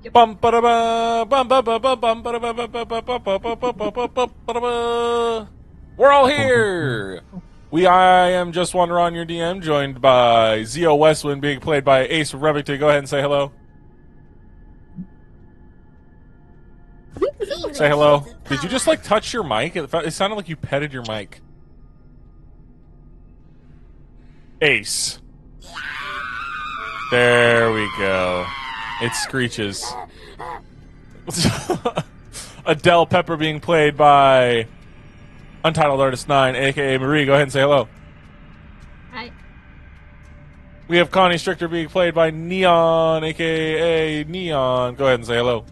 Yep. Bum ba da ba bum ba ba ba bum ba da ba ba ba ba ba ba ba ba ba ba ba ba ba. We're all here. I am just Wander on your DM, joined by Zio Westwind, being played by Ace Revictor. Go ahead and say hello. Say hello. Did you just like touch your mic? It sounded like you petted your mic. Ace. There we go. It screeches. Adele Pepper being played by Untitled Artist 9, aka Marie. Go ahead and say hello. Hi. We have Connie Strichter being played by Neon, aka Neon. Go ahead and say hello.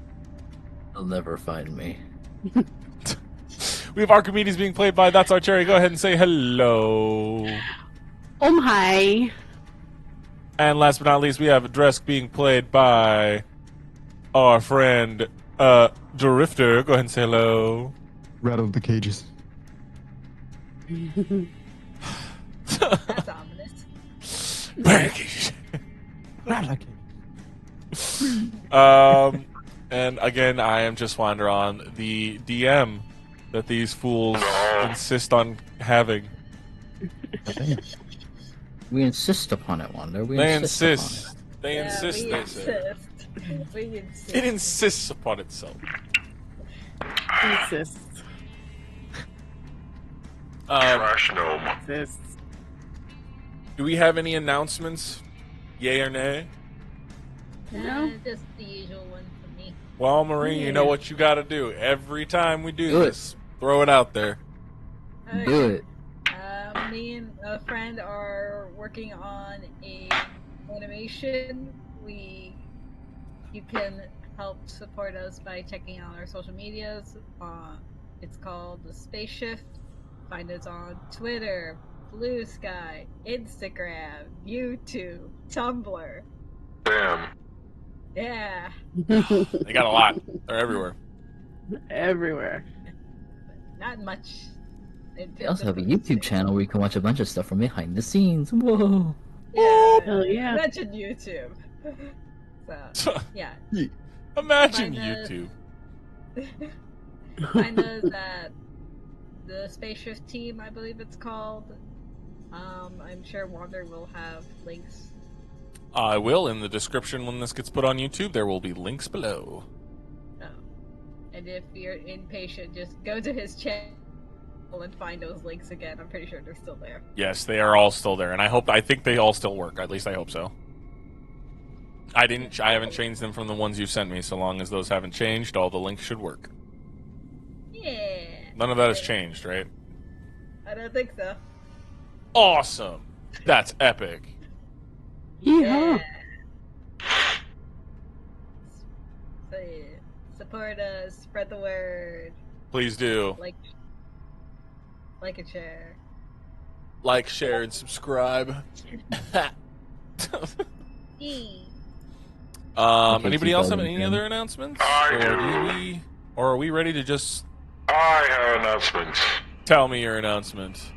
They'll never find me. We have Archimedes being played by That's Our Cherry. Go ahead and say hello. Hi. And last but not least, we have Dresk being played by our friend Drifter. Go ahead and say hello. Rattle the cages. That's ominous. And again, I am just Wander on the DM that these fools insist on having. We insist upon it, Wander. They insist. Upon it. They insist. We They say We insist. it insists upon itself. Insist. Trash gnome. Insist. Do we have any announcements? Yay or nay? No. Just the usual one for me. Well, Marie, you know what you got to do. Every time we do Do it. this, throw it out there. Do it. Me and a friend are working on a animation. You can help support us by checking out our social medias. It's called The Space Shift. Find us on Twitter, Blue Sky, Instagram, YouTube, Tumblr. Damn. Yeah. They got a lot. They're everywhere. Everywhere. Not much. We also have a YouTube channel where you can watch a bunch of stuff from behind the scenes. Whoa. Yeah. Hell yeah. Mention YouTube. So, yeah. Imagine Find us- YouTube. Find us at the Space Shift Team, I believe it's called. I'm sure Wander will have links. I will in the description when this gets put on YouTube. There will be links below. And if you're impatient, just go to his channel and find those links again. I'm pretty sure they're still there. Yes, they are all still there, and I think they all still work. At least I hope so. I haven't changed them from the ones you sent me. So long as those haven't changed, all the links should work. Yeah. None of that has changed, right? I don't think so. Awesome. That's epic. Yeah. So yeah, support us, spread the word, Please do. like and share. Like, share, and subscribe. Anybody else have any other announcements? I Or are we ready to just I have an announcement. tell me your announcement?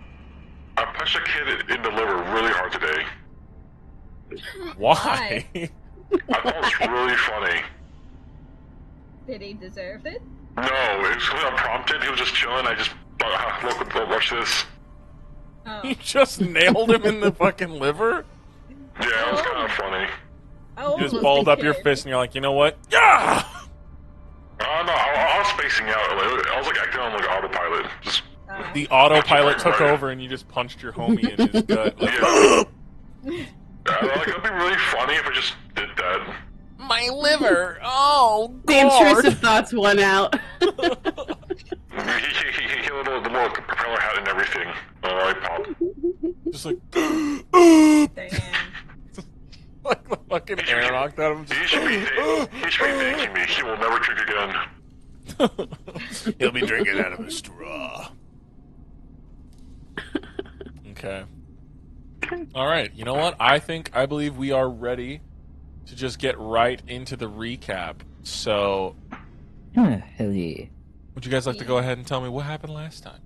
I punched a kid in the liver really hard today. Why? I thought it was really funny. Did he deserve it? No, it was really unprompted. He was just chilling. I just look, watch this. Oh. You just nailed him in the fucking liver? Yeah, it was kind of funny. You just balled up your fist and you're like, you know what? Yeah! No, I was spacing out. Like, I was like acting on like autopilot. Just The autopilot took over and you just punched your homie in his gut. Like, yeah. Like it'd be really funny if I just did that. my liver! Oh, The intrusive thoughts won out. He had the little propeller hat and everything. I pop. Just like, Damn. like the fucking air knocked out of him. He should be thanking me. He will never drink again. He'll be drinking out of a straw. Okay. Alright, you know what? I believe we are ready to just get right into the recap. So, Hell yeah. would you guys like to go ahead and tell me what happened last time?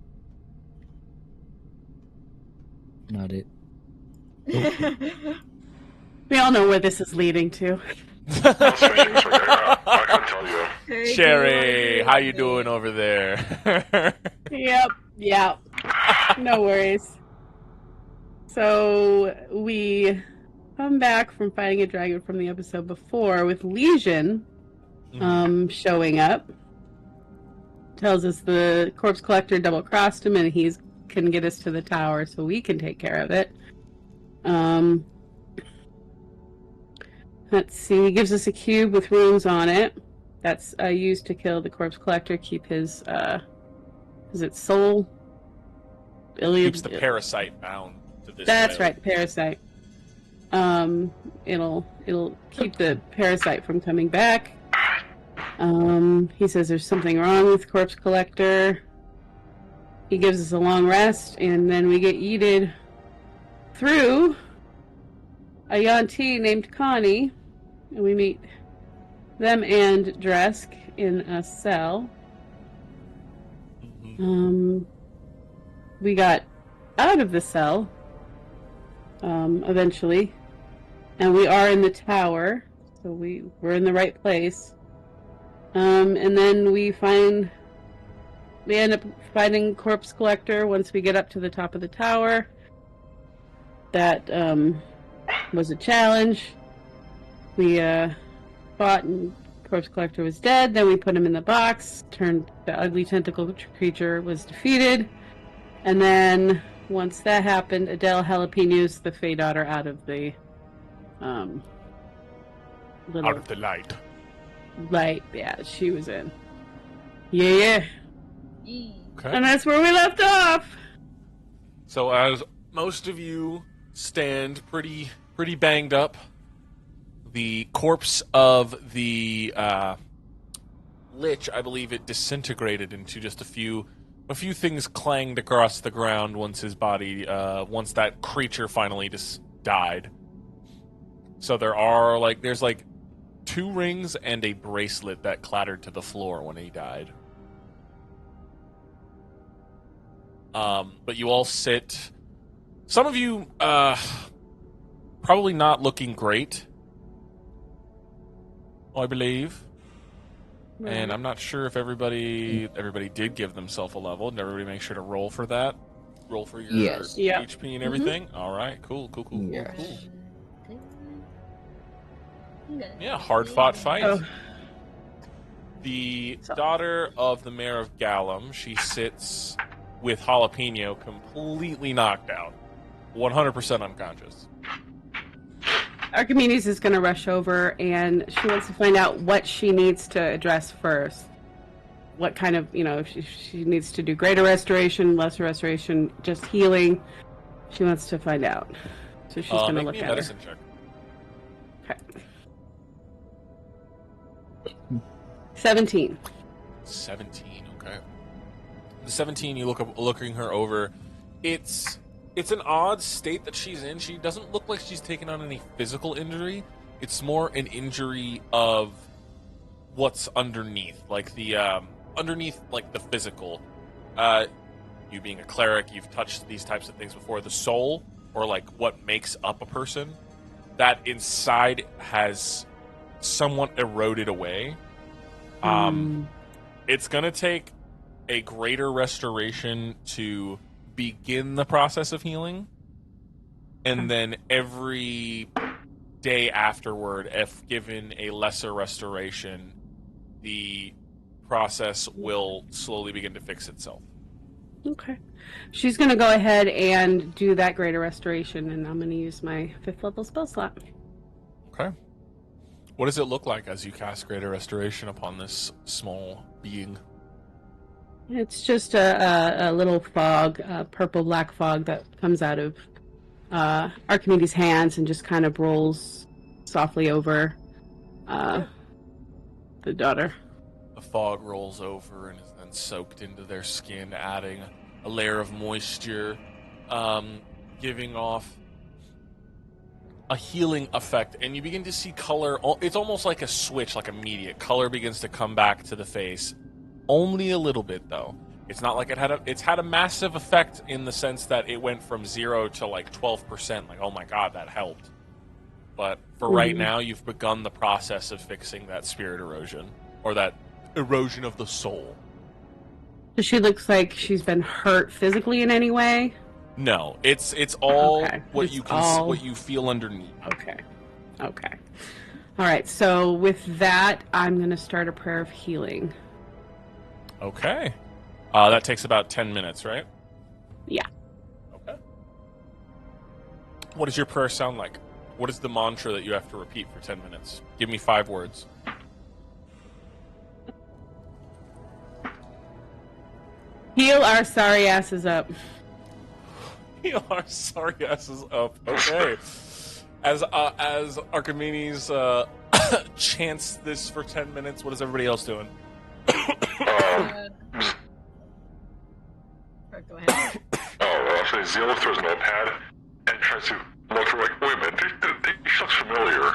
Not it. We all know where this is leading to. I'll I can't tell you. Cherry, how you doing over there? Yep. No worries. So we come back from fighting a dragon from the episode before with Legion showing up. Tells us the corpse collector double crossed him and he can get us to the tower so we can take care of it. Let's see, he gives us a cube with runes on it. That's used to kill the corpse collector, keep his is it soul? Keeps the parasite bound to this. That's right, parasite. It'll keep the parasite from coming back. He says there's something wrong with corpse collector. He gives us a long rest, and then we get yeeted through a Yanti named Connie, and we meet them and Dresk in a cell. We got out of the cell eventually, and we are in the tower, so we're in the right place. And then we end up finding corpse collector once we get up to the top of the tower. That was a challenge. We fought and corpse collector was dead. Then we put him in the box. The ugly tentacle creature was defeated. And then once that happened, Adele Jalapenos, the Fae daughter, out of the Out of the light. light. Yeah, she was in. Yeah. Okay. And that's where we left off. So as most of you stand pretty banged up, the corpse of the Lich, I believe it disintegrated into just a few things clanged across the ground once his body, once that creature finally just died. So there's 2 rings and a bracelet that clattered to the floor when he died. But you all sit. Some of you, probably not looking great, I believe. Right. And I'm not sure if everybody did give themselves a level. Did everybody make sure to roll for that? Roll for your Yes. Yep. HP and everything? All right, cool. Yes. Yeah, hard-fought fight. Oh. The daughter of the mayor of Gallum, she sits with Jalapeno completely knocked out. 100% unconscious. Archimedes is going to rush over, and she wants to find out what she needs to address first. What kind of, if she needs to do greater restoration, lesser restoration, just healing. She wants to find out. So she's going to Make look me a at medicine her. check. Okay. 17. 17, okay. The 17, you looking her over. It's an odd state that she's in. She doesn't look like she's taken on any physical injury. It's more an injury of what's underneath, like the like the physical. You being a cleric, you've touched these types of things before. The soul, or like what makes up a person, that inside has somewhat eroded away. It's gonna take a greater restoration to begin the process of healing, and then every day afterward, if given a lesser restoration, the process will slowly begin to fix itself. Okay. She's going to go ahead and do that greater restoration, and I'm going to use my 5th level spell slot. Okay. What does it look like as you cast greater restoration upon this small being? It's just a little fog, a purple-black fog that comes out of Archimedes' hands and just kind of rolls softly over the daughter. The fog rolls over and is then soaked into their skin, adding a layer of moisture, giving off a healing effect, and you begin to see color. It's almost like a switch, like immediate color begins to come back to the face. Only a little bit, though. It's not like it's had a massive effect in the sense that it went from 0 to like 12%. Like, oh my god, that helped. But for right now, you've begun the process of fixing that spirit erosion, or that erosion of the soul. Does she looks like she's been hurt physically in any way? No, it's all Okay. what It's you can all- what you feel underneath. Okay. Okay. All right. So with that, I'm going to start a prayer of healing. Okay. That takes about 10 minutes, right? Yeah. Okay. What does your prayer sound like? What is the mantra that you have to repeat for 10 minutes? Give me 5 words. Heal our sorry asses up. Heal our sorry asses up. Okay. As Archimedes chants this for 10 minutes, what is everybody else doing? Go ahead. So Zia looks through his notepad and tries to look through, like, wait a minute, this looks familiar.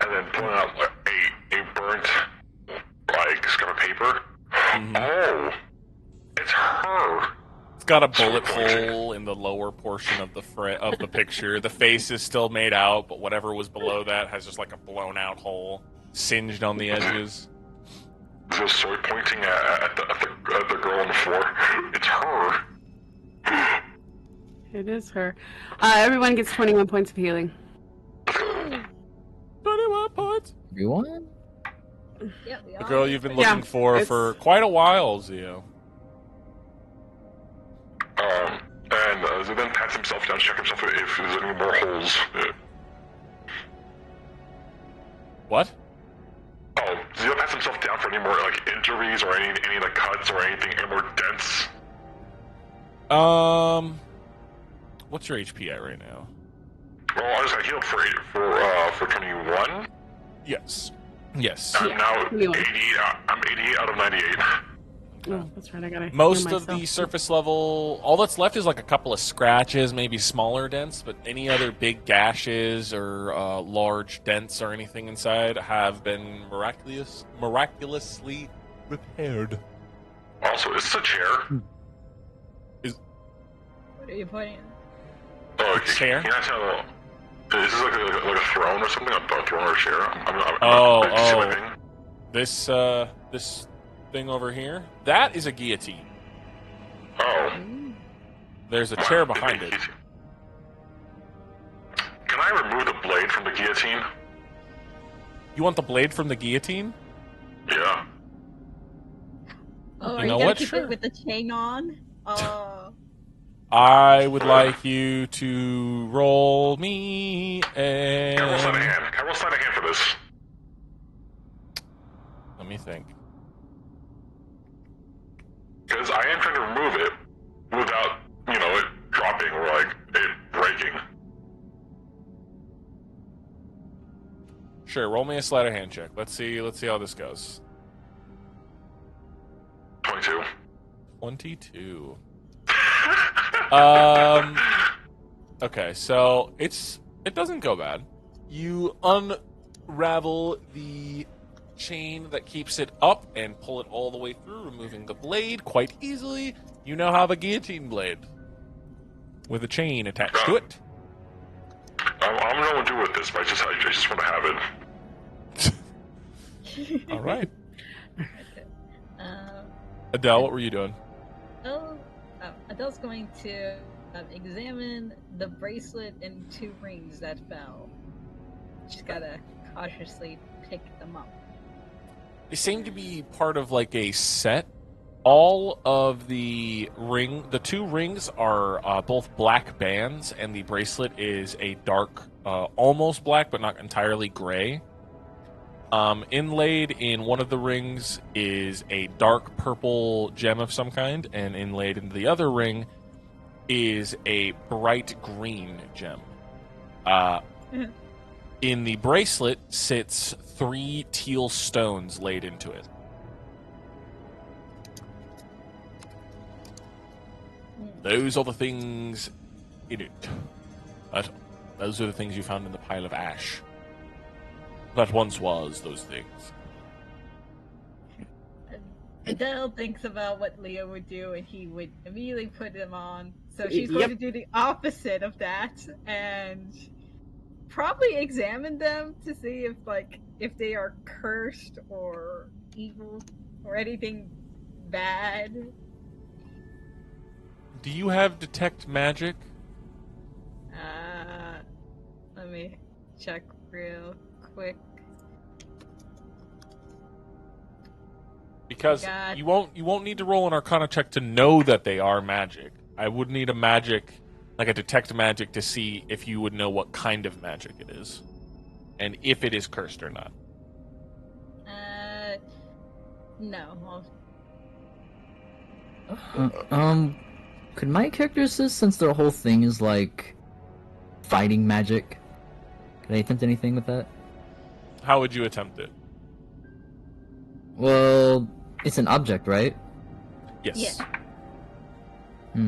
And then pulling out like, a burnt, like, scrap of paper. Mm-hmm. Oh, it's her. It's got a bullet hole in the lower portion of the picture. The face is still made out, but whatever was below that has just like a blown out hole, singed on the edges. The sword pointing at the girl on the floor. It's her. It is her. Everyone gets 21 points of healing. 21 points. Everyone? Yeah, we The all girl you've been looking for quite a while, Zio. And Zia then pats himself down to check himself if there's any more holes. What? Oh, Zia pats himself down for any more, like, injuries or any like, cuts or anything, any more dents. What's your HP at right now? Well, I just got healed for 21. Yes. Yes. I'm now 21. 88. I'm 88 out of 98. Oh, that's right. I gotta. Most heal of the myself. surface level, all that's left is like a couple of scratches, maybe smaller dents, but any other big gashes or large dents or anything inside have been miraculously repaired. Also, is this a chair? What are you pointing at? Oh, A chair? Can you guys have is this like a throne or something? A throne or a chair? Oh. This thing over here, that is a guillotine. Oh. There's a chair behind it. Can I remove the blade from the guillotine? You want the blade from the guillotine? Yeah. Oh, You are you know gonna what? keep Sure. it with the chain on? I would like you to roll me Can I roll sleight of and... hand? Can I roll sleight of hand for this? Let me think. Because I am trying to remove it without, it dropping or, like, it breaking. Sure, roll me a sleight of hand check. Let's see how this goes. 22. 22. Okay, so it doesn't go bad. You unravel the chain that keeps it up and pull it all the way through, removing the blade quite easily. You now have a guillotine blade with a chain attached to it. I don't know what to do with this, but I just want to have it. All right. Um, Adele, what were you doing? Adele's going to examine the bracelet and 2 rings that fell. She's gotta cautiously pick them up. They seem to be part of like a set. All of the 2 rings are both black bands, and the bracelet is a dark, almost black, but not entirely gray. Inlaid in one of the rings is a dark purple gem of some kind, and inlaid into the other ring is a bright green gem. In the bracelet sits 3 teal stones laid into it. Those are the things in it. Those are the things you found in the pile of ash. That once was those things. Adele thinks about what Leo would do, and he would immediately put them on. So she's going to do the opposite of that, and probably examine them to see if they are cursed or evil or anything bad. Do you have detect magic? Let me check real quick. Because God. you won't need to roll an Arcana check to know that they are magic. I would need a magic, like a detect magic, to see if you would know what kind of magic it is, and if it is cursed or not. No. Could my character assist since their whole thing is like fighting magic? Could I attempt anything with that? How would you attempt it? Well, it's an object, right? Yes. Yeah.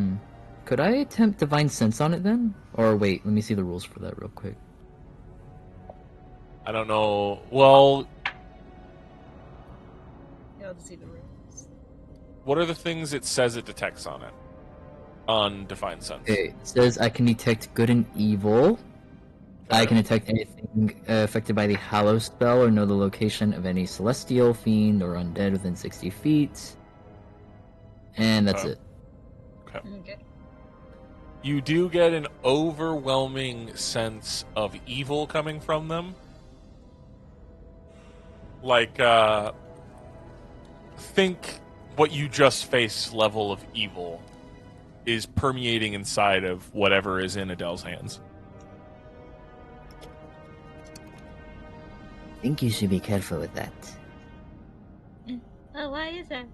Could I attempt Divine Sense on it then? Or wait, let me see the rules for that real quick. I don't know. Well, You'll have to see the rules. what are the things it says it detects on it? On Divine Sense. Okay, it says I can detect good and evil. I can detect anything affected by the Hallow spell or know the location of any celestial, fiend, or undead within 60 feet. And that's it. Okay. You do get an overwhelming sense of evil coming from them. Like, think what you just faced level of evil is permeating inside of whatever is in Adele's hands. I think you should be careful with that. Oh, why is that?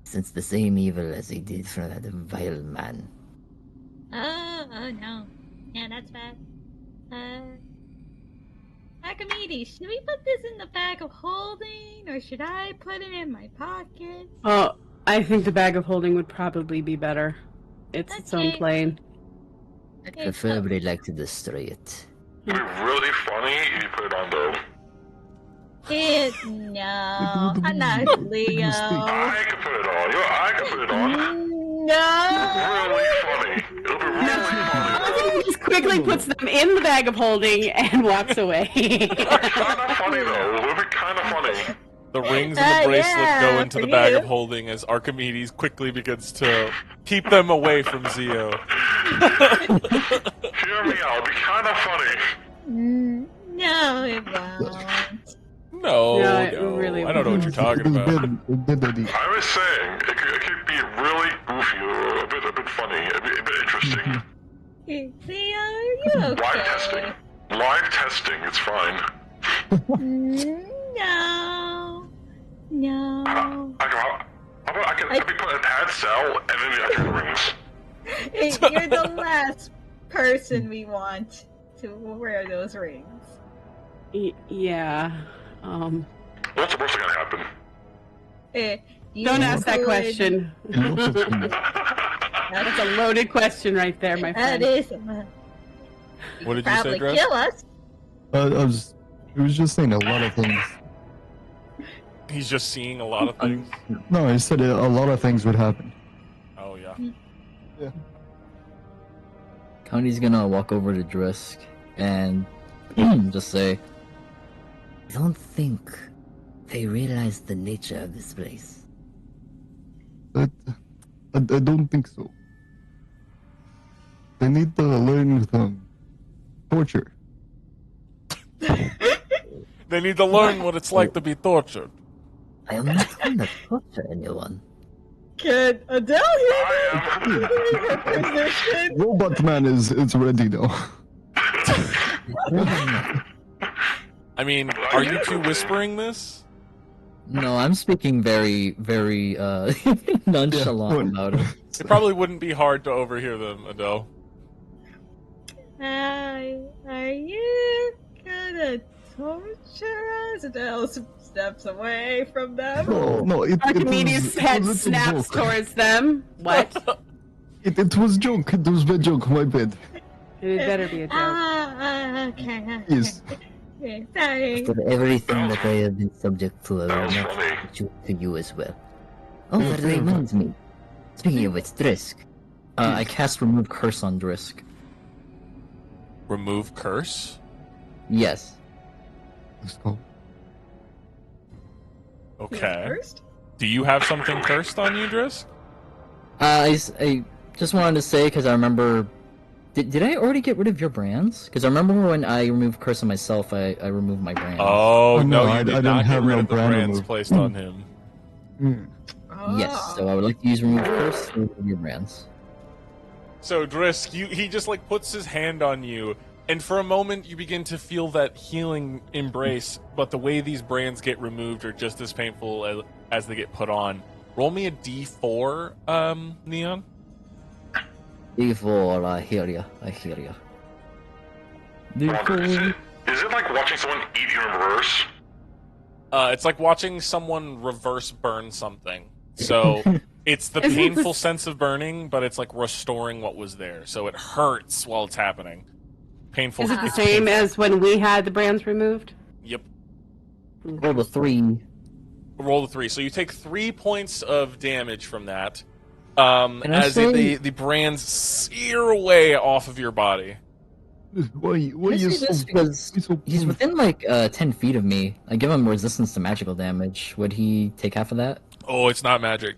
Since the same evil as he did for that vile man. Oh no. Yeah, that's bad. Archimedes, should we put this in the bag of holding, or should I put it in my pocket? Oh, I think the bag of holding would probably be better. It's its own Okay. plane. I'd preferably like to destroy it. It'd be really funny if you put it on though. No, I'm not Leo. I could put it on. I could put it on. No. Really funny. It'll be really funny. He just quickly puts them in the bag of holding and walks away. It's kind of funny though. It'll be kind of funny. The rings and the bracelet yeah, go into for the bag you. of holding as Archimedes quickly begins to keep them away from Zio. Hear me out. It'll be kind of funny. No, it won't. No, No, it no. really I don't know what you're talking about. I was saying it could be really goofy, or a bit funny, a bit interesting. Leo, are you okay? Live testing. Live testing. It's fine. No. No. I can be put in pad cell and then the extra rings. You're the last person we want to wear those rings. Yeah. What's the worst that can happen? You Don't ask that could- question. That's a loaded question right there, my That friend. is. What did you say, probably Dress? kill us. It was just saying a lot of things. He's just seeing a lot of things. No, I said a lot of things would happen. Oh, yeah. Connie's gonna walk over to Drisk and just say, I don't think they realize the nature of this place. But I don't think so. They need to learn torture. They need to learn what it's like to be tortured. I am not going to torture anyone. Can Adele I hear her position? Robot Man is ready now. I mean, are you two whispering this? no, I'm speaking very, very nonchalant Yeah, about it. It probably wouldn't be hard to overhear them, Adele. Are you gonna torture us? Adele steps away from them. No, Archimedes' head was a snaps joke. towards them. What? It was joke. It was a joke. My bad. It better be a joke. Okay. Yes. Okay, sorry. For everything that I have been subject to, I will Sounds not funny. teach you to you as well. Oh, that reminds me. Speaking of which, Drisk. I cast Remove Curse on Drisk. Remove curse? Yes. Let's go. Okay. First? Do you have something cursed on you, Drisk? I just wanted to say, because I remember... Did I already get rid of your brands? Because I remember when I removed curse on myself, I removed my brands. Oh, Oh, no, no, you I did didn't not get have rid no of the brand brands removed. placed on him. Mm. Yes, so I would like to use remove curse to remove your brands. So, Drisk, he just, like, puts his hand on you, and for a moment you begin to feel that healing embrace, but the way these brands get removed are just as painful as they get put on. Roll me a d4, Neon. D4, I hear ya. I hear ya. Wonder, D4. is it like watching someone eat in reverse? It's like watching someone reverse burn something. So it's the Isn't painful this- sense of burning, but it's like restoring what was there. So it hurts while it's happening. Painful. Is it the it's same painful. as when we had the brands removed? Yep. Roll a 3. Roll the 3. So you take 3 points of damage from that. Can I As say- the brands sear away off of your body. Why Can I you say so... this? Because so he's within like 10 feet of me. I give him resistance to magical damage. Would he take half of that? Oh, it's not magic.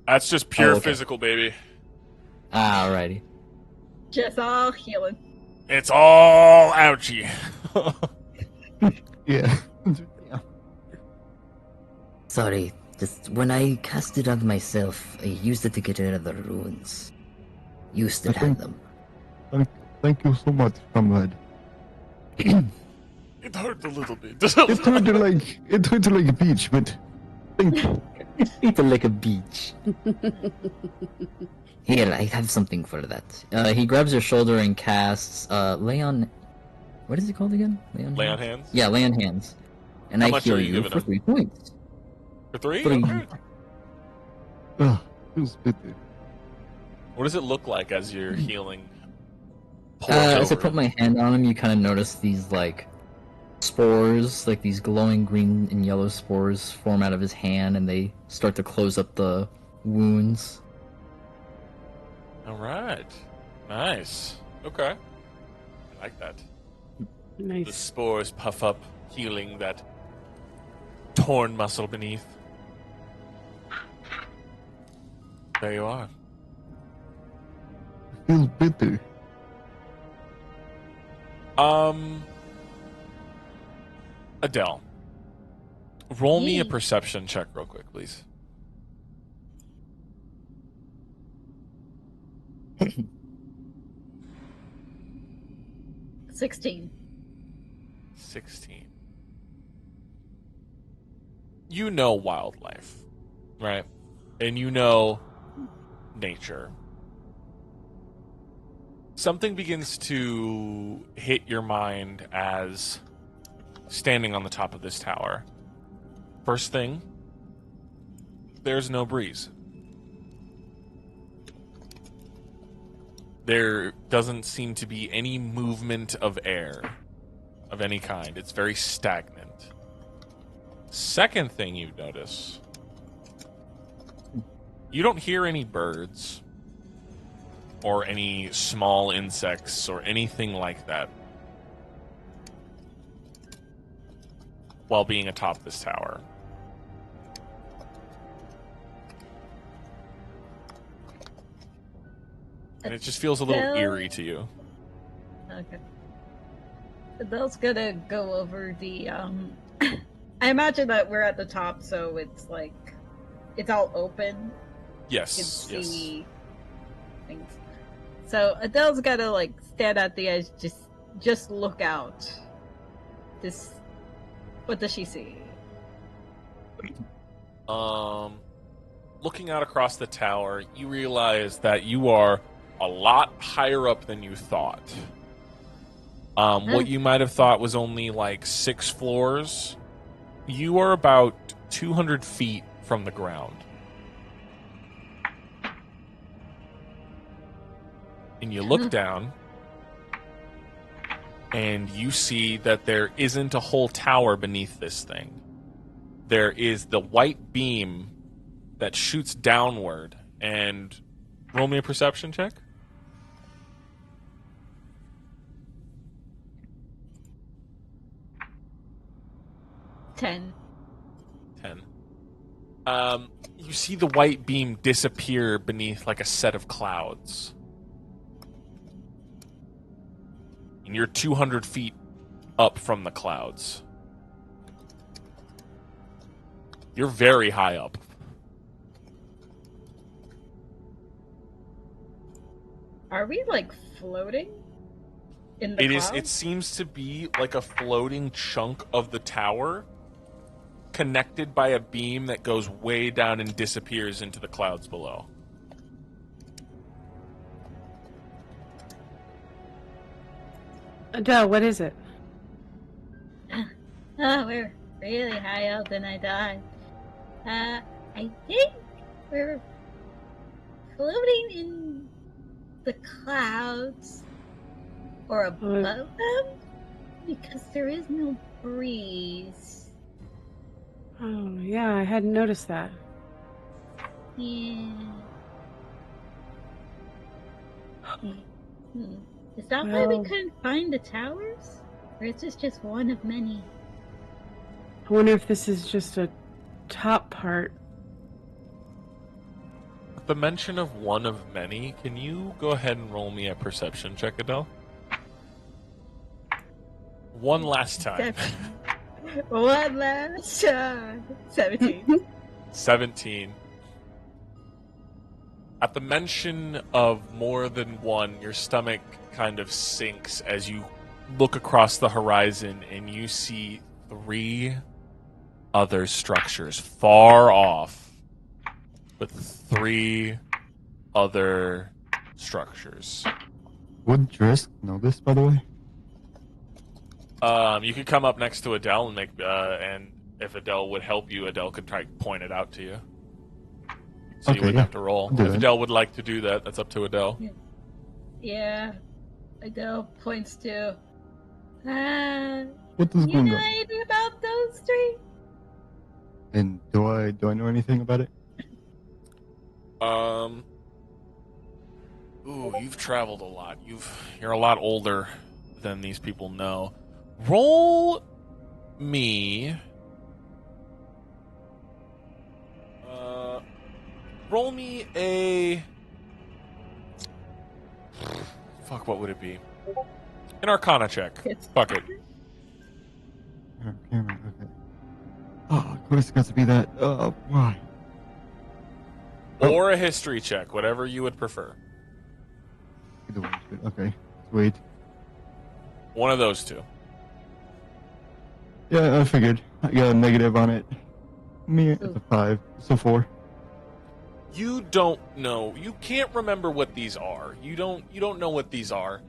That's just pure Oh, okay. physical, baby. Ah, alrighty. Just all healing. It's all ouchy. Yeah. Sorry, just when I cast it on myself, I used it to get rid of the runes. You still I have think- them. Thank you so much, comrade. It hurt a little bit. It hurt like a peach, but thank you. People like a beach. Here, I have something for that. He grabs your shoulder and casts lay on. What is it called again? Lay on hands? Yeah, lay on hands. And How I much heal are you you giving for him? 3 points. For 3? 3. Okay. Feels better. What does it look like as you're healing? As I put my hand on him, you kind of notice these like spores, like these glowing green and yellow spores, form out of his hand, and they start to close up the wounds. All right. Nice. Okay. I like that. The Nice. spores puff up, healing that torn muscle beneath. There you are. Feels better. Adele. Roll me a Yee. perception check real quick, please. — 16. 16. You know wildlife, right? And you know nature. Something begins to hit your mind as standing on the top of this tower. First thing, there's no breeze. There doesn't seem to be any movement of air of any kind. It's very stagnant. Second thing you notice, you don't hear any birds or any small insects or anything like that while being atop this tower. And it just feels a little Adele? eerie to you. Okay. Adele's gonna go over the I imagine that we're at the top, so it's like it's all open. You can Yes, yes. see things. So Adele's gotta like stand at the edge, just look out. Just what does she see? Looking out across the tower, you realize that you are a lot higher up than you thought. What you might have thought was only like 6 floors, you are about 200 feet from the ground. And you look down, and you see that there isn't a whole tower beneath this thing. There is the white beam that shoots downward. And roll me a perception check. 10. 10. You see the white beam disappear beneath like a set of clouds. And you're 200 feet up from the clouds. You're very high up. Are we like floating in the It clouds? is. It seems to be like a floating chunk of the tower, connected by a beam that goes way down and disappears into the clouds below. Adele, what is it? Oh, we're really high up and I died. I think we're floating in the clouds or above them because there is no breeze. Oh, yeah, I hadn't noticed that. Yeah. Is that why we Well- couldn't find the towers? Or is this just one of many? I wonder if this is just a top part. With the mention of one of many, can you go ahead and roll me a perception check, Adele? One last time. One last time. 17. 17. At the mention of more than one, your stomach kind of sinks as you look across the horizon and you see 3 other structures far off with 3 other structures. Would Drisk know this, by the way? You could come up next to Adele and make, and if Adele would help you, Adele could try to point it out to you. So you Okay, wouldn't yeah. have to roll. I'll do If that. Adele would like to do that, that's up to Adele. Yeah. Adele points to. What is You going know on? anything about those 3? And do I know anything about it? Ooh, you've traveled a lot. You're a lot older than these people know. Roll me. Roll me a. Fuck, what would it be? An Arcana check. Fuck it. Okay. Oh, of course it got to be that. Why? Or a history check, whatever you would prefer. Either one's good. Okay. Sweet. One of those two. Yeah, I figured. I got a negative on it. Me, it's a 5. So 4. You don't know. You can't remember what these are. You don't know what these are.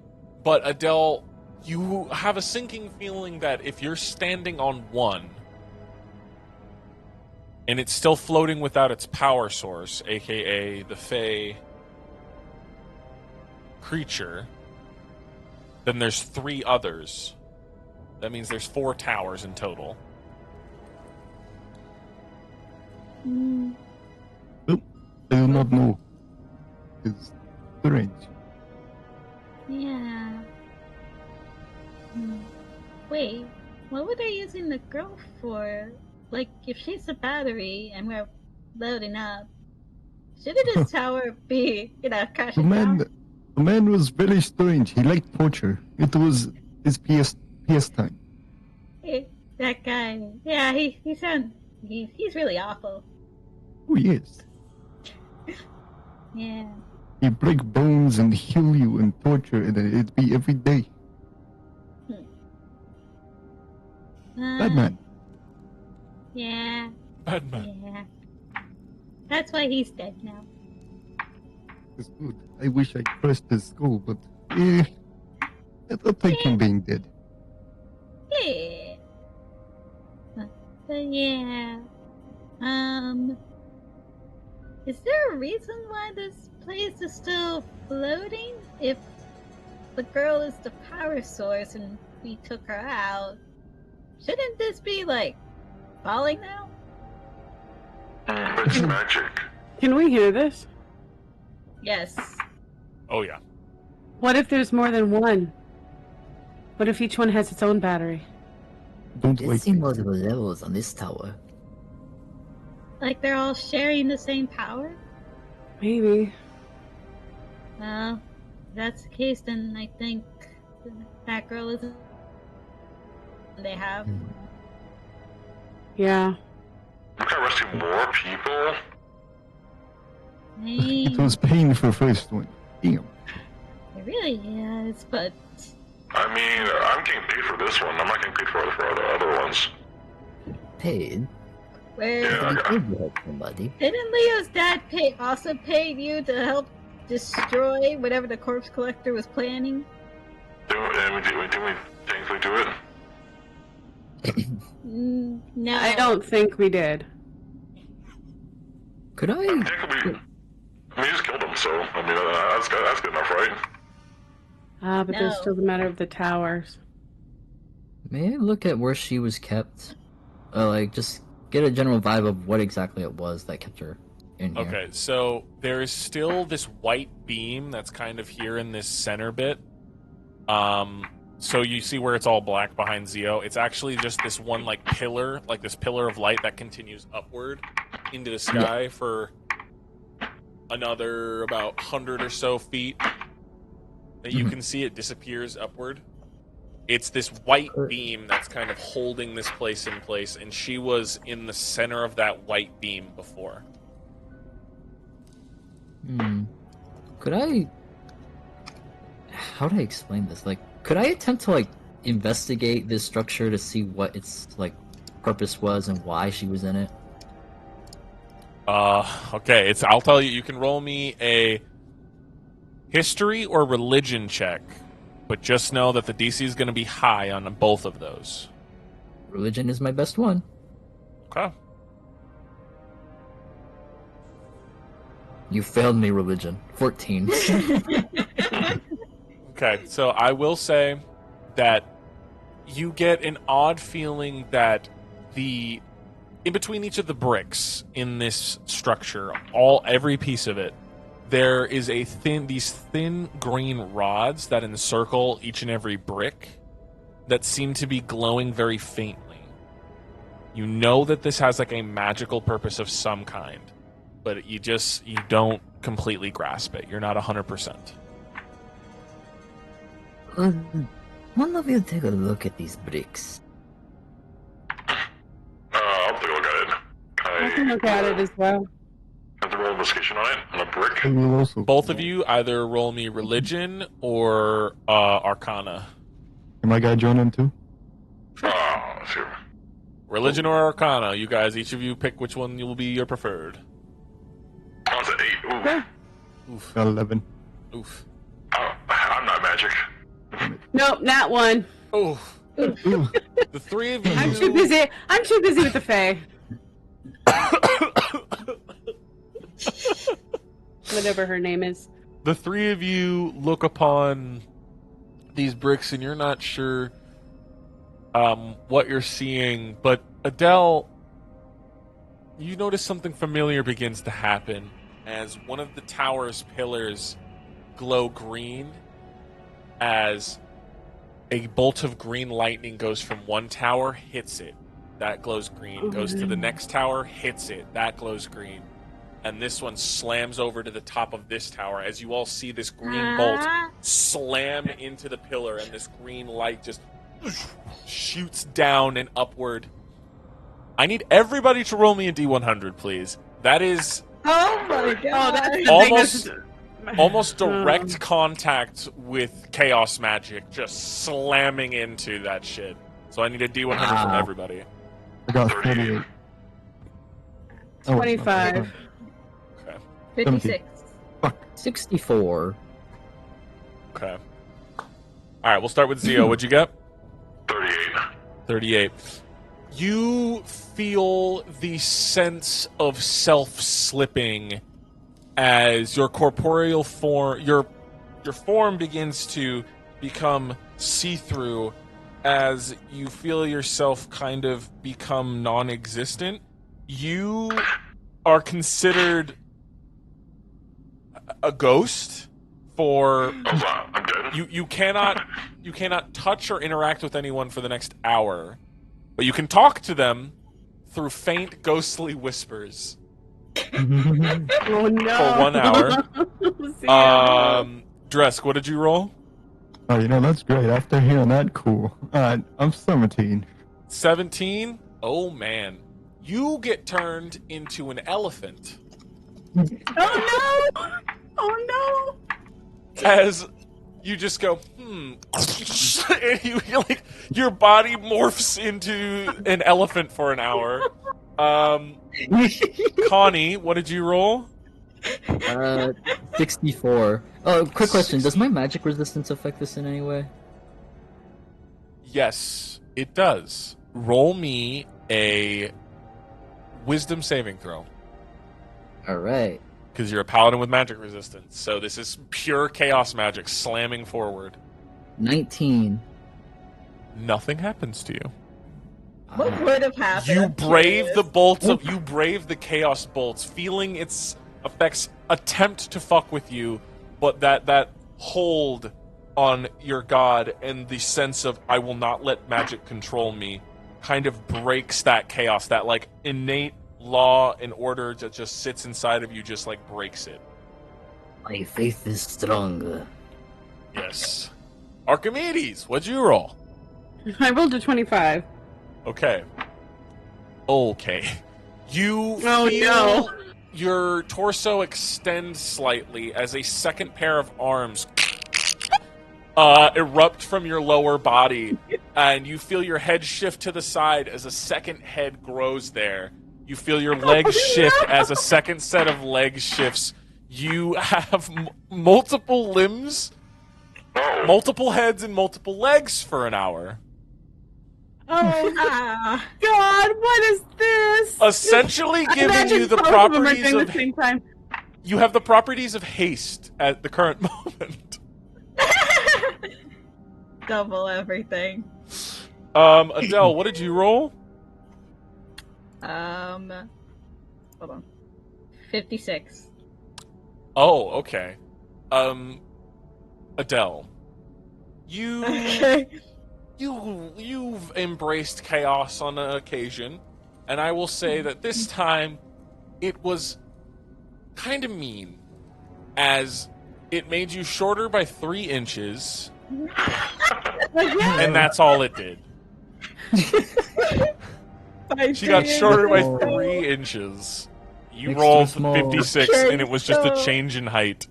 But Adele, you have a sinking feeling that if you're standing on one and it's still floating without its power source, aka the Fey creature, then there's 3 others. That means there's 4 towers in total. I do not know. It's strange. Yeah. Wait, what were they using the girl for? Like, if she's a battery and we're loading up, shouldn't this tower be, The crashing man, down? the man was very strange. He liked torture. It was his PS time. That guy, yeah, he's really awful. Oh yes. Yeah. He'd break bones and heal you and torture, and it'd be every day. Bad man. Yeah, Bad man. yeah. That's why he's dead now. It's good. I wish I crushed his skull, but I'll take him being dead. Yeah. But yeah. Is there a reason why this place is still floating? If the girl is the power source and we took her out, shouldn't this be, like, falling now? But it's magic. Can we hear this? Yes. Oh yeah. What if there's more than one? What if each one has its own battery? Don't Did like see this. multiple levels on this tower. Like they're all sharing the same power? Maybe. Well, if that's the case, then I think that girl isn't. They have. Yeah. We're kind of arresting more people. It was paying for first one. Damn. It really is, but I mean, I'm getting paid for this one. I'm not getting paid for the other ones. Paid? where Yeah, I You got- paid to help somebody. didn't Leo's dad also paid you to help destroy whatever the corpse collector was planning? Didn't we technically do it? No, I don't think we did. Could I? Technically, I mean, you just killed him, so I mean, that's good enough, right? But there's No. still the matter of the towers. May I look at where she was kept? Like, just get a general vibe of what exactly it was that kept her in here. Okay, so there is still this white beam that's kind of here in this center bit. So you see where it's all black behind Zeo. It's actually just this one like pillar, like this pillar of light that continues upward into the sky for another about 100 or so feet. That you can see it disappears upward. It's this white beam that's kind of holding this place in place, and she was in the center of that white beam before. Could I? How do I explain this? Like, could I attempt to like investigate this structure to see what its like purpose was and why she was in it? Okay, I'll tell you, you can roll me a history or religion check, but just know that the DC is going to be high on both of those. Religion is my best one. Okay. You failed me, religion. 14. Okay, so I will say that you get an odd feeling that in between each of the bricks in this structure, every piece of it, there is these thin green rods that encircle each and every brick that seem to be glowing very faintly. You know that this has like a magical purpose of some kind, but you don't completely grasp it. You're not 100%. One of you take a look at these bricks. I'll take a look at it. I can look at it as well. Have to roll investigation on it, on a brick. I will also. Both of you either roll me religion or arcana. Can my guy join in too? Let's see. Religion or arcana, you guys, each of you pick which one will be your preferred. Oh, it's an 8. Ooh. Oof. Got 11. Oof. Oh, I'm not magic. Nope, not one. Oof. Ooh. The three of you. I'm too busy. I'm too busy with the Fae. Whatever her name is. The three of you look upon these bricks and you're not sure what you're seeing, but Adele, you notice something familiar begins to happen as one of the tower's pillars glow green as a bolt of green lightning goes from one tower, hits it, that glows green, goes to the next tower, hits it, that glows green, and this one slams over to the top of this tower as you all see this green bolt slam into the pillar and this green light just shoots down and upward. I need everybody to roll me a D100, please. That is Oh my god! Oh, that's the almost thing. almost direct contact with chaos magic, just slamming into that shit. So I need a D100 from everybody. I got 38. Oh, 25. Okay. 56. 64. Okay. All right, we'll start with Zio. What'd you get? 38. 38. You feel the sense of self-slipping as your corporeal form, your form begins to become see-through as you feel yourself kind of become non-existent. You are considered a ghost for Oh, I'm dead. you cannot touch or interact with anyone for the next hour. but you can talk to them through faint, ghostly whispers Oh no! for 1 hour. Zio. Dresk, what did you roll? Oh, that's great. After hearing that, cool. I'm 17. 17? Oh, man. You get turned into an elephant. Oh no! Oh no! As you just go, and your body morphs into an elephant for an hour. Connie, what did you roll? 64. Oh, quick question. Does my magic resistance affect this in any way? Yes, it does. Roll me a wisdom saving throw. Alright. Because you're a paladin with magic resistance. So this is pure chaos magic slamming forward. 19. Nothing happens to you. What would have happened? You I'm brave curious. the bolts of you brave the chaos bolts, feeling its effects attempt to fuck with you, but that hold on your god and the sense of I will not let magic control me kind of breaks that chaos, that like innate law and order that just sits inside of you, just like breaks it. My faith is strong. Yes. Archimedes, what'd you roll? I rolled a 25. Okay. You Oh, feel no. your torso extend slightly as a second pair of arms erupt from your lower body, and you feel your head shift to the side as a second head grows there. You feel your legs shift as a second set of legs shifts. You have multiple limbs, multiple heads, and multiple legs for an hour. Oh Ah, God! What is this? Essentially I giving imagine you the both of them are properties doing of the same time. you have the properties of haste at the current moment. double everything. Adele, what did you roll? Hold on. 56. Oh, okay. Adele, Okay. you've embraced chaos on an occasion, and I will say that this time it was kind of mean, as it made you shorter by 3 inches, and that's all it did. She got shorter by 3 inches. You Extra rolled small. 56, Okay, and it was just a so- change in height.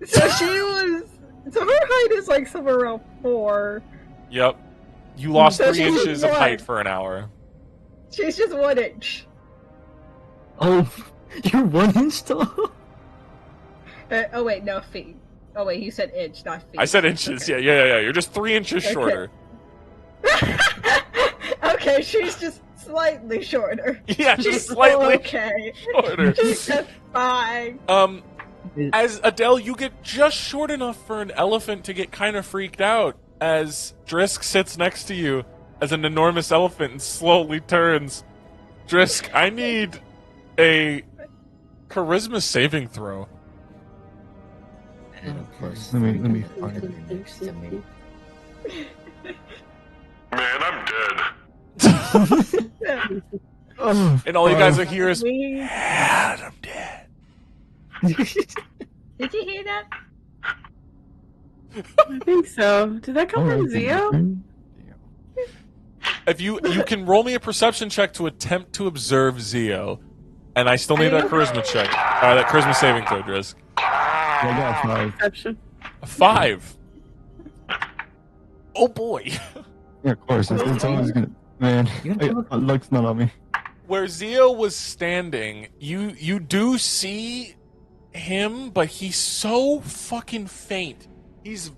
So she was. So her height is like somewhere around 4. Yep. You lost So 3 she's inches of one. height for an hour. She's just 1 inch. Oh, you're 1 inch tall? Oh wait, no, feet. Oh wait, you said inch, not feet. I said inches. Okay. Yeah. You're just 3 inches Okay. shorter. Okay, she's just slightly shorter. Yeah, She's just slightly okay. shorter. She's just fine. As Adele, you get just short enough for an elephant to get kind of freaked out as Drisk sits next to you as an enormous elephant and slowly turns. Drisk, I need a charisma saving throw. And of course, Let me find it. next to me. Man, I'm dead. Oh, And all you guys are here is, We- and I'm dead. Did you hear that? I think so. Did that come from Zio? If you can roll me a perception check to attempt to observe Zio, and I still need that charisma check, that charisma saving throw, Drisk. I got 5. Perception. A 5. Oh boy. Yeah, of course. It's always gonna. Man, luck's not on me. Where Zio was standing, you do see him, but he's so fucking faint. He's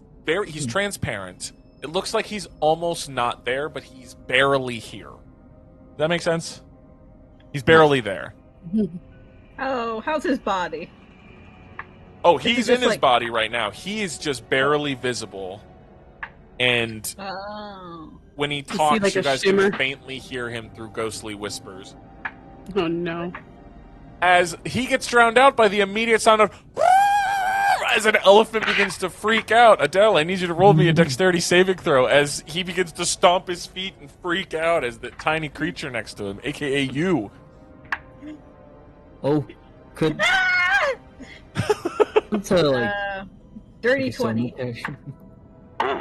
transparent. It looks like he's almost not there, but he's barely here. Does that make sense? He's barely there. Oh, how's his body? Oh, Is he's it in just his body right now. He is just barely visible. And Oh. when he see, talks, like, you a guys shimmer? can faintly hear him through ghostly whispers. Oh no. As he gets drowned out by the immediate sound of as an elephant begins to freak out. Adele, I need you to roll me a dexterity saving throw as he begins to stomp his feet and freak out as the tiny creature next to him, aka you. Oh, could to like Dirty okay, so 20.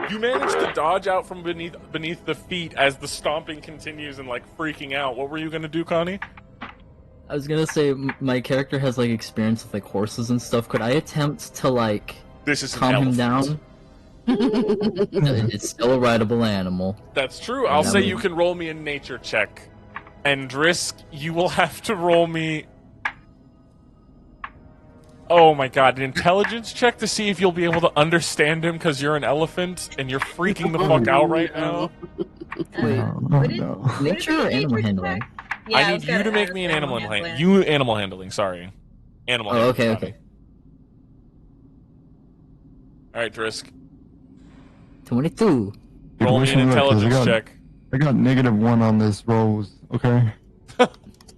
You manage to dodge out from beneath the feet as the stomping continues and like freaking out. What were you gonna do, Connie? I was gonna say my character has like experience with like horses and stuff. Could I attempt to like This is calm an him elephant. down? It's still a rideable animal. That's true. I'll Yeah, say we- you can roll me a nature check. And Drisk, you will have to roll me... Oh my god, an intelligence check to see if you'll be able to understand him because you're an elephant and you're freaking the fuck out right now. Wait, What did- no. what did nature or the animal nature handling? check? Yeah, I was need you to gonna make ask me an animal handling. handling. You animal handling, sorry. Animal Oh, handling. okay, Connie. okay. Alright, Drisk. 22. Roll me an intelligence check. I got -1 on this roll. Okay,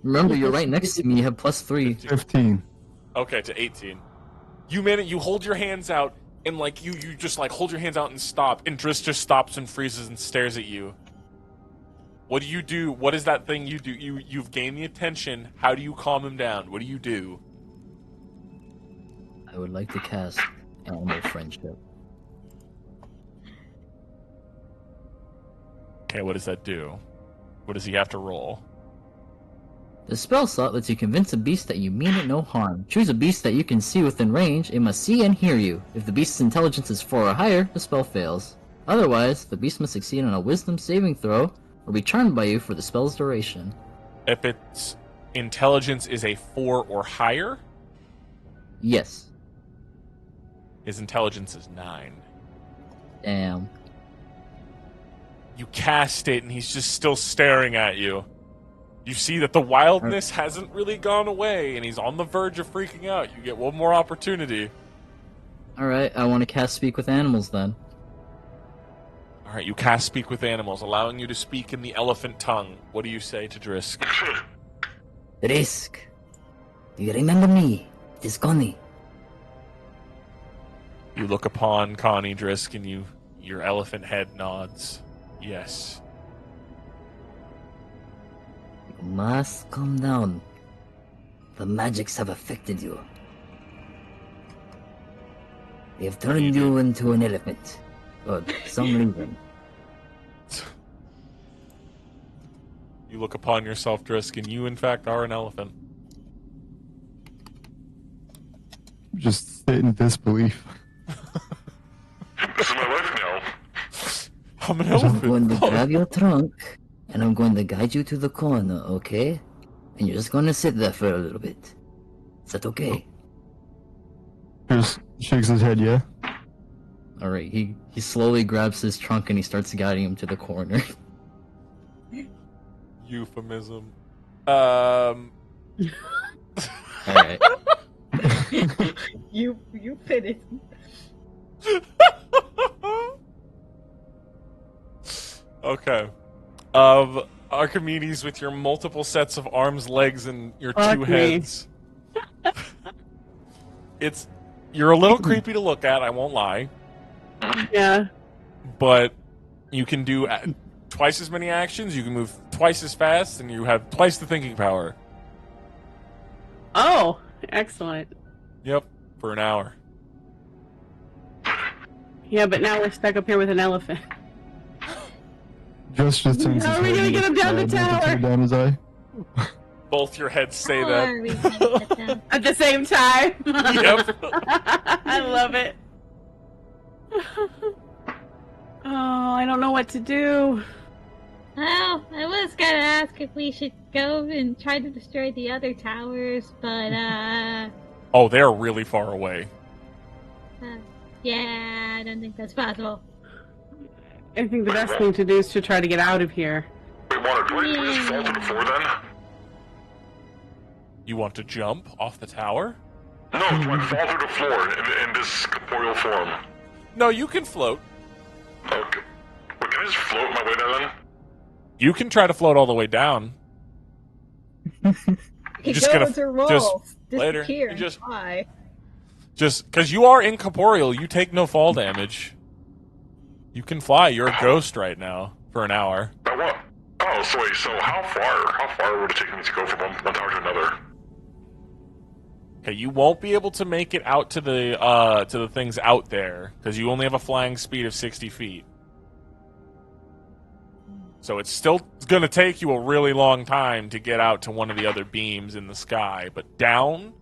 Remember, you're right next to me. You have +3. 15. Okay, to 18. You hold your hands out, and like you just like hold your hands out and stop, and Drisk just stops and freezes and stares at you. What do you do? What is that thing you do? You've gained the attention. How do you calm him down? What do you do? I would like to cast Animal Friendship. Okay, what does that do? What does he have to roll? The spell slot lets you convince a beast that you mean it no harm. Choose a beast that you can see within range. It must see and hear you. If the beast's intelligence is 4 or higher, the spell fails. Otherwise, the beast must succeed on a wisdom saving throw or be charmed by you for the spell's duration. If its intelligence is a 4 or higher, Yes. his intelligence is 9. Damn. You cast it, and he's just still staring at you. You see that the wildness hasn't really gone away, and he's on the verge of freaking out. You get one more opportunity. Alright, I want to cast Speak with Animals then. All right, you cast Speak with Animals, allowing you to speak in the elephant tongue. What do you say to Drisk? Risk. Do you remember me? It is Connie. You look upon Connie, Drisk, and your elephant head nods. Yes. You must calm down. The magics have affected you. They have turned you into an elephant. For some reason. You look upon yourself, Drisk, and you, in fact, are an elephant. Just sit in disbelief. This is my life now. I'm an I'm elephant. going to grab your trunk, and I'm going to guide you to the corner, okay? And you're just going to sit there for a little bit. Is that okay? Just shakes his head, yeah? Alright, he slowly grabs his trunk and he starts guiding him to the corner. Euphemism. Alright. You fit it. Okay. Of Archimedes with your multiple sets of arms, legs, and your Fuck two me. heads. You're a little creepy to look at, I won't lie. Yeah. But you can do twice as many actions, you can move twice as fast, and you have twice the thinking power. Oh, excellent. Yep, for an hour. Yeah, but now we're stuck up here with an elephant. Just turns his How are we head gonna and get him looks down the at him and tower? tear down his eye. Both your heads say How that. are we gonna get them? At the same time. Yep. I love it. Oh, I don't know what to do. Well, I was gonna ask if we should go and try to destroy the other towers, but Oh, they're really far away. yeah, I don't think that's possible. I think the best thing to do is to try to get out of here. Wait, Water, do I just fall to the floor then? You want to jump off the tower? No, do I fall through the floor in this corporeal form? No, you can float. Okay. Wait, can I just float my way there then? You can try to float all the way down. You just gonna to roll, just disappear, later. You and just- fly. Just because you are incorporeal, you take no fall damage. You can fly. You're a ghost right now for an hour. What? Oh, so wait, so how far would it take me to go from one tower to another? Okay, you won't be able to make it out to the things out there because you only have a flying speed of 60 feet. So it's still going to take you a really long time to get out to one of the other beams in the sky. But down,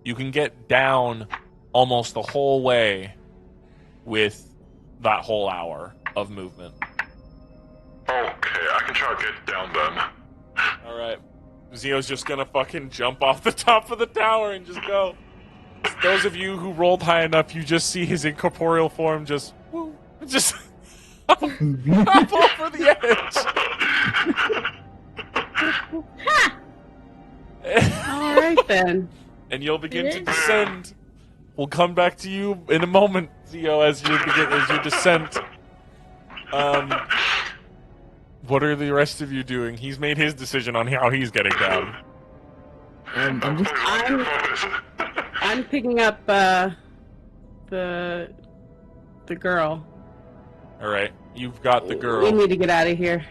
you can get down almost the whole way with that whole hour of movement. Okay, I can try to get down then. Alright. Zio's just gonna fucking jump off the top of the tower and just go. Those of you who rolled high enough, you just see his incorporeal form just... Woo, just... hop over the edge! Alright then. And you'll begin to descend. We'll come back to you in a moment, Zio, as you descent. What are the rest of you doing? He's made his decision on how he's getting down. I'm picking up the girl. Alright, you've got the We girl. need to get out of here.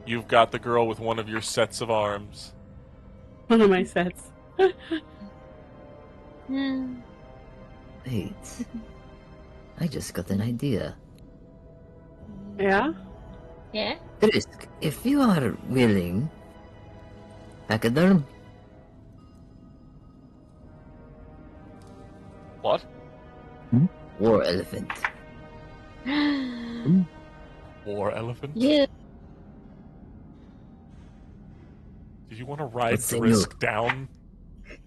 You've got the girl with one of your sets of arms. One of my sets. Wait. I just got an idea. Yeah? Yeah? Trisk, if you are willing, pachyderm. What? War elephant. War elephant? Yeah. Do you want to ride Let's say Risk down?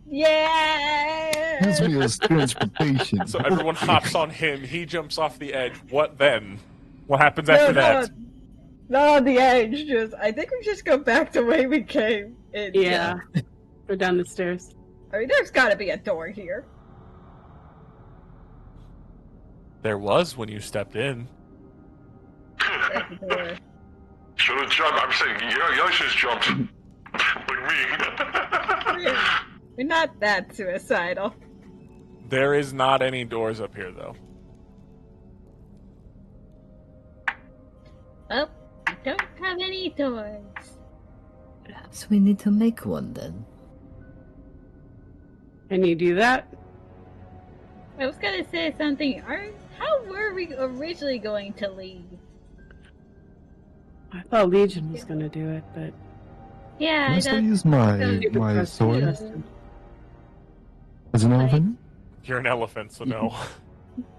Yeah! Gives me a transportation. So everyone hops on him, he jumps off the edge. What then? What happens after that? Not on the edge. Just, I think we just go back the way we came. Yeah. Go down the stairs. I mean, there's got to be a door here. There was when you stepped in. There's a door. Should have jumped. I'm saying, you should have jumped. Like me. We're not that suicidal. There is not any doors up here, though. Oh, we don't have any doors. Perhaps we need to make one then. Can you do that? I was gonna say something. How were we originally going to leave? I thought Legion was gonna do it, but Yeah, Can I still use my sword as an elephant? You're an elephant, so no.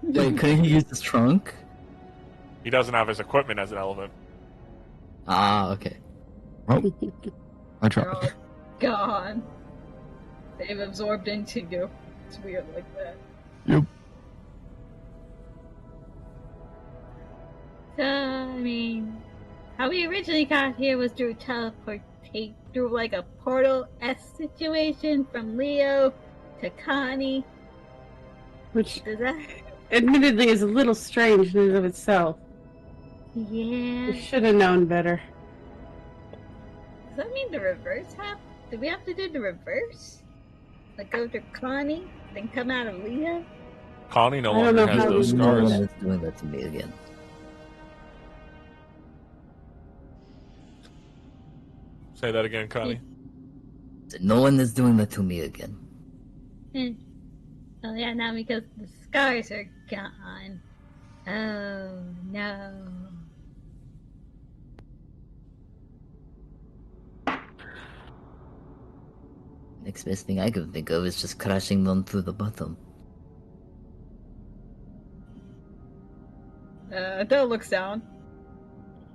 Wait, couldn't he use his trunk? He doesn't have his equipment as an elephant. Ah, okay. Well, I They're all tried. gone. They've absorbed into you. It's weird like that. Yep. So, I mean, how we originally got here was through teleportate, through like a portal-esque situation from Leo to Connie. which Does that? admittedly is a little strange in and of itself. Yeah. We should have known better. Does that mean the reverse happened? Did we have to do the reverse? Like go to Connie, then come out of Leo? Connie no I don't longer know has how those we No scars. one is doing that to me again. Say that again, Connie. No one is doing that to me again. Oh yeah, now because the scars are gone. Oh no. Next best thing I could think of is just crashing them through the bottom. Adele looks down.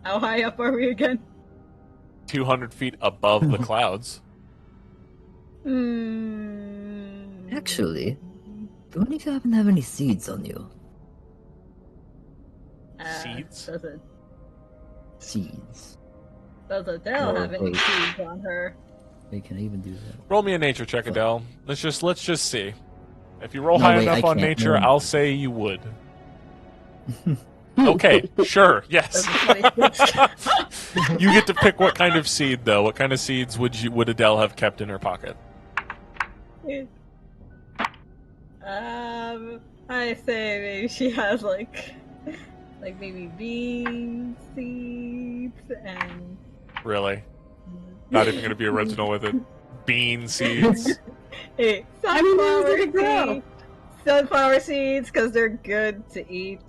How high up are we again? 200 feet above the clouds. Actually, do any of you happen to have any seeds on you? Seeds? Seeds. Does Adele Oh, have any wait. seeds on her? Wait, can I even do that? Roll me a nature check, Adele. Let's just see. If you roll No, high wait, enough I on can't. nature, No. I'll say you would. Okay, sure, yes. You get to pick what kind of seed, though. What kind of seeds would Adele have kept in her pocket? I say maybe she has like maybe bean seeds and Really? Not even going to be original with it. Bean seeds. hey, I mean, those are to grow. seeds. Sunflower seeds because they're good to eat.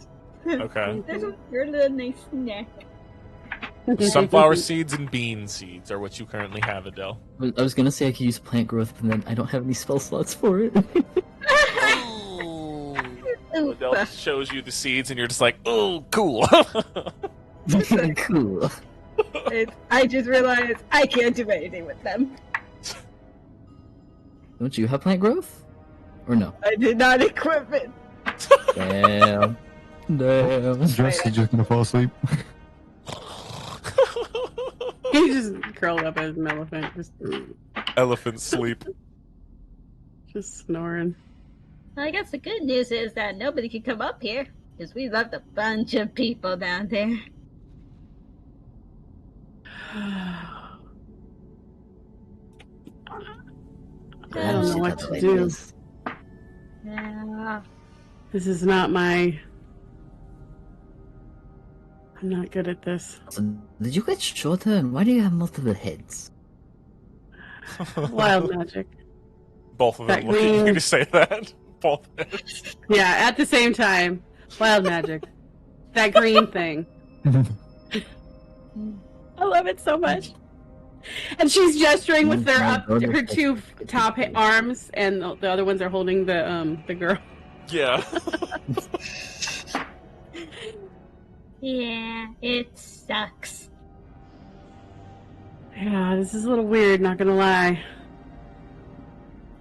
Okay. They're a little nice snack. Sunflower seeds and bean seeds are what you currently have, Adele. I was gonna say I could use plant growth, but then I don't have any spell slots for it. Adele just shows you the seeds, and you're just like, "Oh, cool." Cool. I just realized I can't do anything with them. Don't you have plant growth? Or no? I did not equip it. Damn. Damn. Jesse's just gonna fall asleep. He just curled up as an elephant, Elephant sleep. just snoring. Well, I guess the good news is that nobody can come up here because we left a bunch of people down there. I Yeah, don't know shit, what that's to what it do. is. Yeah. This is not my. I'm not good at this. So, did you get shorter, and why do you have multiple heads? Wild magic. Both of them That looking at you green- to say that. Both. Yeah, at the same time. Wild magic. That green thing. I love it so much. And she's gesturing with their her two top arms, and the other ones are holding the girl. Yeah. Yeah, it sucks. Yeah, this is a little weird, not gonna lie.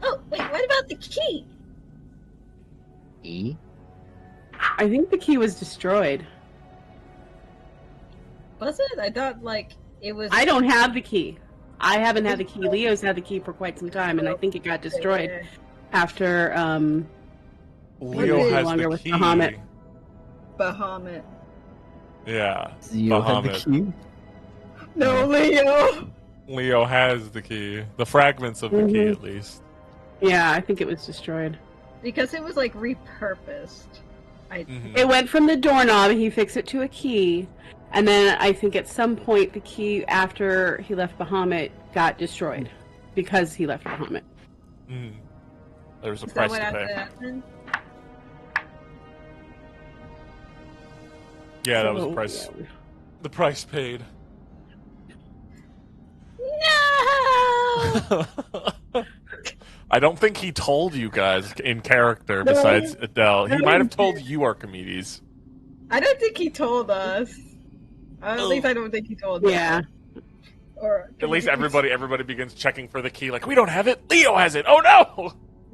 Oh, wait, what about the key? E? I think the key was destroyed. Was it? I thought, it was... I don't have the key. I haven't had the key. Leo's had the key for quite some time, and I think it got destroyed after, Leo has longer the with key. Bahamut. Bahamut. Yeah. You have the Bahamut. key? No, Leo! Leo has the key. The fragments of the key, at least. Yeah, I think it was destroyed. Because it was, repurposed. Mhm. It went from the doorknob, he fixed it to a key, and then I think at some point the key, after he left Bahamut, got destroyed. Because he left Bahamut. Mhm. There's a Is that price what to pay. happened? Yeah, that was So, the price. yeah. The price paid. No! I don't think he told you guys in character besides Adele. He might have told you, Archimedes. I don't think he told us. At least I don't think he told us. Yeah. Or At least everybody begins checking for the key. Like, we don't have it. Leo has it. Oh no!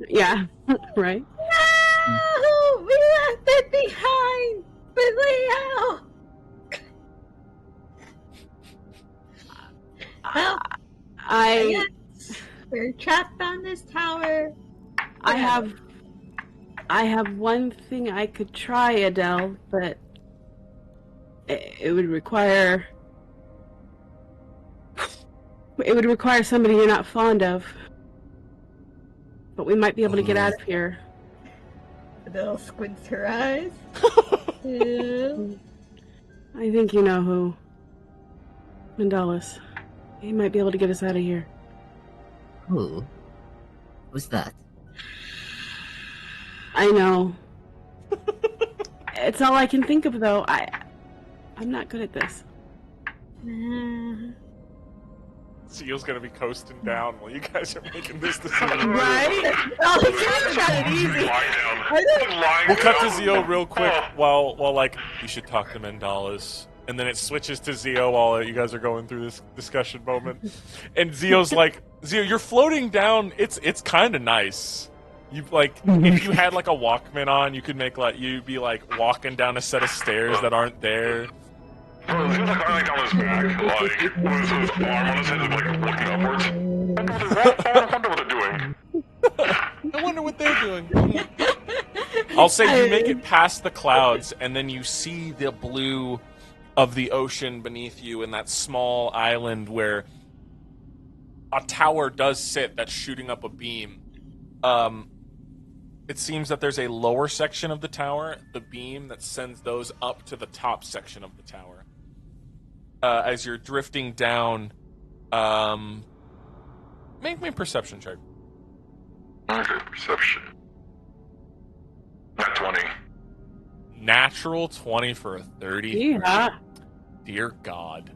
Yeah. Right? No! We left it behind with Leo! Well, I we're trapped on this tower. have one thing I could try, Adele, but it would require somebody you're not fond of. But we might be able to get out of here. Adele squints her eyes. Ew. I think you know who. Mandalas. He might be able to get us out of here. Who? Who's that? I know. It's all I can think of, though. I'm not good at this. Seal's gonna be coasting down while you guys are making this decision. Right? Oh, he's trying it easy. We'll cut to Zio real quick while you should talk to Mandalas. And then it switches to Zio while you guys are going through this discussion moment. And Zio's like, Zio, you're floating down. It's kind of nice. You if you had a Walkman on, you could make you'd be walking down a set of stairs that aren't there. Bro, it feels like I'm on his back, with his arm on his head, looking upwards. I wonder what they're doing. I wonder what they're doing. I'll say you make it past the clouds, and then you see the blue of the ocean beneath you in that small island where a tower does sit that's shooting up a beam. it seems that there's a lower section of the tower, the beam that sends those up to the top section of the tower. As you're drifting down, make me a perception check. Okay, perception. Not 20. Natural 20 for a 30. Yeah. Dear God.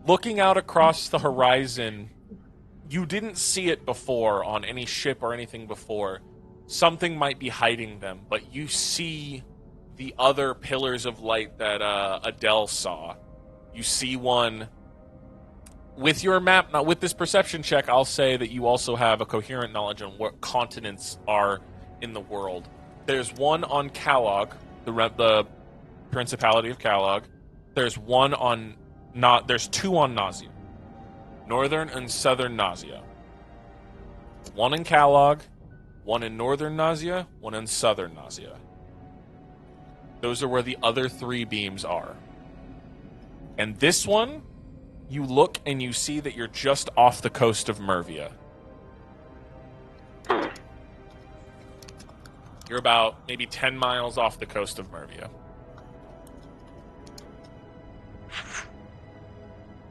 Looking out across the horizon, you didn't see it before on any ship or anything before. Something might be hiding them, but you see the other pillars of light that Adele saw. You see one. With your map, not with this perception check, I'll say that you also have a coherent knowledge on what continents are in the world. There's one on Kalog, the Principality of Kalog. There's two on Nausea. Northern and Southern Nausea. One in Kalog, one in Northern Nausea, one in Southern Nausea. Those are where the other 3 beams are. And this one, you look and you see that you're just off the coast of Mervia. You're about maybe 10 miles off the coast of Mervia.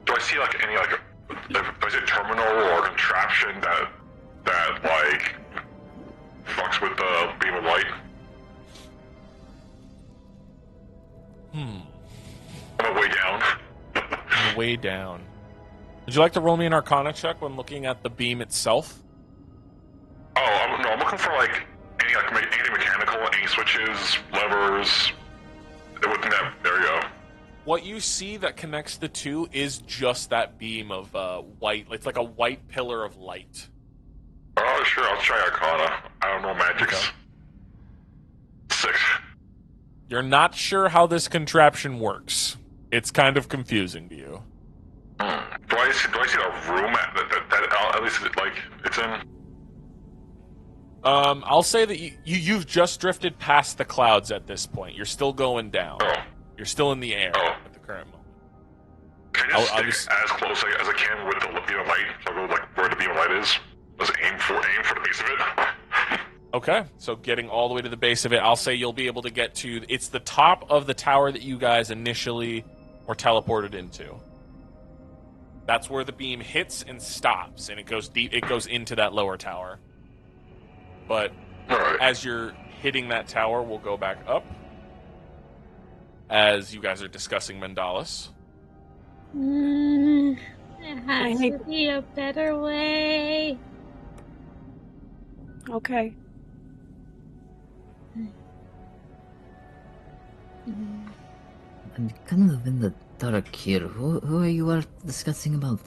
Do I see like any is it terminal or contraption that like fucks with the beam of light? On the way down. On the way down. Would you like to roll me an Arcana check when looking at the beam itself? Oh, I'm looking for like anything mechanical, any switches, levers within that area. What you see that connects the two is just that beam of white. It's like a white pillar of light. Oh, sure, I'll try Arcana. I don't know magics. Okay. 6. You're not sure how this contraption works. It's kind of confusing to you. Do I see the room that at least it's in? I'll say that you've just drifted past the clouds at this point. You're still going down. Oh. You're still in the air at the current moment. Can I just stick as close as I can with the beam of light? So I go like where the beam of light is. Let's aim for the base of it. Okay, so getting all the way to the base of it, I'll say you'll be able to get to... It's the top of the tower that you guys initially were teleported into. That's where the beam hits and stops, and it goes deep. It goes into that lower tower. But as you're hitting that tower, we'll go back up. As you guys are discussing Mandalas. There has to be a better way. Okay. I'm kind of in the dark here. Who are you all discussing about?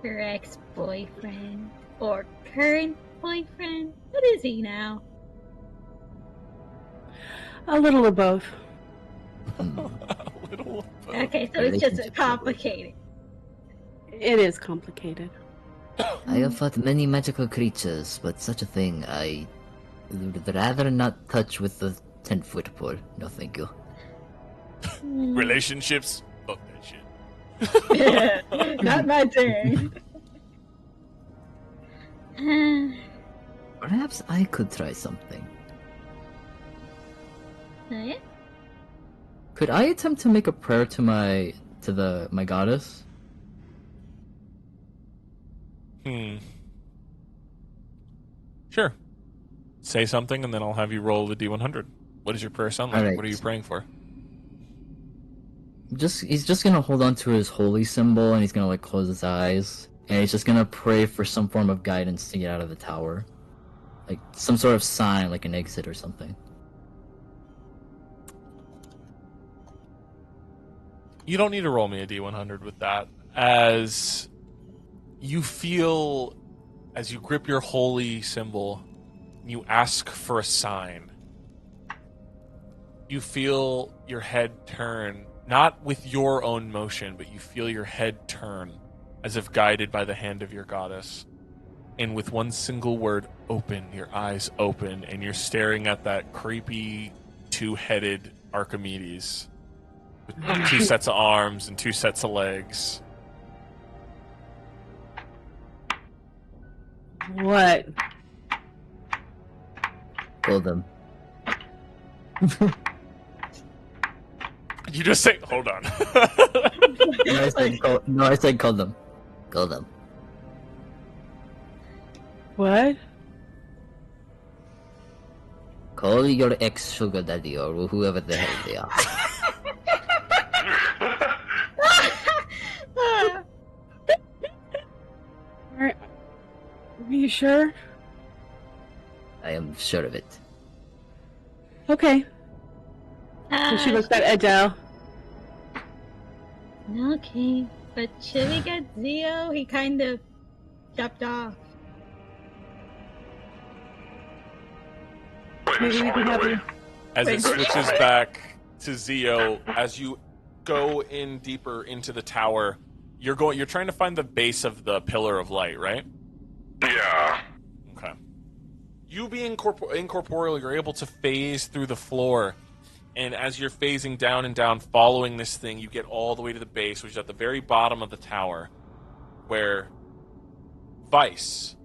Her ex-boyfriend. Or current boyfriend. What is he now? A little of both. A little of both. Okay, so it's just complicated. It is complicated. I have fought many magical creatures, but such a thing I would rather not touch with the 10-foot pole. No, thank you. Relationships? Fuck that shit. Not my turn. Perhaps I could try something. Yeah? Could I attempt to make a prayer to my goddess? Sure. Say something, and then I'll have you roll the D100. What does your prayer sound like? Alright. What are you praying for? He's just gonna hold on to his holy symbol, and he's gonna like close his eyes, and he's just gonna pray for some form of guidance to get out of the tower, like some sort of sign, like an exit or something. You don't need to roll me a D100 with that, as you feel, as you grip your holy symbol, you ask for a sign. You feel your head turn, not with your own motion, but you feel your head turn, as if guided by the hand of your goddess. And with one single word, open, your eyes open, and you're staring at that creepy, two-headed Archimedes. With 2 sets of arms and 2 sets of legs. What? Call them. You just say, hold on. No, I said call them. Call them. What? Call your ex-sugar daddy or whoever the hell they are. Are you sure? I am sure of it. Okay. So she looks at Adele. Okay, but should we get Zio? He kind of dropped off. Wait, Maybe we can have wait. you. As it Wait, switches back to Zio, as you go in deeper into the tower, you're trying to find the base of the pillar of light, right? Yeah. Okay. You being incorporeal, you're able to phase through the floor, and as you're phasing down and down, following this thing, you get all the way to the base, which is at the very bottom of the tower, where Vice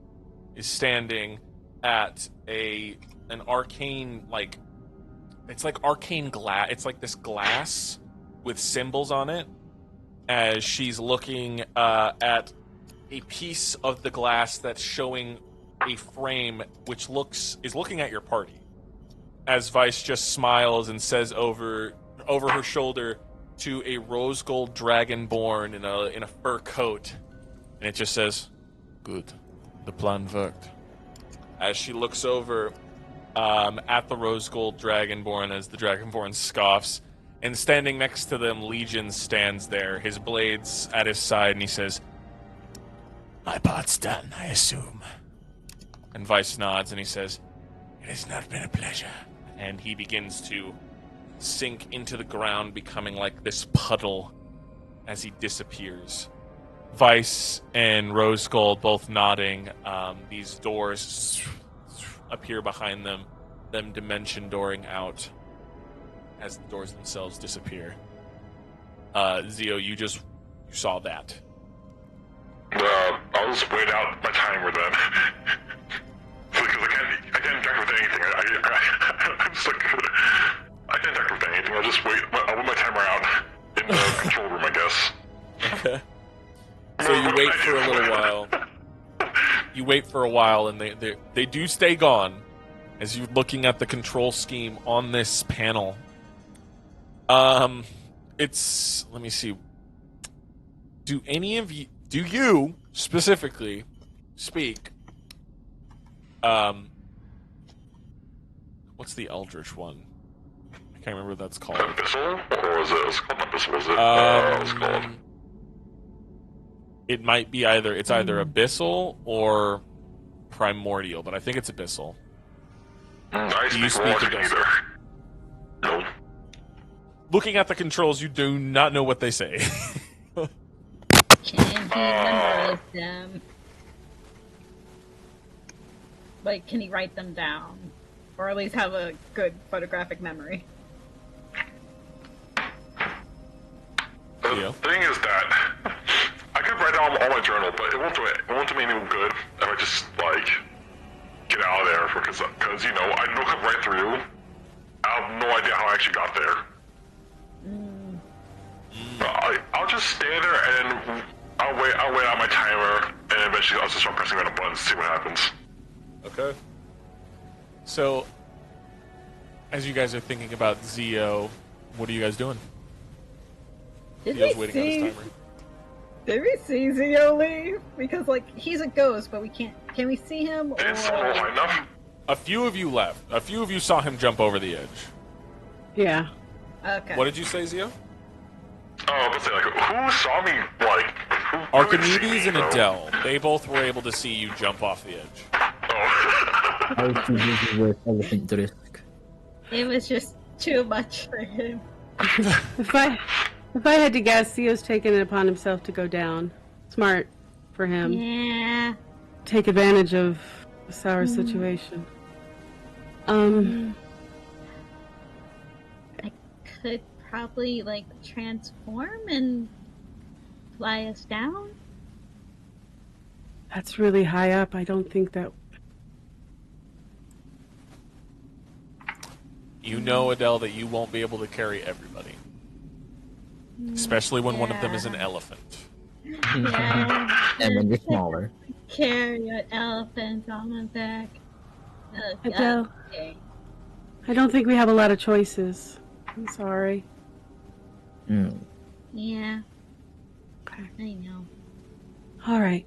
is standing at an arcane, like, it's like arcane glass. It's like this glass with symbols on it, as she's looking at a piece of the glass that's showing a frame which is looking at your party. As Vice just smiles and says over her shoulder to a rose gold dragonborn in a fur coat, and it just says, "Good, the plan worked." As she looks over at the rose gold dragonborn, as the dragonborn scoffs, and standing next to them, Legion stands there, his blades at his side, and he says, "My part's done, I assume." And Vice nods, and he says, "It has not been a pleasure." And he begins to sink into the ground, becoming like this puddle as he disappears. Vice and Rose Gold both nodding. These doors appear behind them dimension dooring out as the doors themselves disappear. Zio, you saw that. I'll just wait out my timer then. Because I can't interact with anything. I'm just like, I can't interact with anything. I'll just wait. I'll put my timer out in the control room, I guess. Okay. So you wait for a little while. You wait for a while, and they do stay gone as you're looking at the control scheme on this panel. It's, let me see. Do you specifically speak? What's the Eldritch one? I can't remember what that's called. Abyssal? Or was it? It was called Abyssal, was it? What was it called? It might be either Abyssal or Primordial, but I think it's Abyssal. I Do you speak speak Warlock Abyssal? either. No. Looking at the controls, you do not know what they say. Can he memorize them? Like, can he write them down? Or at least have a good photographic memory? The thing is that I could write down all my journal, but it won't do me any good if I just, like, get out of there, because you know, I look up right through. I have no idea how I actually got there. I'll just stand there and I'll wait out my timer, and eventually I'll just start pressing random buttons to see what happens. Okay. So, as you guys are thinking about Zio, what are you guys doing? Did Zio's we waiting on see? his timer. Did we see Zio leave? Because like he's a ghost, but we can't. Can we see him? Didn't someone roll high enough? A few of you left. A few of you saw him jump over the edge. Yeah. Okay. What did you say, Zio? Oh, let's say, like, who saw me, like, who Archimedes and though? Adele. They both were able to see you jump off the edge. Oh. I was too busy with elephant risk. It was just too much for him. If I had to guess, Theo's taken it upon himself to go down. Smart for him. Yeah. Take advantage of a sour situation. I could probably like transform and fly us down. That's really high up. I don't think that. You know, Adele, that you won't be able to carry everybody. Especially when one of them is an elephant. Yeah. And then you're smaller. Carry an elephant on my back. Adele, Okay. I don't think we have a lot of choices. I'm sorry. Mm. Yeah, Okay. I know. All right.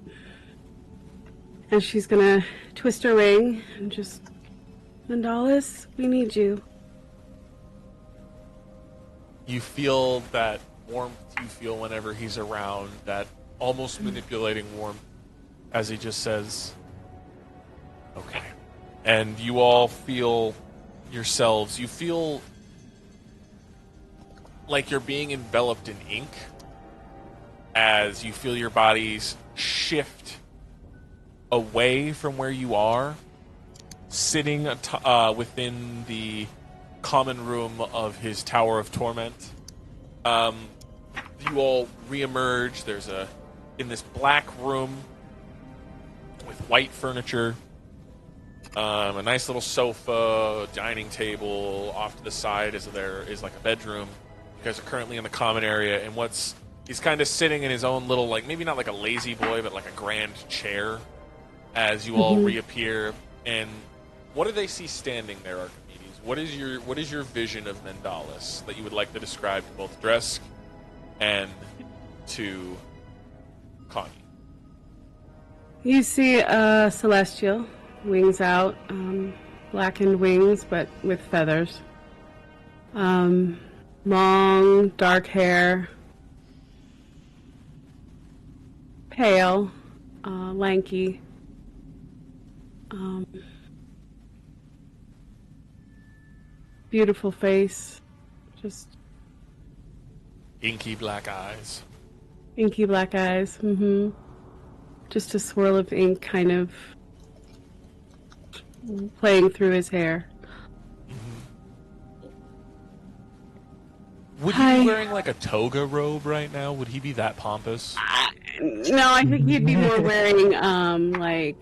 And she's gonna twist her wing and just, Mandalis, we need you. You feel that warmth you feel whenever he's around, that almost manipulating warmth, as he just says, okay. And you all feel yourselves, you feel like you're being enveloped in ink as you feel your bodies shift away from where you are, sitting within the common room of his Tower of Torment. You all reemerge. There's in this black room with white furniture, a nice little sofa, dining table. Off to the side is like a bedroom. You guys are currently in the common area, and he's kind of sitting in his own little, like, maybe not like a lazy boy, but like a grand chair as you all reappear. And what do they see standing there, Archimedes? What is your vision of Mandalis that you would like to describe to both Dresk and to Connie? You see a celestial, wings out, blackened wings, but with feathers. Long, dark hair, pale, lanky. Beautiful face, just Inky black eyes. inky black eyes. Just a swirl of ink kind of playing through his hair. Would he be wearing like a toga robe right now? Would he be that pompous? No, I think he'd be more wearing like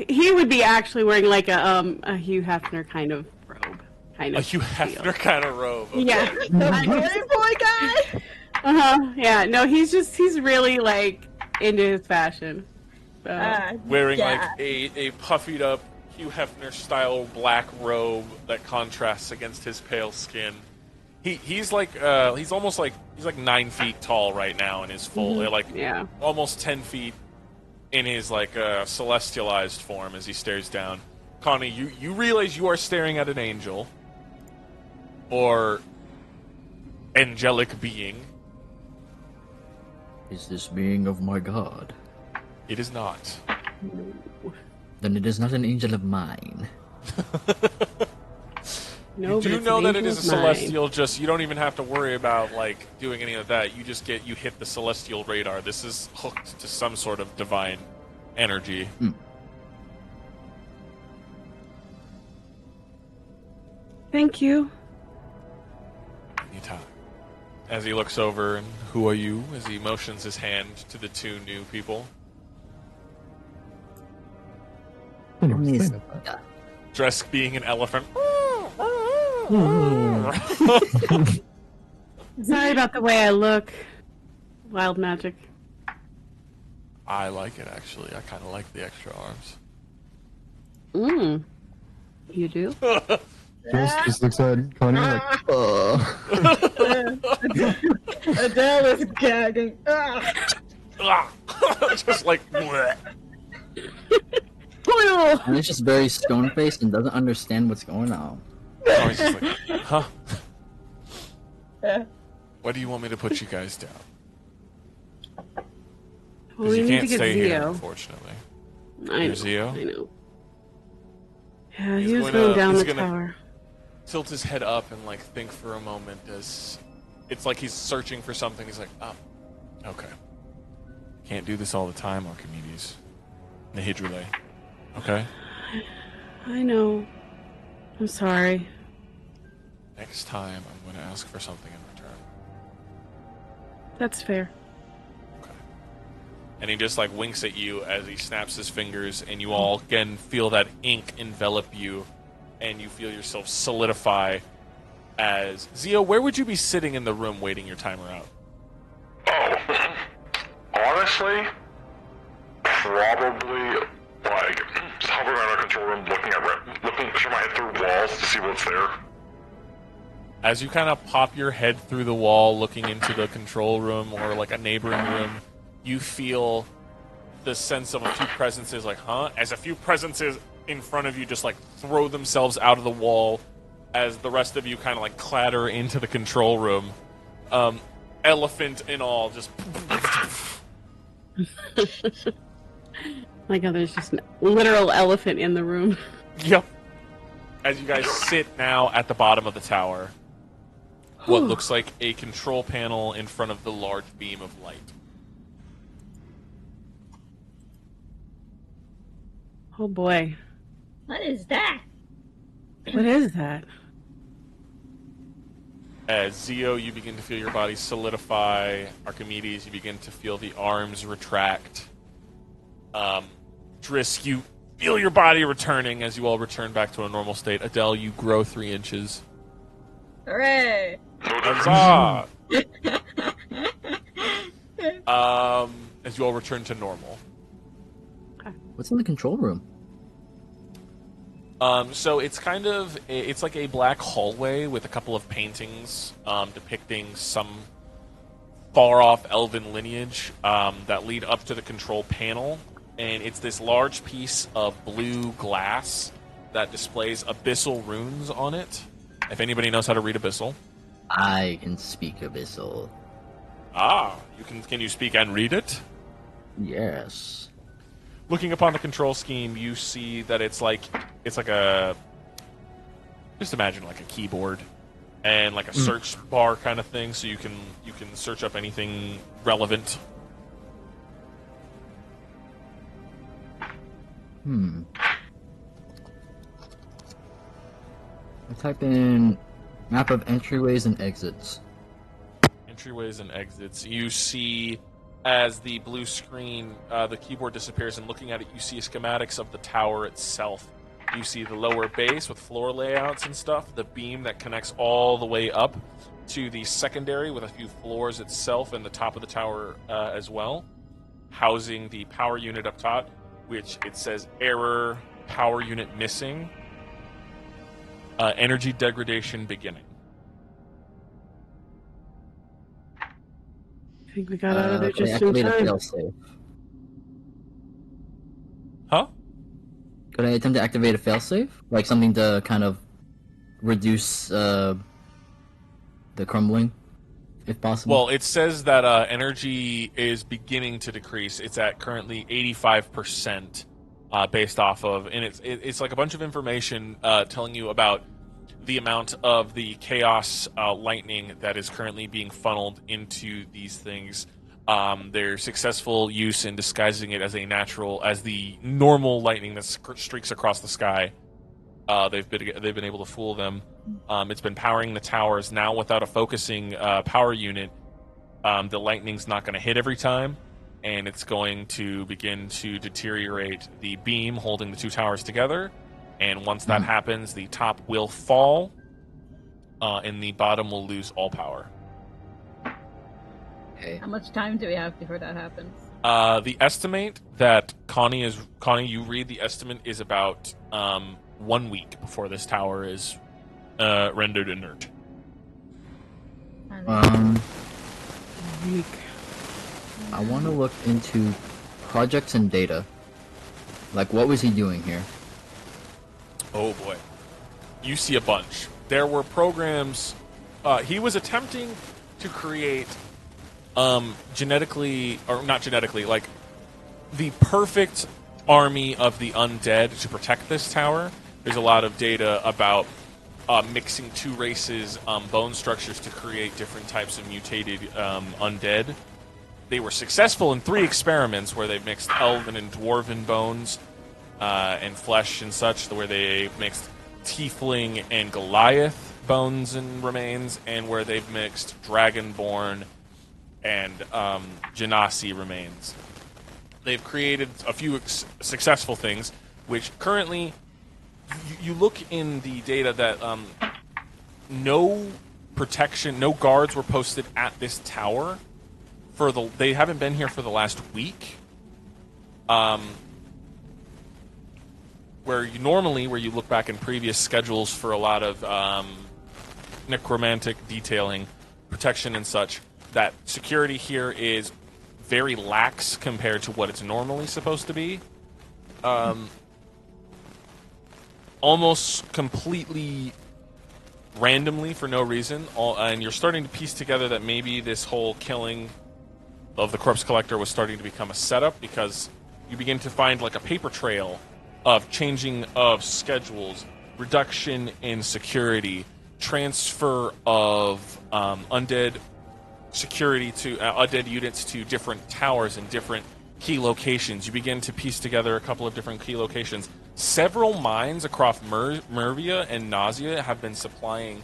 he would be actually wearing like a Hugh Hefner kind of robe, kind A of Hugh Hefner kind of robe. Okay. Yeah, The Berry Boy guy? Yeah, no, he's really like into his fashion. So. Wearing yeah. like a puffied up Hugh Hefner style black robe that contrasts against his pale skin. He's like he's like 9 feet tall right now in his full Yeah. almost 10 feet in his like celestialized form as he stares down. Connie, you realize you are staring at an angel or angelic being. Is this being of my god? It is not. Then it is not an angel of mine. No, You do but it's know an that it angel is a of mine. celestial, just you don't even have to worry about like doing any of that. You just you hit the celestial radar. This is hooked to some sort of divine energy. Thank you. Anytime. As he looks over and who are you? As he motions his hand to the two new people. I never Miss- said that. Dresk being an elephant. Sorry about the way I look. Wild magic. I like it actually. I kind of like the extra arms. You do? Just looks at Connie like, Adele is gagging. Just like. bleh. And it's just very stone-faced and doesn't understand what's going on. Oh, he's just like, huh? Why do you want me to put you guys down? Well, Because we you need can't to get stay here, Zio. unfortunately. I know. Zio? I know. Yeah, He's he was going going down he's the gonna- tower. Tilt his head up and like think for a moment as it's like he's searching for something. He's like, oh, okay. Can't do this all the time, Archimedes. Nihidrule. Okay? I know. I'm sorry. Next time, I'm going to ask for something in return. That's fair. Okay. And he just like winks at you as he snaps his fingers, and you all again feel that ink envelop you, and you feel yourself solidify As Zio, where would you be sitting in the room waiting your timer out? Oh, honestly, probably like just hovering around our control room, looking pushing my head through walls to see what's there. As you kind of pop your head through the wall, looking into the control room or like a neighboring room, you feel the sense of a few presences, like, huh? As a few presences in front of you just like throw themselves out of the wall, as the rest of you kind of like clatter into the control room. Elephant and all, just. My God, there's just a literal elephant in the room. Yep. As you guys sit now at the bottom of the tower, what looks like a control panel in front of the large beam of light. Oh boy. What is that? What is that? As Zio, you begin to feel your body solidify. Archimedes, you begin to feel the arms retract. Driss, you feel your body returning as you all return back to a normal state. Adele, you grow 3 inches. Hooray! Huzzah! As you all return to normal. What's in the control room? So it's kind of, it's like a black hallway with a couple of paintings depicting some far-off elven lineage that lead up to the control panel. And it's this large piece of blue glass that displays abyssal runes on it. If anybody knows how to read abyssal. I can speak abyssal. Ah, can you speak and read it? Yes. Looking upon the control scheme, you see that it's like a, just imagine like a keyboard and like a search bar kind of thing, so you can search up anything relevant. I type in map of entryways and exits. Entryways and exits. You see, as the blue screen, the keyboard disappears, and looking at it, you see schematics of the tower itself. You see the lower base with floor layouts and stuff, the beam that connects all the way up to the secondary with a few floors itself, and the top of the tower as well, housing the power unit up top, which it says error, power unit missing, energy degradation beginning. I think we got out of there Could I just in activate a time. failsafe? Huh? Could I attempt to activate a failsafe? Like something to kind of reduce the crumbling, if possible? Well, it says that energy is beginning to decrease. It's at currently 85%, based off of, and it's like a bunch of information telling you about the amount of the chaos lightning that is currently being funneled into these things. Their successful use in disguising it as the normal lightning that streaks across the sky. They've been able to fool them. It's been powering the towers. Now, without a focusing power unit, the lightning's not going to hit every time, and it's going to begin to deteriorate the beam holding the two towers together. And once that happens, the top will fall, and the bottom will lose all power. Okay. How much time do we have before that happens? The estimate that Connie, you read the estimate is about 1 week before this tower is rendered inert. Weak. I want to look into projects and data. Like, what was he doing here? Oh boy. You see a bunch. There were programs. He was attempting to create genetically, or not genetically, like the perfect army of the undead to protect this tower. There's a lot of data about mixing two races' bone structures to create different types of mutated undead. They were successful in 3 experiments where they mixed elven and dwarven bones and flesh and such, where they mixed tiefling and Goliath bones and remains, and where they've mixed dragonborn and Genasi remains. They've created a few successful things, which currently you look in the data that no protection, no guards were posted at this tower they haven't been here for the last week. Where you look back in previous schedules for a lot of necromantic detailing, protection and such, that security here is very lax compared to what it's normally supposed to be. Almost completely randomly for no reason, and you're starting to piece together that maybe this whole killing of the corpse collector was starting to become a setup, because you begin to find like a paper trail of changing of schedules, reduction in security, transfer of undead security to undead units to different towers and different key locations. You begin to piece together a couple of different key locations. Several mines across Mervia and Nausea have been supplying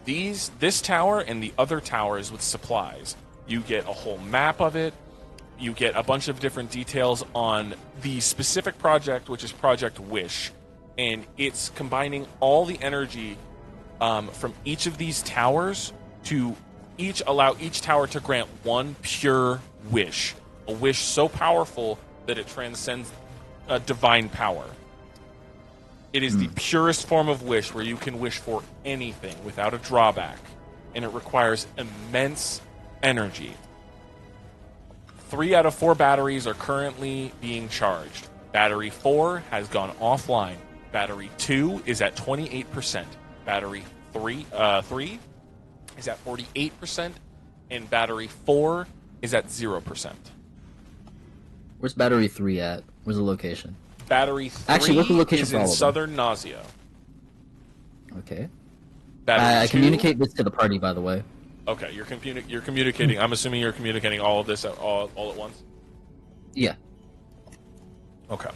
this tower and the other towers with supplies. You get a whole map of it. You get a bunch of different details on the specific project, which is Project Wish, and it's combining all the energy from each of these towers to allow each tower to grant one pure wish, a wish so powerful that it transcends divine power. It is the purest form of wish, where you can wish for anything without a drawback, and it requires immense energy. 3 out of 4 batteries are currently being charged. Battery 4 has gone offline. Battery 2 is at 28%. Battery 3 is at 48%, and battery 4 is at 0%. Where's battery 3 at? Where's the location? Battery 3 Actually, what's the location is for all in of them? southern Nausea. Okay. Battery I 2 communicate this to the party, by the way. Okay, you're communicating. I'm assuming you're communicating all of this all at once? Yeah. Okay.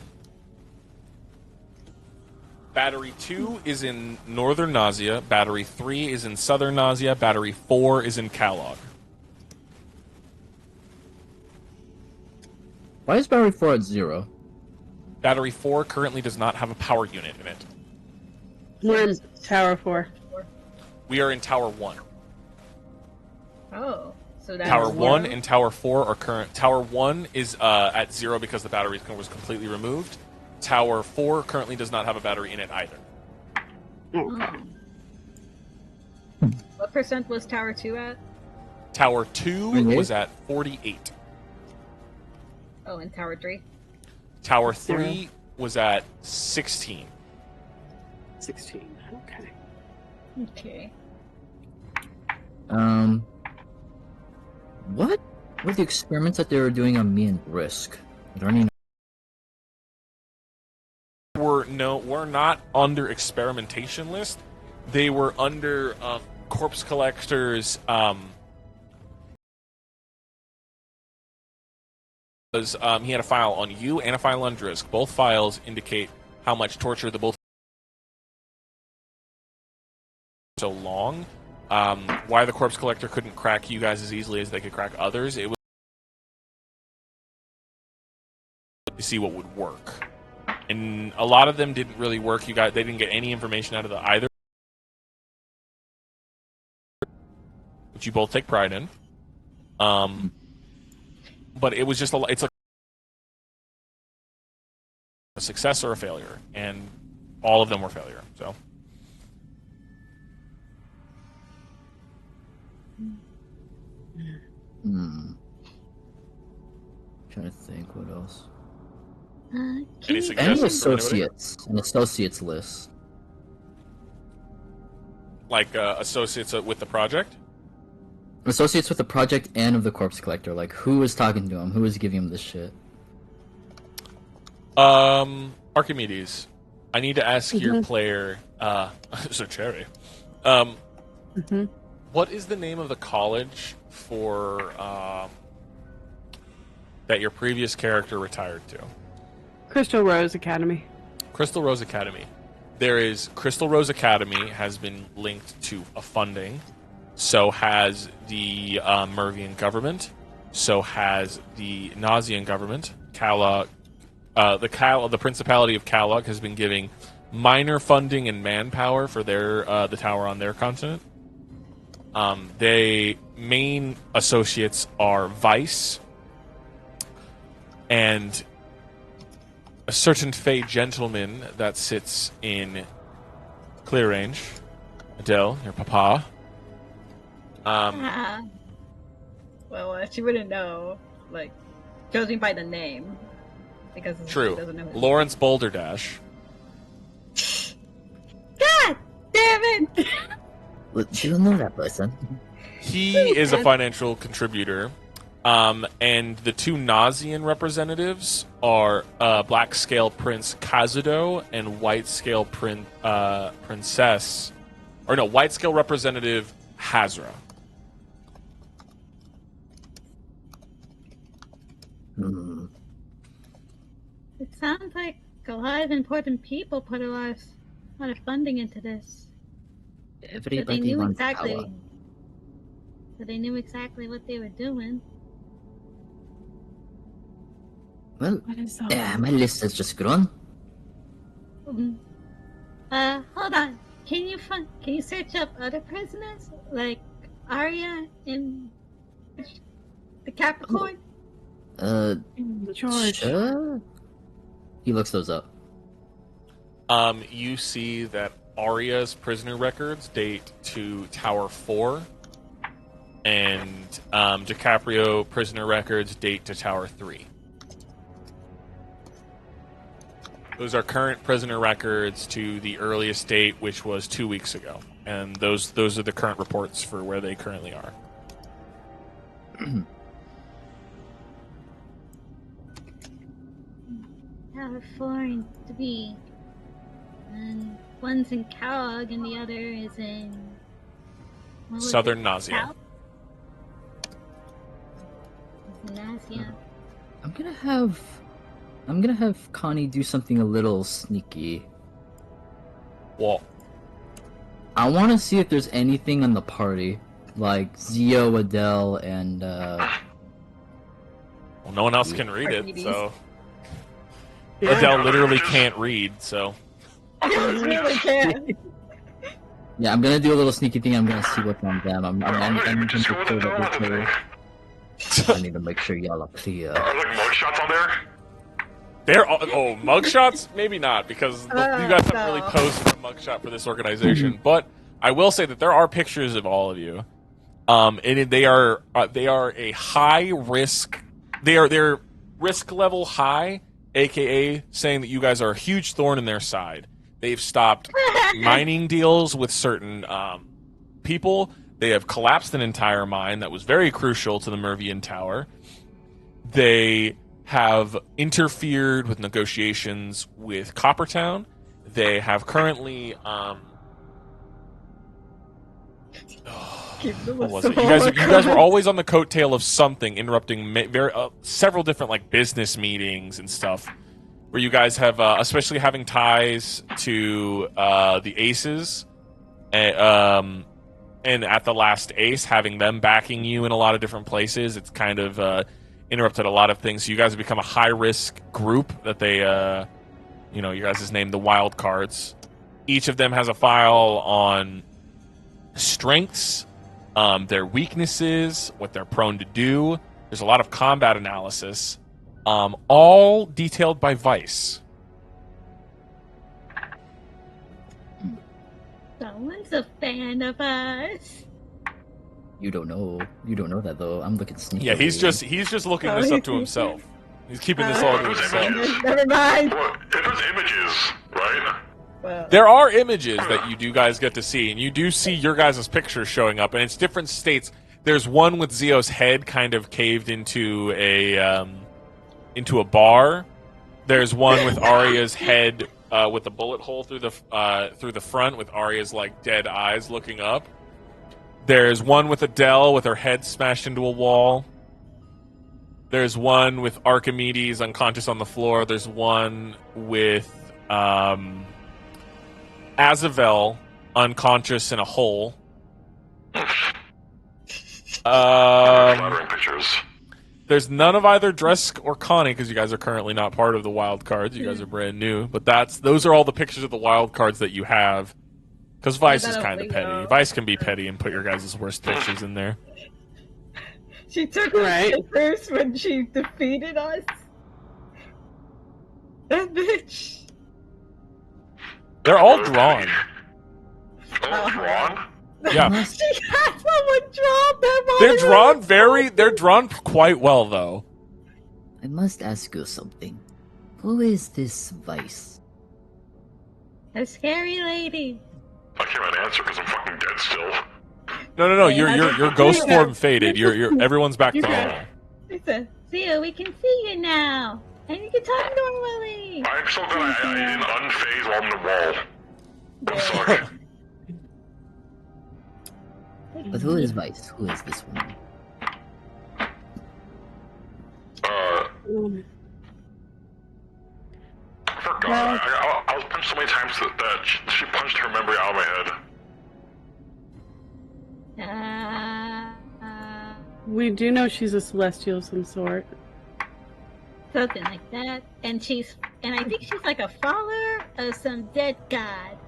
Battery 2 is in northern Nausea. Battery 3 is in southern Nausea. Battery 4 is in Calog. Why is battery 4 at 0? Battery 4 currently does not have a power unit in it. We're in Tower 4. We are in Tower 1. Oh, so that's Tower 1 zero? and Tower 4 are current. Tower 1 is at 0 because the battery was completely removed. Tower 4 currently does not have a battery in it either. What percent was Tower 2 at? Tower 2 was at 48. Oh, and Tower 3? Tower 3 was at 16. 16. Okay. Okay. What were the experiments that they were doing on me and Brisk? Are there any? We're not under experimentation list. They were under corpse collectors. He had a file on you and a file on Drisk. Both files indicate how much torture the both so long. Why the corpse collector couldn't crack you guys as easily as they could crack others? It was to see what would work, and a lot of them didn't really work. They didn't get any information out of either, which you both take pride in. But it was just it's like a success or a failure, and all of them were failure. So. Trying to think what else. Any Any suggestions from anybody? an associates list. Like associates with the project? Associates with the project and of the corpse collector. Like, who was talking to him? Who was giving him this shit? Archimedes, I need to ask your player, so Cherry, what is the name of the college for that your previous character retired to? Crystal Rose Academy. Crystal Rose Academy. There is Crystal Rose Academy has been linked to a funding. So has the Mervian government. So has the Nausean government. The Principality of Calog has been giving minor funding and manpower for their the tower on their continent. They main associates are Vice and a certain Fey gentleman that sits in clear range. Adele, your papa. Well, she wouldn't know, like, judging by the name, because she True. doesn't know. Lawrence Boulderdash. God damn it! Well, do you know that person? He is a financial contributor. And the two Nazian representatives are Black Scale Prince Kazudo and White Scale Princess. Or no, White Scale Representative Hazra. Hmm. It sounds like a lot of important people put a lot of funding into this. But they Everybody knew wants exactly. power. But they knew exactly what they were doing. Well, What is that? yeah, my list has just grown. Hold on. Can you search up other prisoners like Arya and the Capricorn? George. Sure. He looks those up. You see that Arya's prisoner records date to Tower 4, and DiCaprio prisoner records date to Tower 3. Those are current prisoner records to the earliest date, which was 2 weeks ago, and those are the current reports for where they currently are. Tower 4 and 3. And one's in Cowog and the other is in... what was Southern it? Nausea. Cal- It's in Nausea. I'm gonna have Connie do something a little sneaky. Well, I want to see if there's anything on the party, like Zio, Adele, and no one else can read it, Archimedes. so Yeah. Adele literally can't read. So Really can't. yeah, I'm gonna do a little sneaky thing. I'm gonna see what's on them. I'm You gonna just go make with sure Adele that and we're everything. clear. I need to make sure y'all are clear. Are like mugshots on there? they're all mugshots, maybe not, because you guys haven't really no. posted a mugshot for this organization. But I will say that there are pictures of all of you. And they are a high risk. They're risk level high, aka saying that you guys are a huge thorn in their side. They've stopped mining deals with certain people. They have collapsed an entire mine that was very crucial to the Mervian Tower. They have interfered with negotiations with Coppertown. They have currently what was it? You guys were always on the coattail of something, interrupting several different like business meetings and stuff. Where you guys have, especially having ties to the Aces, and at the last Ace, having them backing you in a lot of different places, it's kind of interrupted a lot of things. So you guys have become a high risk group that they, you guys is named the Wild Cards. Each of them has a file on strengths, their weaknesses, what they're prone to do. There's a lot of combat analysis, all detailed by Vice. Someone's a fan of us. You don't know that though. I'm looking sneaky. Yeah, he's just looking this up to himself. He's keeping this all to himself. Never mind. Well, if there's images, right? Well, There are images that you guys get to see, and you do see your guys' pictures showing up, and it's different states. There's one with Zio's head kind of caved into a bar. There's one with Arya's head with a bullet hole through the front, with Arya's like dead eyes looking up. There's one with Adele with her head smashed into a wall. There's one with Archimedes unconscious on the floor. There's one with Azavel unconscious in a hole. Flattering pictures. There's none of either Dresk or Connie because you guys are currently not part of the wild cards. You guys are brand new, but those are all the pictures of the wild cards that you have. Because Vice is kind of petty. Vice can be petty and put your guys' worst pictures in there. She took Right. the pictures when she defeated us. That bitch. They're all drawn. Oh, drawn? Yeah, She had someone draw them on they're her drawn own. very. They're drawn quite well, though. I must ask you something. Who is this Vice? A scary lady. I can't even answer because I'm fucking dead still. No. Your ghost form faded. Everyone's back to normal. She said, "Theo, we can see you now, and you can talk normally." I'm so glad I didn't unphase while on the wall. I'm sorry. But who is Vice? Who is this woman? I forgot. I was punched so many times that she punched her memory out of my head. We do know she's a celestial of some sort. Something like that. And I think she's like a follower of some dead god.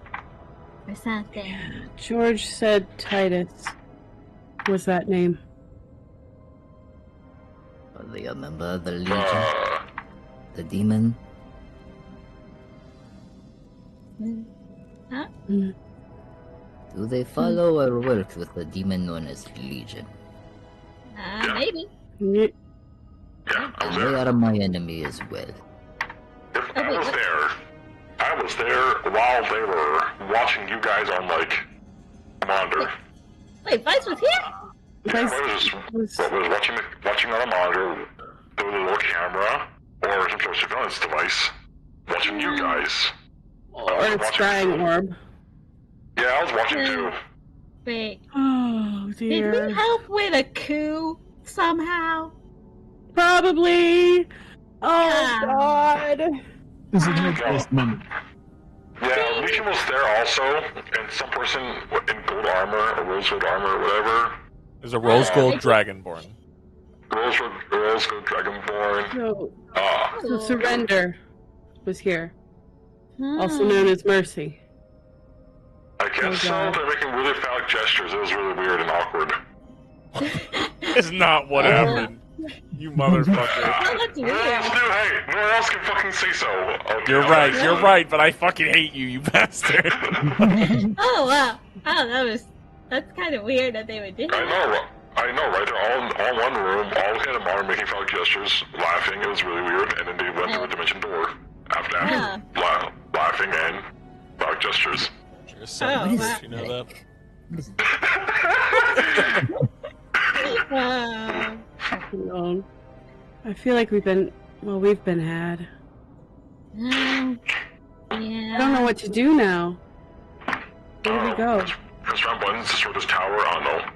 Or something. George said Titus was that name. Are they a member of the Legion? The demon? Huh? Mm. Do they follow or work with the demon known as Legion? Maybe. Ye- Yeah, I was And they there. are my enemy as well. I was there. I was there while they were watching you guys on, like, monitor. Wait, Vice was here? Yeah, Vice I was was- watching on a monitor with a little camera or some sort of surveillance device, watching you guys. or a scrying orb. Yeah, I was watching too. Wait, Oh did dear. we help with a coup somehow? Probably. Oh God. This is my first moment. Yeah, Legion was there also, and some person in gold armor or rose gold armor or whatever. There's a rose gold dragonborn. Rose gold dragonborn. So Surrender was here, Hmm. also known as Mercy. I guess so. God. They're making really phallic gestures. It was really weird and awkward. It's not what happened. You motherfucker. Oh, that's No one else weird. knew. Hey, no one else can fucking say so. Okay, You're right, but I fucking hate you, you bastard. Oh, wow. Oh, that's kind of weird that they would do that. I know, right? They're all in one room, all looking at a monitor, making phallic gestures, laughing. It was really weird, and then they went through a dimension door after laughing and phallic gesturs. You're a son of a Oh, bitch, you know that? No. I feel like we've been had. Yeah. I don't know what to do now. Where do we go? Press round buttons to destroy this tower. I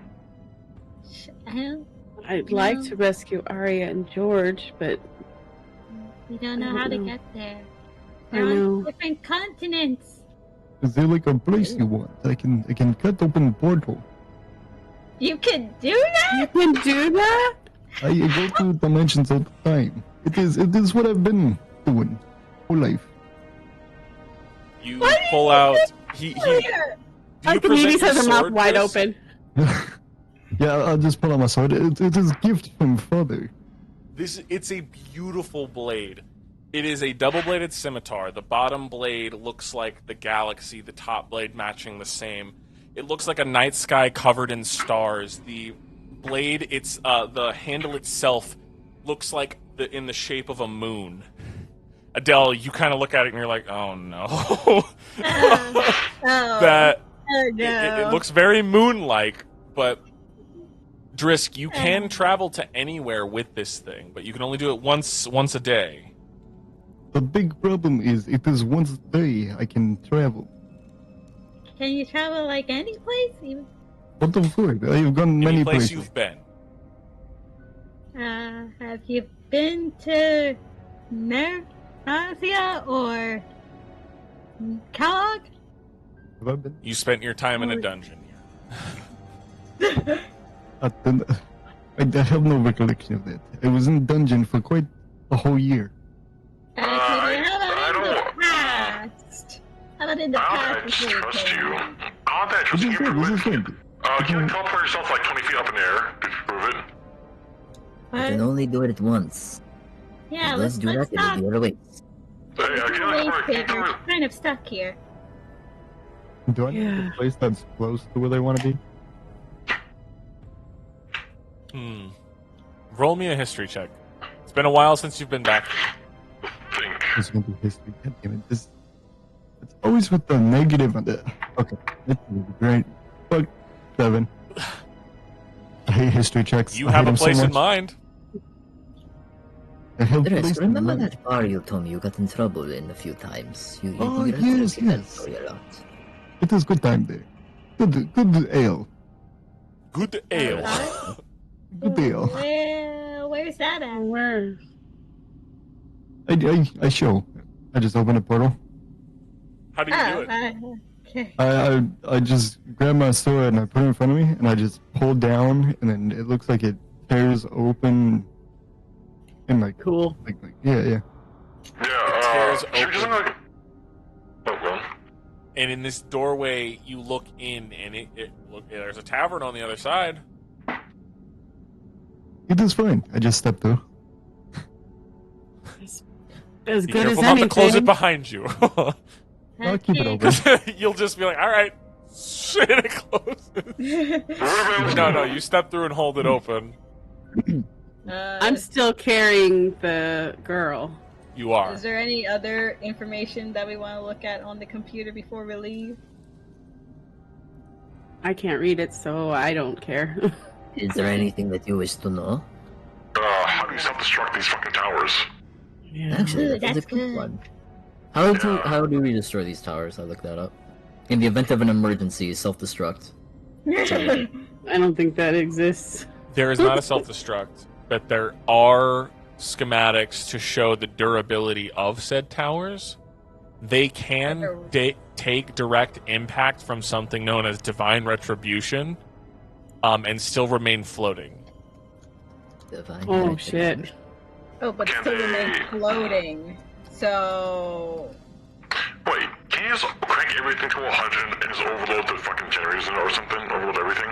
don't know. I'd like to rescue Arya and George, but We don't know how to get there. I They're know. on different continents. Is there like a place you want? I can cut open the portal. You can do that? you can do that? I go through dimensions all the time. It is what I've been doing whole life. You pull out. Do you Archimedes present your has her mouth sword, wide Chris? open. Yeah, I'll just pull out my sword. It is a gift from father. It's a beautiful blade. It is a double-bladed scimitar. The bottom blade looks like the galaxy, the top blade matching the same. It looks like a night sky covered in stars. The blade, the handle itself looks like in the shape of a moon. Adele, you kind of look at it and you're like, oh no. That Oh, no. it looks very moon-like, but Drisk, you can travel to anywhere with this thing, but you can only do it once a day. The big problem is it is once a day I can travel. Can you travel like any place? Even, What the fuck? I've gone Any many place places. you've been. have you been to Nervasia or Kellogg? Have I been? You spent your time in a dungeon. At the... I have no recollection of that. I was in dungeon for quite a whole year. How about in the don't- past? How about in the I past before you trust came? you. I This trust is you. good. This is good. Can you teleport yourself like 20 feet up in the air? Could you prove it? I can What? only do it once. Yeah, Let's do let's that, it'll stop. be our waste. Hey, Let's can you not like, waste can you it. do We're it? kind of stuck here. Do I know Yeah. a place that's close to where they want to be? Roll me a history check. It's been a while since you've been back. Think. This is going to be history. God damn it. It's always with the negative on it. Okay. That's great. Fuck. 7. I hate history checks. You I have hate a them so place in much. mind. I have Dres, place in remember mind. that bar you told me you got in trouble in a few times? You Oh, referenced yes, that yes. story a lot. It was good time there. Good ale. Good ale. Good ale. Where's that at? Where? I show. I just open a portal. How do you do it? Okay. I just grab my sword and I put it in front of me and I just pull down and then it looks like it tears open and like Cool. like yeah. Yeah, tears should we just open. like... Oh, well. And in this doorway, you look in, and look, there's a tavern on the other side. It is fine. I just step through. As Be good as careful not to close it anything. behind you. I'll keep it Okay. open. You'll just be like, all right, shit, it closes. No, you step through and hold it open. I'm still carrying the girl. You are. Is there any other information that we want to look at on the computer before we leave? I can't read it, so I don't care. Is there anything that you wish to know? How do you self-destruct these fucking towers? Yeah. Actually, Ooh, that's a that's good good. one. How do we destroy these towers? I'll look that up. In the event of an emergency, self-destruct. I don't think that exists. There is not a self-destruct, but there are schematics to show the durability of said towers. They can take direct impact from something known as divine retribution, and still remain floating. Divine Oh retribution. shit. Oh, but still remain floating. So Wait, can you just crank everything to 100 and just overload the fucking generators or something? Overload everything?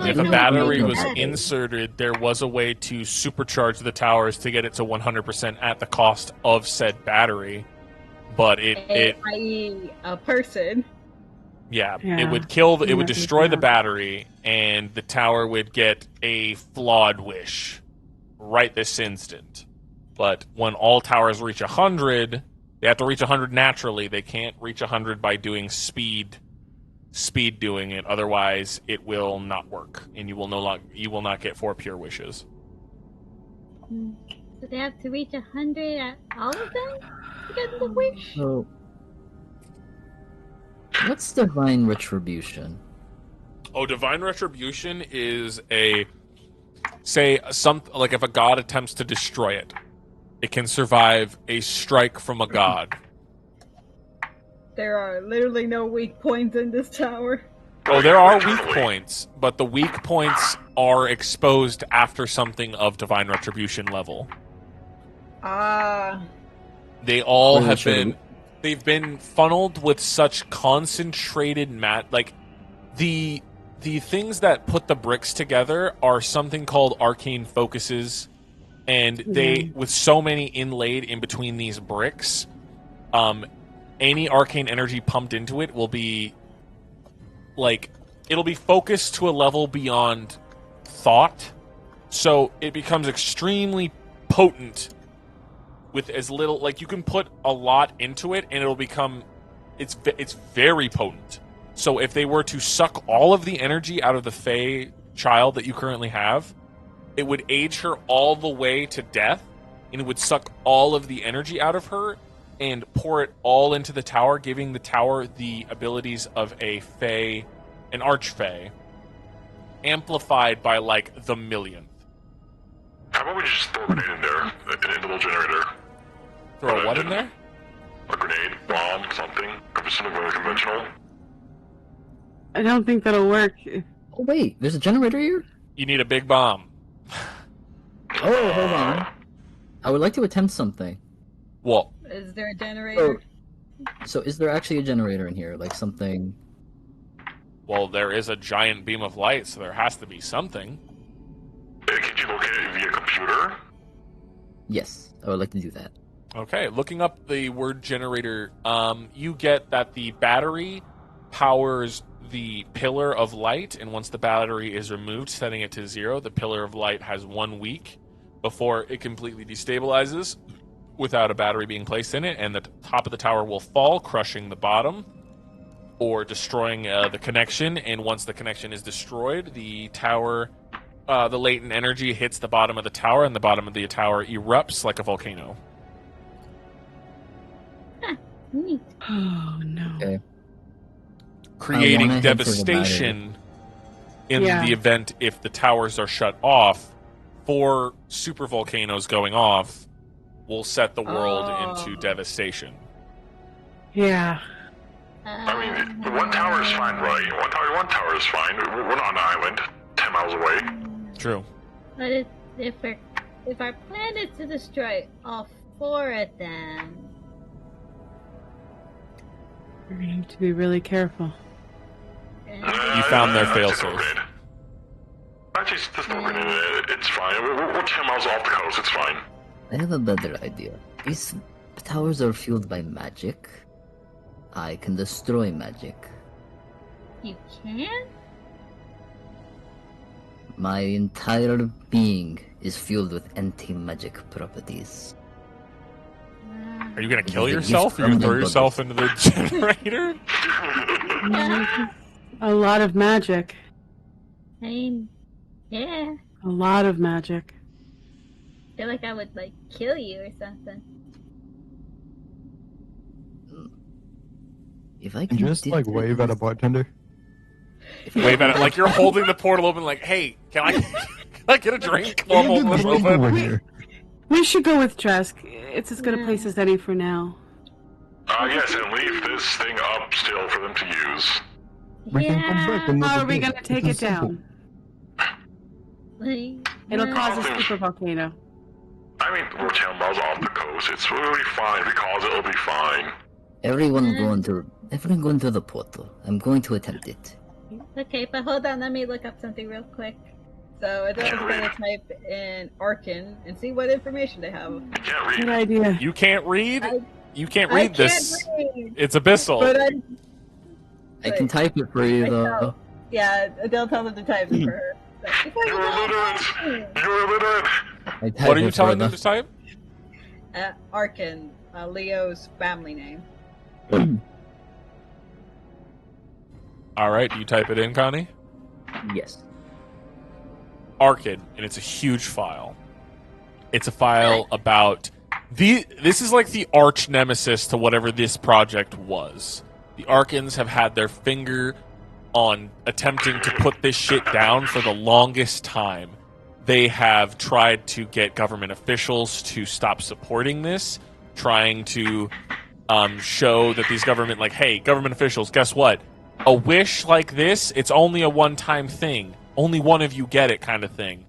If a no, battery no was battery. inserted, there was a way to supercharge the towers to get it to 100% at the cost of said battery. But i.e. a person. Yeah, Yeah. it would kill. It would Yeah, destroy the yeah. battery, and the tower would get a flawed wish right this instant. But when all towers reach 100, they have to reach 100 naturally. They can't reach 100 by doing speed doing it. Otherwise, it will not work, and you will not get 4 pure wishes. So they have to reach 100 at all of them to get the wish? So, what's divine retribution? Oh, divine retribution is like if a god attempts to destroy it, it can survive a strike from a god. There are literally no weak points in this tower. Oh, there are weak points, but the weak points are exposed after something of divine retribution level. Ah. They all Wait, have sure. been. They've been funneled with such concentrated like the things that put the bricks together are something called arcane focuses, and they with so many inlaid in between these bricks, any arcane energy pumped into it will be like it'll be focused to a level beyond thought, so it becomes extremely potent with as little, like you can put a lot into it and it'll become it's very potent. So if they were to suck all of the energy out of the Fey child that you currently have, it would age her all the way to death, and it would suck all of the energy out of her and pour it all into the tower, giving the tower the abilities of a Fey, an Archfey, amplified by like the millionth. How about we just throw a grenade in there? An interval generator. Throw what in there? A grenade, bomb, something. If it's something very conventional. I don't think that'll work. Oh wait, there's a generator here? You need a big bomb. Oh, hold on. I would like to attempt something. Well, Is there a generator? So is there actually a generator in here? Like something... there is a giant beam of light, so there has to be something. Can you locate it via computer? Yes, I would like to do that. Okay, looking up the word generator, you get that the battery powers the pillar of light, and once the battery is removed, setting it to 0, the pillar of light has 1 week before it completely destabilizes without a battery being placed in it, and the top of the tower will fall, crushing the bottom or destroying the connection. And once the connection is destroyed, the tower, the latent energy hits the bottom of the tower, and the bottom of the tower erupts like a volcano. Neat. Oh no. Okay. Creating wanna head to the devastation in Yeah. the event if the towers are shut off. 4 super volcanoes going off will set the world into devastation. Yeah. I mean, one tower is fine, right? One tower is fine. We're not on an island, 10 miles away. True. But if our plan is to destroy all 4 of them, We're gonna have to be really careful. You found their failsafe. Actually, there's no grenade in it. It's fine. We're 10 miles off the coast. It's fine. I have a better idea. These towers are fueled by magic. I can destroy magic. you can? My entire being is fueled with anti-magic properties. Are you going to kill Use yourself? Or you going to throw permanent yourself into the generator? A lot of magic. I mean, yeah. A lot of magic. I feel like I would, like, kill you or something. If I And can just like wave at a bartender. Wave at it like you're holding the portal open like, hey, can I get a drink while I'm holding this Over open? here. We should go with Tresk. It's as good a place as any for now. Yes, and leave this thing up still for them to use. We can come back and How look are we at gonna take it It's simple. down? Like, It'll cause a Nothing. super volcano. I mean, we're 10 miles off the coast. It's really fine. If we cause it, it'll be fine. everyone going to the portal. I'm going to attempt it. Okay, but hold on, let me look up something real quick. So Adele's gonna type in Arkin and see what information they have. You can't Good read. idea. You can't read? You can't I read can't this. read, It's abyssal. but I can type it for you, though. yeah, Adele told him to type it for her. So, before you You're go, illiterate! You're illiterate! I type What are you it for telling them them to type? Arkin, Leo's family name. All right, you type it in, Connie? Yes. Arcid, and it's a huge file. It's a file about this is like the arch nemesis to whatever this project was. The Arkans have had their finger on attempting to put this shit down for the longest time. They have tried to get government officials to stop supporting this, trying to show that these government, like, hey, government officials, guess what? A wish like this, it's only a one-time thing. Only one of you get it, kind of thing.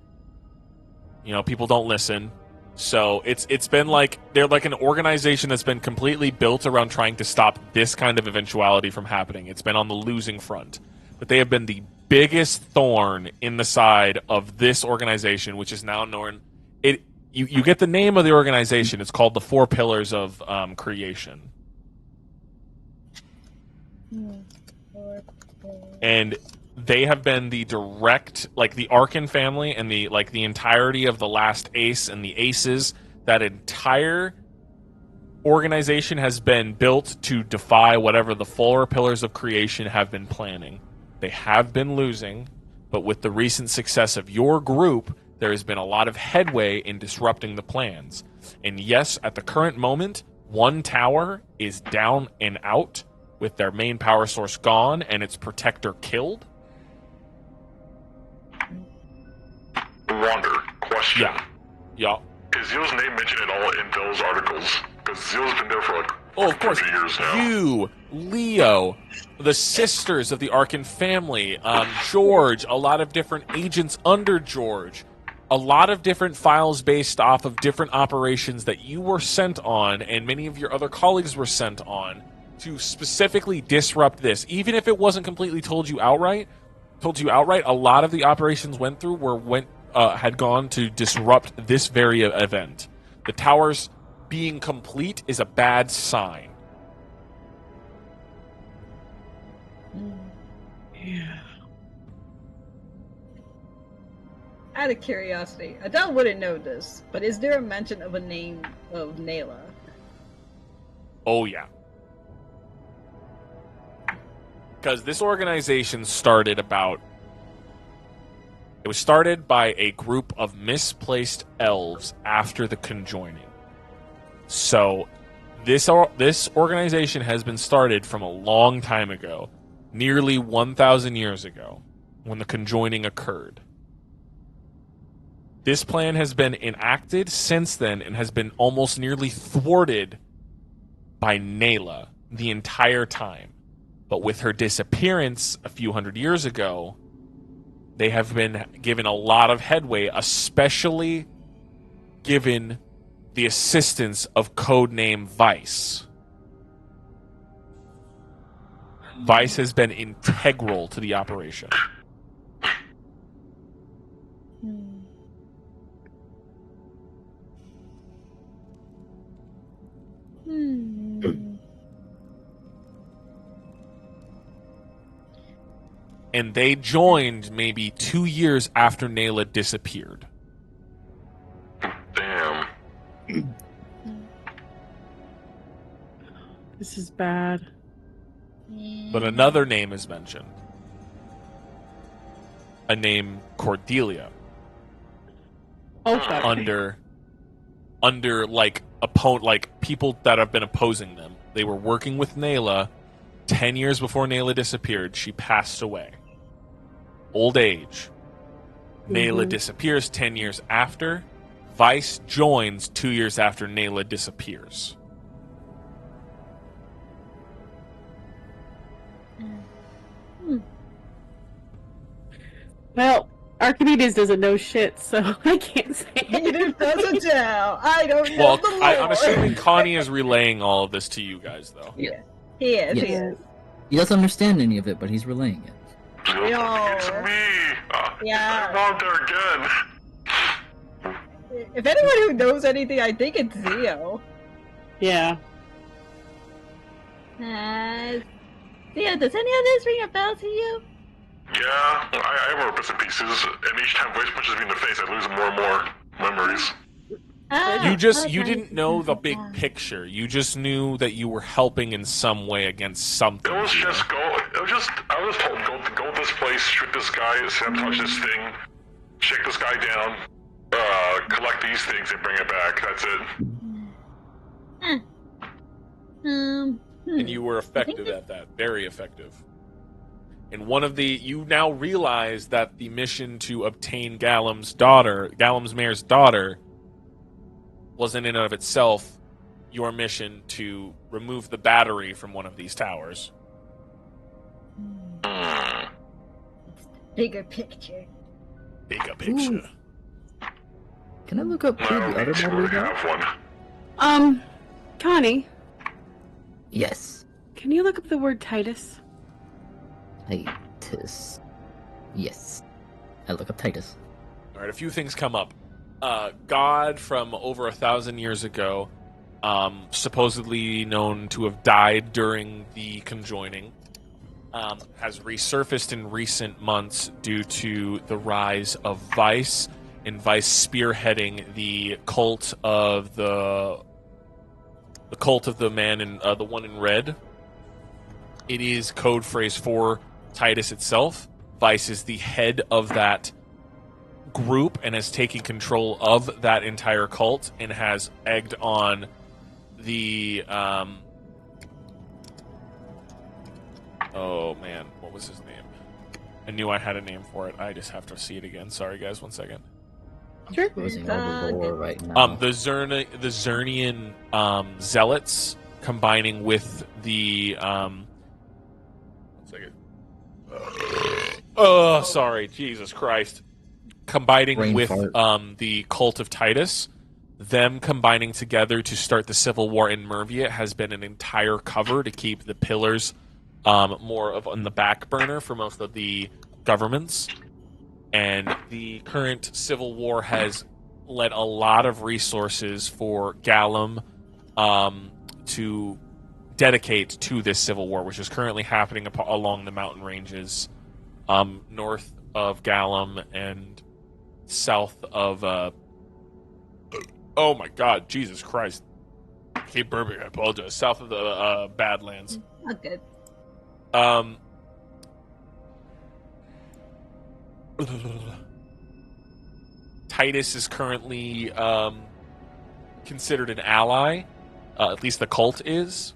You know, people don't listen. So it's been like they're like an organization that's been completely built around trying to stop this kind of eventuality from happening. It's been on the losing front. But they have been the biggest thorn in the side of this organization, which is now known. You get the name of the organization. It's called the Four Pillars of Creation. And they have been the direct, like the Arkan family and the entirety of the last Ace and the Aces. That entire organization has been built to defy whatever the Four Pillars of Creation have been planning. They have been losing, but with the recent success of your group, there has been a lot of headway in disrupting the plans. And yes, at the current moment, one tower is down and out with their main power source gone and its protector killed. Wonder. Question. Yeah. Is Zeal's name mentioned at all in those articles? Because Zeal's been there for like Oh, of course. 50 years now. You Leo, the sisters of the Arkin family, George, a lot of different agents under George, a lot of different files based off of different operations that you were sent on, and many of your other colleagues were sent on to specifically disrupt this. Even if it wasn't completely told you outright, a lot of the operations had gone to disrupt this very event. The towers being complete is a bad sign. Yeah. Out of curiosity, Adele wouldn't know this, but is there a mention of a name of Nayla? Oh, yeah. Because this organization started it was started by a group of misplaced elves after the conjoining. So this organization has been started from a long time ago, nearly 1,000 years ago, when the conjoining occurred. This plan has been enacted since then and has been almost nearly thwarted by Nayla the entire time. But with her disappearance a few hundred years ago, they have been given a lot of headway, especially given the assistance of codename Vice. Vice has been integral to the operation. And they joined maybe 2 years after Nayla disappeared. Damn. This is bad. But another name is mentioned. A name Cordelia. Okay. Under like people that have been opposing them. They were working with Nayla. 10 years before Nayla disappeared, she passed away. Old age. Nayla disappears 10 years after. Vice joins 2 years after Nayla disappears. Well, Archimedes doesn't know shit, so I can't say Neither does Adele. I don't know Well, the lore. I'm assuming Connie is relaying all of this to you guys, though. Yeah. He is. He Yes. is. He doesn't understand any of it, but he's relaying it. It's me. Yeah. I'm out there again. If anyone who knows anything, I think it's Zio. Yeah. Zio, does any of this ring a bell to you? Yeah, I remember bits and pieces, and each time Voice punches me in the face, I lose more and more memories. You didn't know the big picture. You just knew that you were helping in some way against something. I was told go to this place, shoot this guy, sabotage this thing, shake this guy down, collect these things and bring it back. That's it. And you were effective at that. Very effective. And you now realize that the mission to obtain Gallum's mayor's daughter, wasn't in and of itself your mission to remove the battery from one of these towers. Bigger picture. Bigger picture. Can I look up who the other battery is? Have one. Connie, Yes. can you look up the word Titus? Titus. Yes. I look up Titus. All right, a few things come up. God from over 1,000 years ago, supposedly known to have died during the conjoining, has resurfaced in recent months due to the rise of Vice, and Vice spearheading the cult of the man in the one in red. It is code phrase for Titus itself. Vice is the head of that group and has taken control of that entire cult and has egged on the oh man, what was his name? I knew I had a name for it. I just have to see it again. Sorry guys, 1 second. Sure. Closing all the lore right now. The Zernian zealots combining with the one second. Oh, sorry, Jesus Christ. Combining Brain with fart. the cult of Titus, them combining together to start the civil war in Mervia has been an entire cover to keep the pillars more of on the back burner for most of the governments. And the current civil war has led a lot of resources for Gallum to dedicate to this civil war, which is currently happening along the mountain ranges north of Gallum and south of. Oh my God, Jesus Christ! I keep burping. I apologize. South of the Badlands. Oh, good. Titus is currently considered an ally. At least the cult is,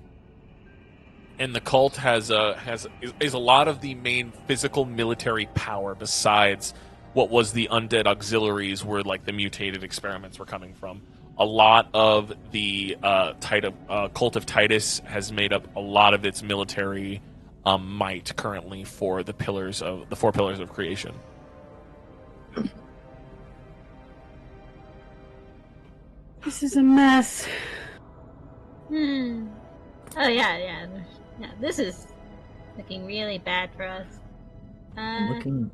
and the cult is a lot of the main physical military power besides what was the undead auxiliaries, where like the mutated experiments were coming from. A lot of the cult of Titus has made up a lot of its military might currently for the four pillars of creation. This is a mess. Oh yeah. This is looking really bad for us. Looking.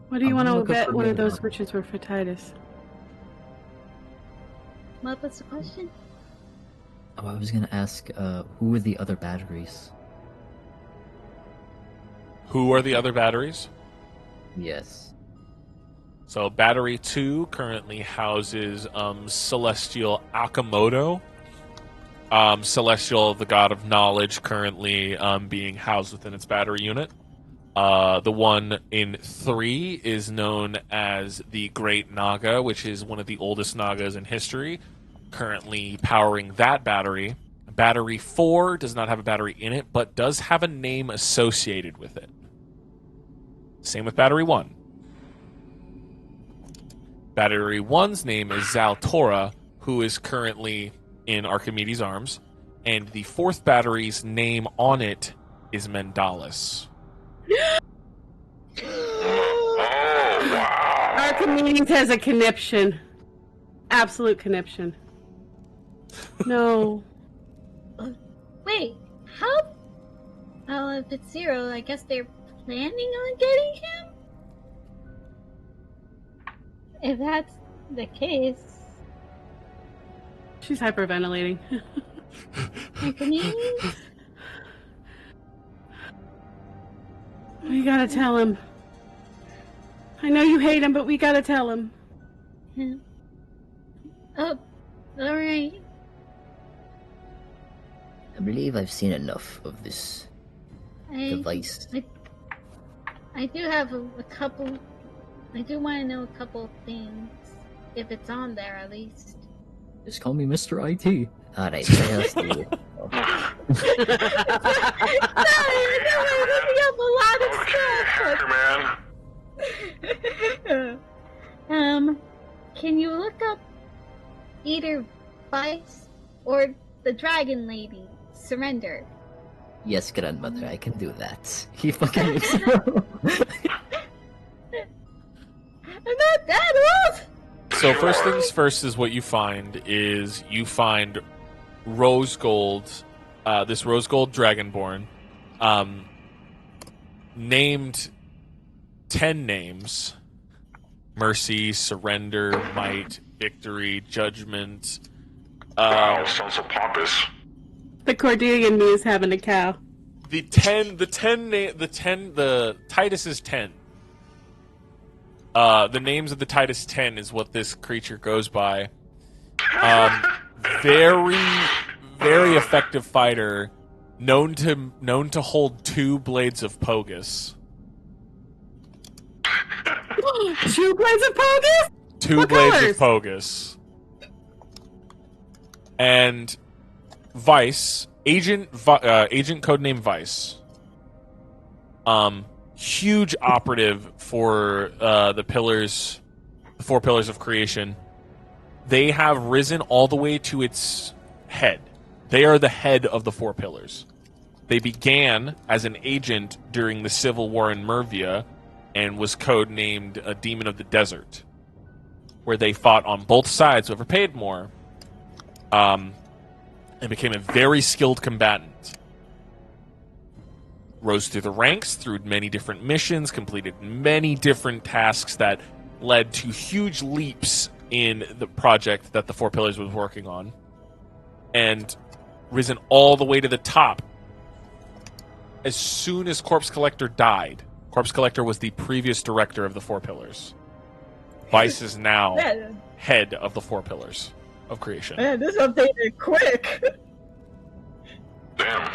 What do you I'm want to looking bet for one of more. those witches were for Titus? What was the question? Oh, I was gonna ask, who were the other batteries? Who are the other batteries? Yes. So Battery 2 currently houses Celestial Akamoto. Celestial, the god of knowledge, currently being housed within its battery unit. The one in 3 is known as the Great Naga, which is one of the oldest Nagas in history, currently powering that battery. Battery 4 does not have a battery in it, but does have a name associated with it. Same with Battery 1. Battery 1's name is Zaltora, who is currently in Archimedes' arms, and the 4th battery's name on it is Mendalis. Oh, wow. Archimedes has a conniption. Absolute conniption. No. Wait, how? Well, if it's 0, I guess they're planning on getting him? If that's the case, She's hyperventilating. Archimedes? We gotta tell him. I know you hate him, but we gotta tell him. Yeah. Oh, alright. I believe I've seen enough of this device. I do have a couple. I do want to know a couple things. If it's on there, at least. Just call me Mr. IT. Alright, let's do it. looking up a lot of Okay, hacker man. Can you look up either Vice or the Dragon Lady? Surrender. Yes, grandmother, I can do that. He fucking makes I'm not that old. So first things first is what you find rose gold, this rose gold dragonborn, named 10 names: mercy, surrender, might, victory, judgment. Wow, sounds so pompous. The Cordelia in me is having a cow. The Titus is 10. The names of the Titus 10 is what this creature goes by. Very, very effective fighter, known to hold 2 blades of Pogus. 2 blades of Pogus? 2 What blades colors? of Pogus. And Vice, agent codename Vice. Huge operative for the 4 pillars of creation. They have risen all the way to its head. They are the head of the Four Pillars. They began as an agent during the Civil War in Mervia and was codenamed a Demon of the Desert, where they fought on both sides, whoever paid more, and became a very skilled combatant. Rose through the ranks, through many different missions, completed many different tasks that led to huge leaps in the project that the Four Pillars was working on, and risen all the way to the top. As soon as Corpse Collector died, Corpse Collector was the previous director of the Four Pillars. Vice is now head of the Four Pillars of creation. Man, this updated quick. Damn.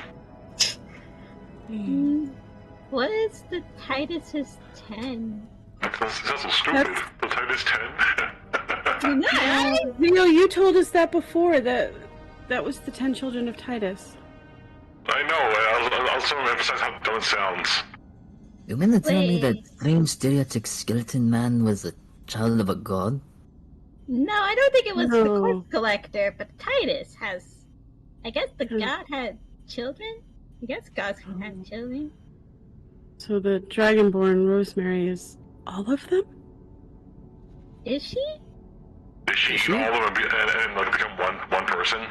What is the Titus's 10? That's so stupid. The Titus 10. Zio, you told us that before, that was the 10 children of Titus. I know. I'll also emphasize how dumb it sounds. You mean to tell me that strange stereotypic skeleton man was a child of a god? No, I don't think it was the Corpse Collector, but Titus has... I guess the god had children? I guess gods can have children. So the Dragonborn Rosemary is all of them? Is she? Is she all of them and like become one person?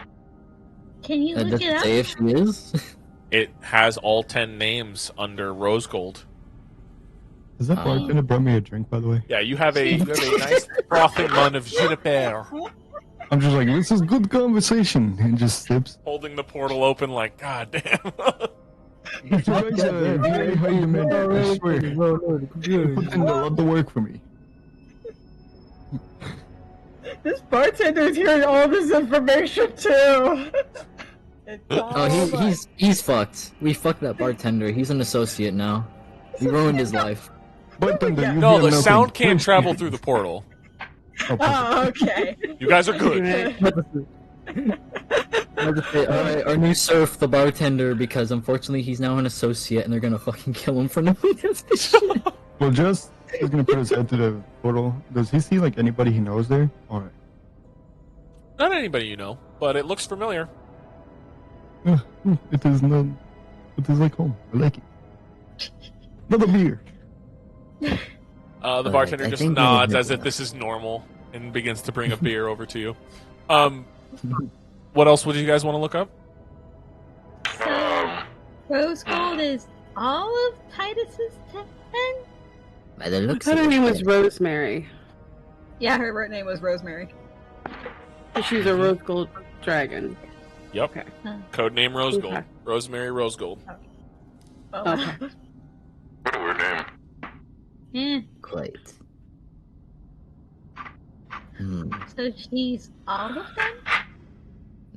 Can you look it up? Say if she is. It has all 10 names under Rose Gold. Has that bartender brought me a drink, by the way? Yeah, you have a nice frothing one of juniper. I'm just like, this is good conversation, and just sips. Holding the portal open like, god damn. You guys are very high demand, I swear. You put in a lot of work for me. This bartender's hearing all this information too. He's fucked. We fucked that bartender. He's an associate now. We ruined his life. Bartender, you No, hear the nothing. sound can't travel through the portal. Oh, okay. You guys are good. Alright, our new serf, the bartender, because unfortunately he's now an associate and they're gonna fucking kill him for no reason. Well, just he's gonna put his head to the portal. Does he see like anybody he knows there? Alright. Not anybody you know, but it looks familiar. It is not. It is like home. I like it. Another beer. The bartender just nods as if this is normal and begins to bring a beer over to you. What else would you guys want to look up? So, Rose Gold is all of Titus's 10? By the I looks thought of her name it, was Rosemary. Yeah, her name was Rosemary. She's a rose gold dragon. Yep. Okay. Codename Rose Gold. Okay. Rosemary Rose Gold. Oh. Okay. What a weird name. quite. So she's all of them?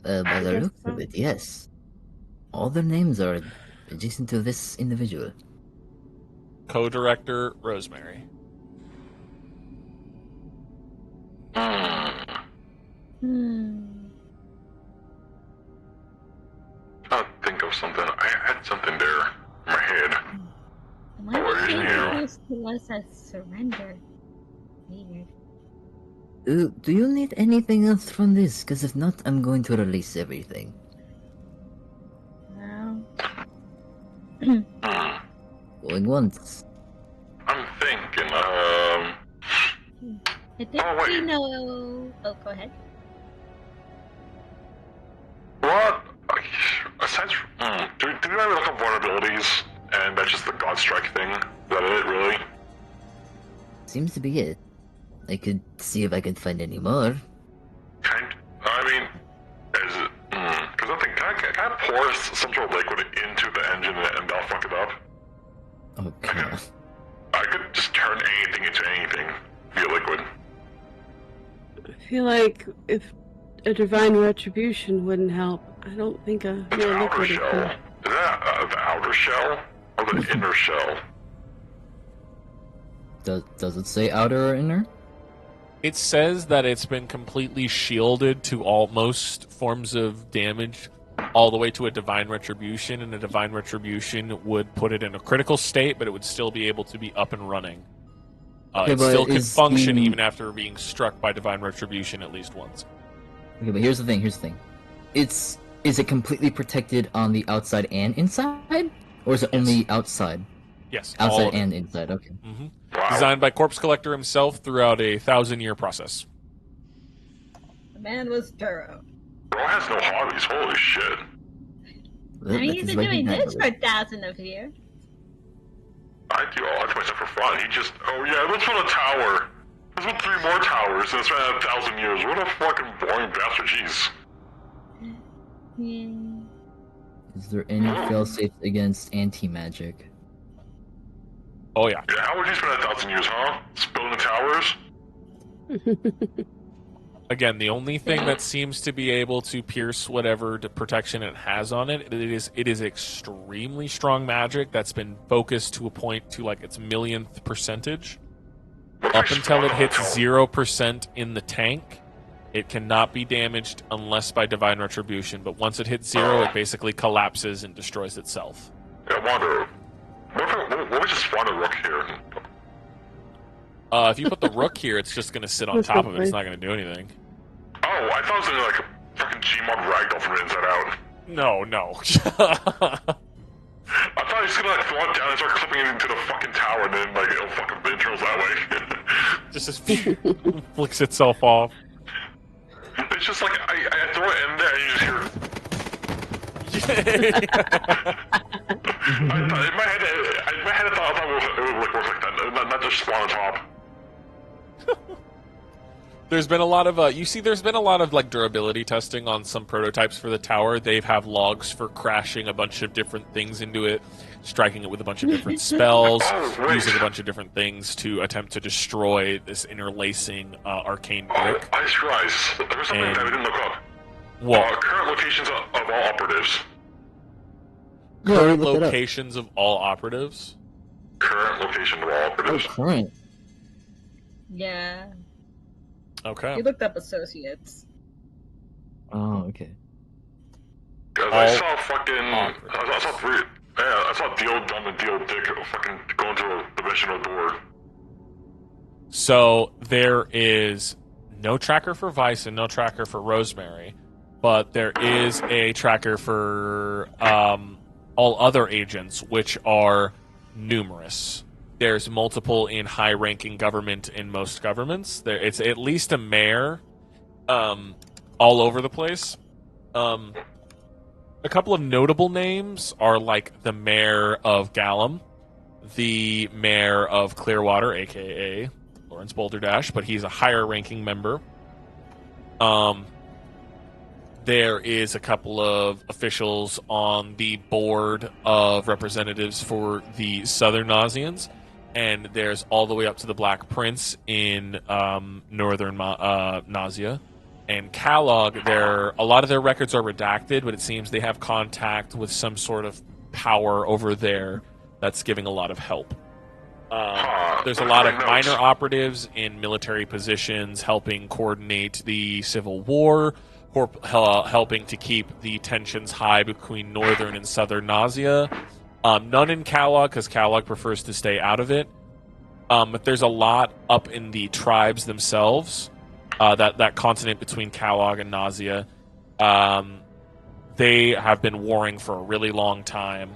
By the guess looks so. of it, yes. All their names are adjacent to this individual. Co-director Rosemary. I'll think of something. I had something there in my head. Why was she Yeah. introduced to us as surrender? Weird. Do you need anything else from this? Because if not, I'm going to release everything. No. Going once. I'm thinking, I think Oh, wait. we know... Oh, go ahead. what? Aside from, do we ever look up vulnerabilities? And that's just the God Strike thing? Is that it, really? Seems to be it. I could see if I could find any more. I mean, is it, because I think, can I pour some sort of liquid into the engine and that'll fuck it up? Oh god. I could just turn anything into anything via liquid. I feel like if a divine retribution wouldn't help, I don't think a The mere outer liquid is shell. gonna... Is that the outer shell or the inner shell? Does it say outer or inner? It says that it's been completely shielded to most forms of damage, all the way to a divine retribution, and a divine retribution would put it in a critical state, but it would still be able to be up and running. Okay, It but still could is function the- even after being struck by divine retribution at least once. Okay, but here's the thing. It's Is it completely protected on the outside and inside? Or is it Yes. only outside? Yes, all Outside of it. and inside, okay. Wow. Designed by Corpse Collector himself throughout a 1,000-year process. The man was thorough. Bro has no hobbies. Holy shit. Well, I mean, that he's is been why he doing this for graduated. 1,000 of years. I do all that myself for fun. He just, oh yeah, let's build a tower. Let's build 3 more towers and it's been 1,000 years. What a fucking boring bastard. Jeez. Yeah. Is there any failsafe against anti-magic? Oh, yeah. Yeah, how would you spend 1,000 years, huh? Just building towers? Again, the only thing that seems to be able to pierce whatever protection it has on it, it is extremely strong magic that's been focused to a point to like its millionth percentage. Up until it hits 0% in the tank, it cannot be damaged unless by divine retribution. But once it hits 0, it basically collapses and destroys itself. Yeah, I wonder. What if we just spawn a rook here? If you put the rook here, it's just going to sit on top of it. It's not going to do anything. Oh, I thought it was gonna be like a fucking Gmod ragdoll from Inside Out. No, no. I thought he was gonna like float down and start clipping it into the fucking tower and then like it'll fucking it turns that way. Just flicks itself off. It's just like I throw it in there and you just hear. In my head, I thought it would like work like that, not just spawn on top. There's been a lot of there's been a lot of like durability testing on some prototypes for the tower. They have logs for crashing a bunch of different things into it, striking it with a bunch of different spells, using a bunch of different things to attempt to destroy this interlacing arcane brick. I just realized there was something that I didn't look up. What? Current locations of all operatives. Current locations of all operatives? Current location of all operatives. Oh, current. Yeah. Okay. You looked up associates. Oh, okay. Because I saw fucking. I saw 3. Yeah, I saw Deal Dumb and Deal Dick fucking going to a dimensional door. So there is no tracker for Vice and no tracker for Rosemary, but there is a tracker for all other agents, which are numerous. There's multiple in high-ranking government in most governments. It's at least a mayor all over the place. A couple of notable names are like the mayor of Gallum, the mayor of Clearwater, a.k.a. Lawrence Boulderdash, but he's a higher-ranking member. There is a couple of officials on the board of representatives for the Southern Nausians, and there's all the way up to the Black Prince in Northern Nausea. And Kellogg, a lot of their records are redacted, but it seems they have contact with some sort of power over there that's giving a lot of help. There's a lot of minor operatives in military positions helping coordinate the civil war, helping to keep the tensions high between northern and southern Nausea. None in Kellogg, because Kellogg prefers to stay out of it. But there's a lot up in the tribes themselves, that continent between Kellogg and Nausea. They have been warring for a really long time.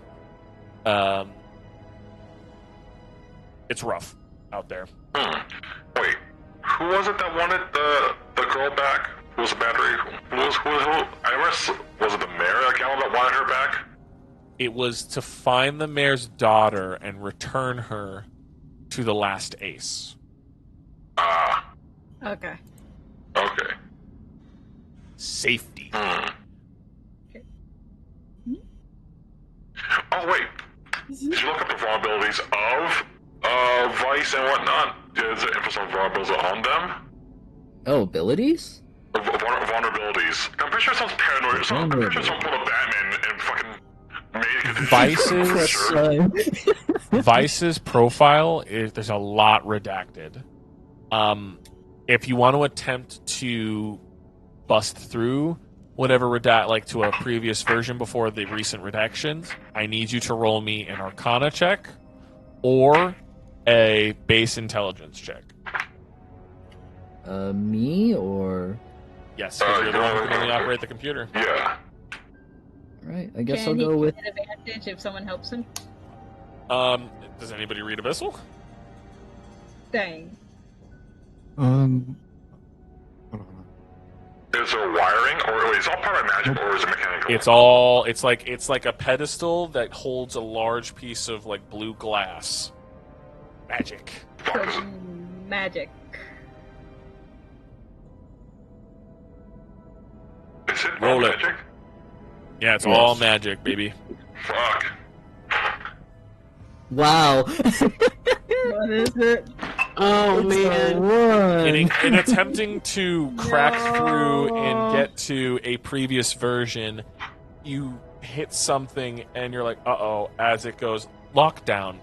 It's rough out there. Wait, who was it that wanted the girl back? Who was the battery? Who? Was it the mayor of Gallum that wanted her back? It was to find the mayor's daughter and return her to the last ace. Okay. Okay. Safety. Okay. Oh wait, did you look up the vulnerabilities of Vice and whatnot? Is it info on vulnerabilities on them? Oh, abilities? Vulnerabilities. I'm pretty sure it sounds paranoid. I'm pretty sure someone pulled a Batman and fucking made it. Vice's profile there's a lot redacted. If you want to attempt to bust through whatever to a previous version before the recent redactions, I need you to roll me an Arcana check or a base intelligence check. Me or? Yes, because you're the one who can only operate the computer. Yeah. Right, I guess Can I'll he go with. get advantage if someone helps him? Does anybody read Abyssal? Dang. Hold on. Is there wiring, or wait, is it all part of magic, or is it mechanical? It's all. It's like a pedestal that holds a large piece of like blue glass. Magic. Fuck. So, magic. Is it Roll all it. magic? Yeah, it's all magic, baby. Fuck. Wow! What is it? Oh man. In attempting to crack through and get to a previous version, you hit something and you're like, uh-oh, as it goes lockdown,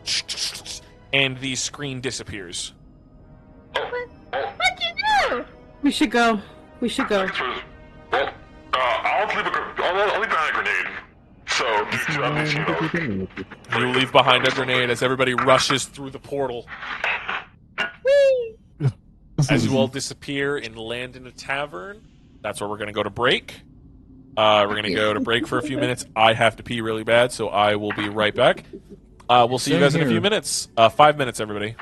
and the screen disappears. What'd you do? We should go. We should go. Well, I'll leave behind a grenade. So, at least, you know. You leave behind a grenade as everybody rushes through the portal. As you all disappear and land in a tavern, that's where we're going to go to break. We're going to go to break for a few minutes. I have to pee really bad, so I will be right back. We'll see you guys in a few minutes. 5 minutes, everybody.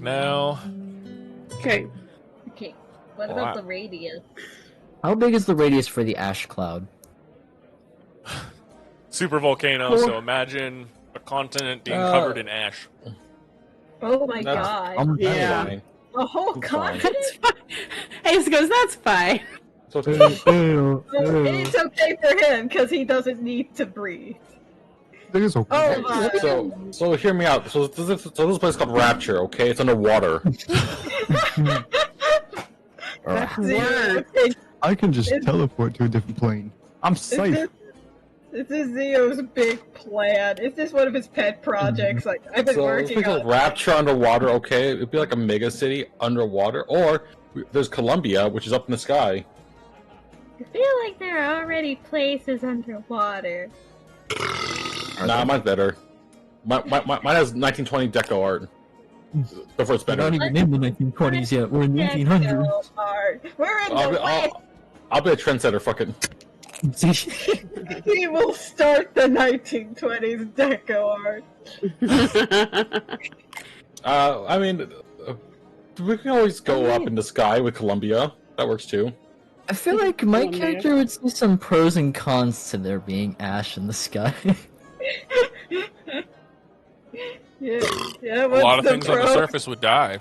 now. Okay. Okay. What Well, about the radius? How big is the radius for the ash cloud? Super volcano, so imagine a continent being covered in ash. Oh my That's- god. I'm Yeah. fine. A whole It's fine. continent? That's fine. Ace goes, that's fine. So it's Ew, It's okay for him because he doesn't need to breathe. It's okay. Oh my. so hear me out. So this place called Rapture, okay? It's underwater. That's Zero. worse. I can just It's- teleport to a different plane. I'm safe. This is Zio's big plan. Is this one of his pet projects? Like I've been So this working place on. called Rapture underwater, okay? It'd be like a mega city underwater. Or there's Columbia, which is up in the sky. I feel like there are already places underwater. Nah, mine's better. Mine has 1920 deco art. Therefore, it's We're better. not even in the 1920s yet. We're in the 1800s. We're in I'll the be, way. I'll be a trendsetter, fuck it. We will start the 1920s deco art. I mean, we can always go up in the sky with Columbia. That works too. I feel like my Columbia. character would see some pros and cons to there being ash in the sky. Yeah, A lot of things on the surface would die.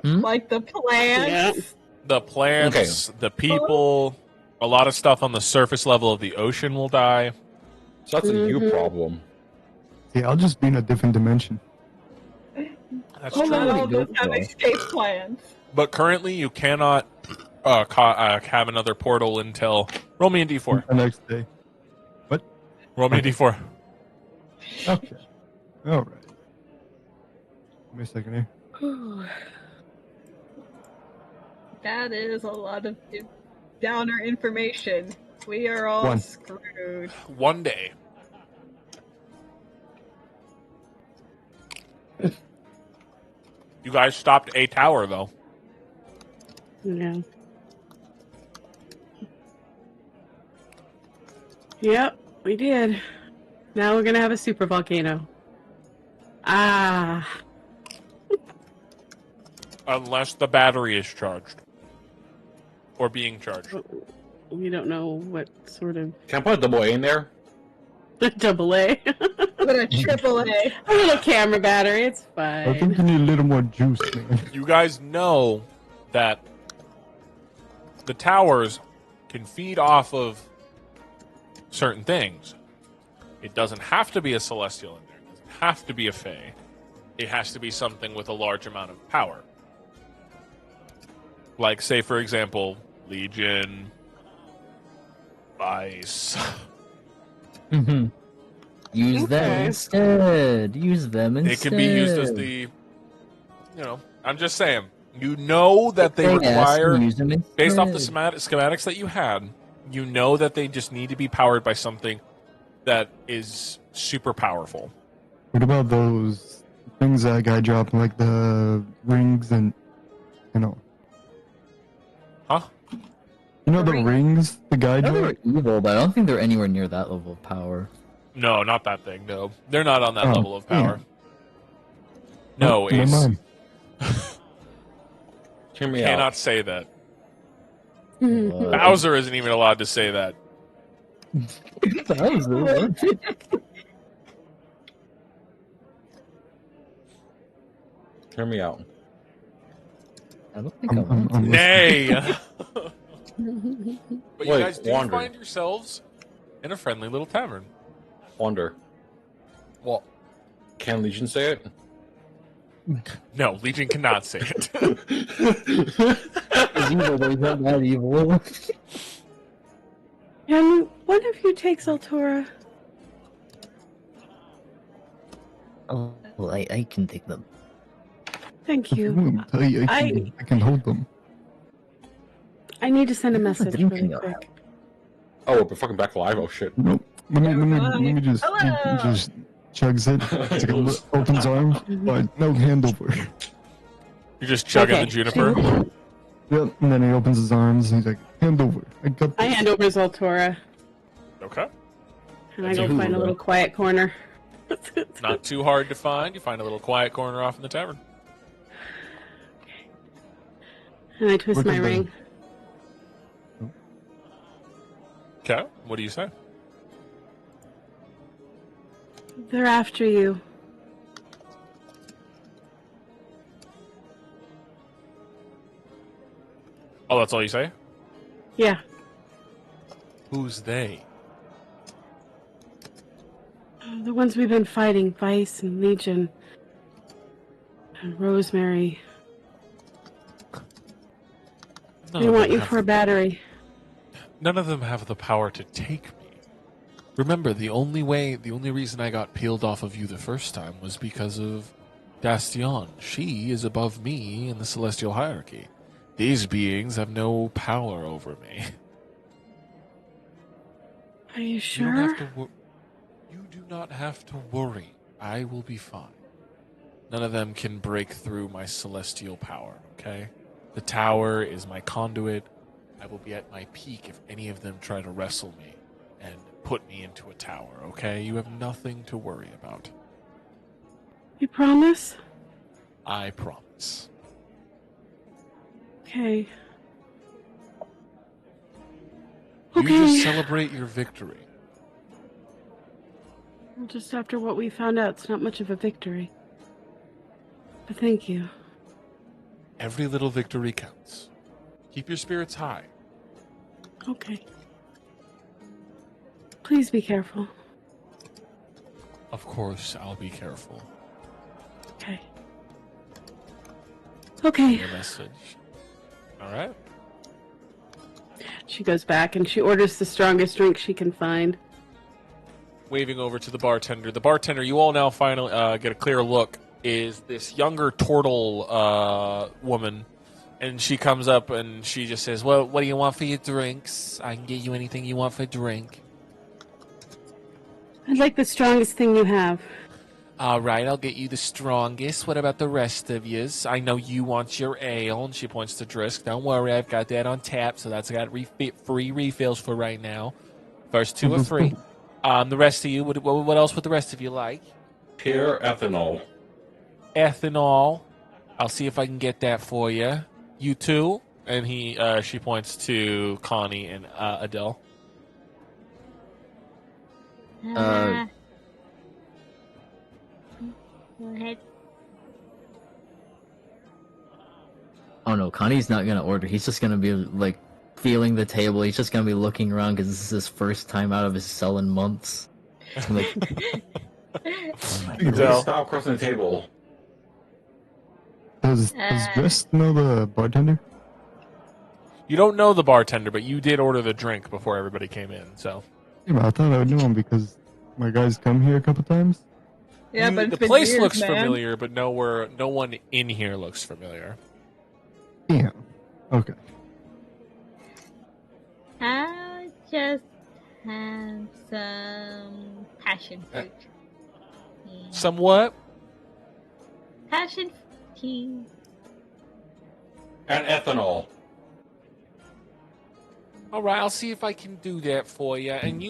like the plants. The plants, the people, a lot of stuff on the surface level of the ocean will die. So that's a you problem. Yeah, I'll just be in a different dimension. That's Not true. all of us have escape plans. But currently, you cannot have another portal until. Roll me a d4. The next day. What? Roll me a d4. Okay. All right. Give me a second here. That is a lot of downer information. We are all One. screwed. One day. You guys stopped a tower, though. Yeah. Yep, we did. Now we're gonna have a super volcano. Ah. Unless the battery is charged. Or being charged. We don't know what sort of Can I put a double A in there? double A. What a triple A. A little camera battery, it's I think fine. you need a little more juice, man. You guys know that the towers can feed off of certain things. It doesn't have to be a celestial in there. It doesn't have to be a fae. It has to be something with a large amount of power. Like, say, for example, Legion, Ice. Mm-hmm. Use them Okay. instead. Use them instead. It can be used as the, I'm just saying. You know that they Yes, require, use them instead. based off the schematics that you had, you know that they just need to be powered by something that is super powerful. What about those things that guy dropped, like the rings and, Huh? You know the rings the guy I know dropped? they're evil, but I don't think they're anywhere near that level of power. No, not that thing. No, they're not on that Oh, level of power. No, never Ace. mind. Hear me Cannot out. say that. What? Bowser isn't even allowed to say that. Bowser? Hear me out. I don't think I want to. I'm listening. Nay! But you Wait, guys do wandering. find yourselves in a friendly little tavern. Wonder. Well, Can Legion say it? no, Legion cannot say it. He's evil, but he's not that evil. Can one of you take Zaltora? Oh, I can take them. Thank I you. wouldn't tell you, I can hold them. I need to send a I have a message drink really in your quick. Oh, we're fucking back alive. Oh shit. Nope. Let me just, Hello. he just chugs it. It's like opens arms, but no hand over. You're just chugging Okay. the juniper. Yep. And then he opens his arms and he's like, hand over. I got I this. hand over Zaltora, Okay. and I That's go you, find a though. little quiet corner. Not too hard to find. You find a little quiet corner off in the tavern. And I twist Look my at the- ring. Okay, what do you say? They're after you. Oh, that's all you say? Yeah. Who's they? The ones we've been fighting, Vice and Legion. And Rosemary. They want you for a battery. None of them have the power to take me. Remember, the only reason I got peeled off of you the first time was because of Dastion. She is above me in the celestial hierarchy. These beings have no power over me. Are you You sure? don't have to you do not have to worry. I will be fine. None of them can break through my celestial power, okay? The tower is my conduit. I will be at my peak if any of them try to wrestle me and put me into a tower, okay? You have nothing to worry about. You promise? I promise. Okay. You Okay. just celebrate your victory. Well, just after what we found out, it's not much of a victory. But thank you. Every little victory counts. Keep your spirits high. Okay. Please be careful. Of course, I'll be careful. Okay. Okay. Your message. All right. She goes back and she orders the strongest drink she can find. Waving over to the bartender. The bartender, you all now finally get a clear look, is this younger turtle woman. And she comes up and she just says, well, what do you want for your drinks? I can get you anything you want for a drink. I'd like the strongest thing you have. All right, I'll get you the strongest. What about the rest of yous? I know you want your ale. And she points to Drisk. Don't worry, I've got that on tap, so that's got free refills for right now. First two are free. The rest of you, what else would the rest of you like? Pure ethanol. Ethanol. I'll see if I can get that for you. You too? And she points to Connie and Adele. Go ahead. Oh no, Connie's not gonna order. He's just gonna be like feeling the table. He's just gonna be looking around because this is his first time out of his cell in months. Like, Adele. Stop crossing the table. Does West know the bartender? You don't know the bartender, but you did order the drink before everybody came in, so. Yeah, but I thought I would know him because my guys come here a couple times. Yeah, but the it's been place years, looks man. familiar, but no one in here looks familiar. Yeah. Okay. I'll just have some passion fruit. Yeah. Somewhat. Passion tea. And ethanol. All right, I'll see if I can do that for you. And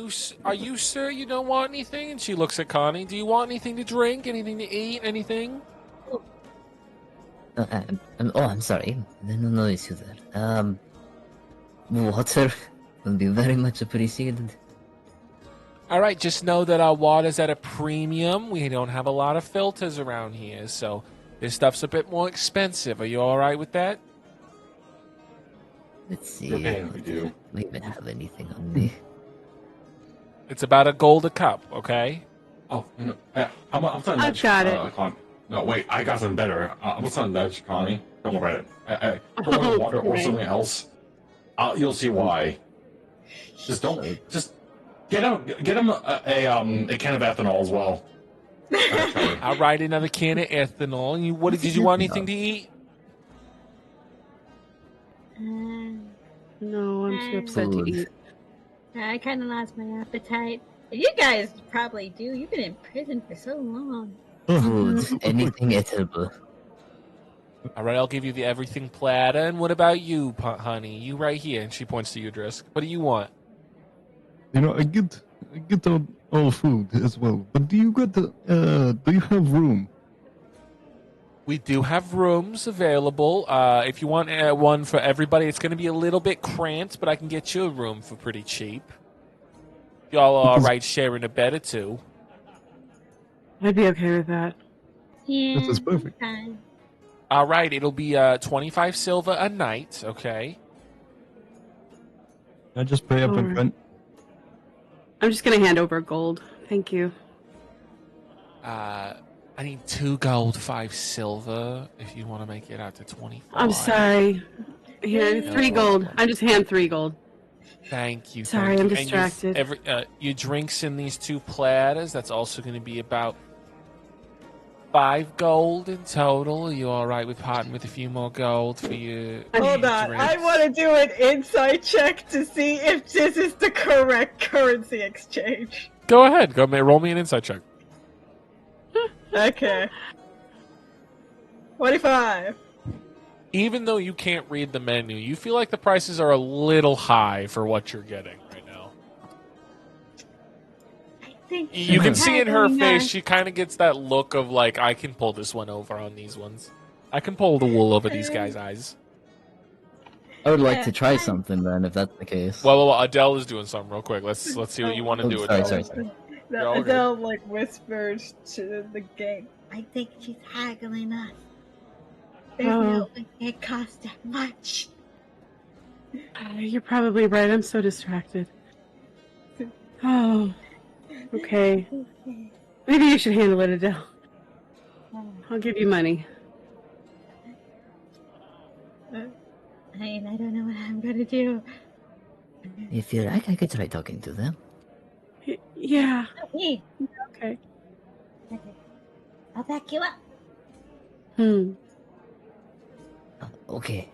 are you sure you don't want anything? And she looks at Connie. Do you want anything to drink? Anything to eat? Anything? I'm sorry. No issue there. Water will be very much appreciated. All right, just know that our water's at a premium. We don't have a lot of filters around here, so this stuff's a bit more expensive. Are you all right with that? Let's see. Okay, we do. Do I even have anything on me? It's about a gold a cup, okay? Oh, no, I'm not I've got it. No, wait, I got something better. I'm not nudge, Connie. Don't worry about it. Pour in water or something else. You'll see why. Just get him a can of ethanol as well. I'll write another can of ethanol. And did you want anything to eat? No, I'm too upset to Food. eat. I kind of lost my appetite. You guys probably do. You've been in prison for so long. Food. Anything edible. All right, I'll give you the everything platter. And what about you, honey? You right here. And she points to you, Drisk. What do you want? You know, I get all food as well. But do you have room? We do have rooms available. If you want one for everybody, it's going to be a little bit cramped, but I can get you a room for pretty cheap. Y'all are all right sharing a bed or two. I'd be okay with that. Yeah, This is perfect. fine. All right, it'll be 25 silver a night, okay? I just pay up in Alright. front. I'm just gonna hand over gold. Thank you. I need 2 gold, 5 silver, if you want to make it out to 25. I'm sorry. Here, No 3 gold. problem. I just hand 3 gold. Thank you. Sorry, thank I'm you. distracted. And your drinks in these 2 platters, that's also going to be about 5 gold in total. Are you all right with parting with a few more gold for your Hold on. drinks? I want to do an insight check to see if this is the correct currency exchange. Go ahead. Roll me an insight check. Okay. 25. Even though you can't read the menu, you feel like the prices are a little high for what you're getting right now. I think You can see in her haggling face, us. she kind of gets that look of like, I can pull this one over on these ones. I can pull the wool over these guys' eyes. I would like to try something then, if that's the case. Well, Adele is doing something real quick. Let's see what you want to Oh, do, sorry, Adele. sorry. You're all good. Adele like whispers to the gang. I think she's haggling us. There's no way it costs that much. You're probably right. I'm so distracted. Oh, okay. Maybe you should handle it, Adele. I'll give you money. I mean, I don't know what I'm gonna do. If you like, I could try talking to them. Yeah. Hey, Okay. I'll back you up. Okay.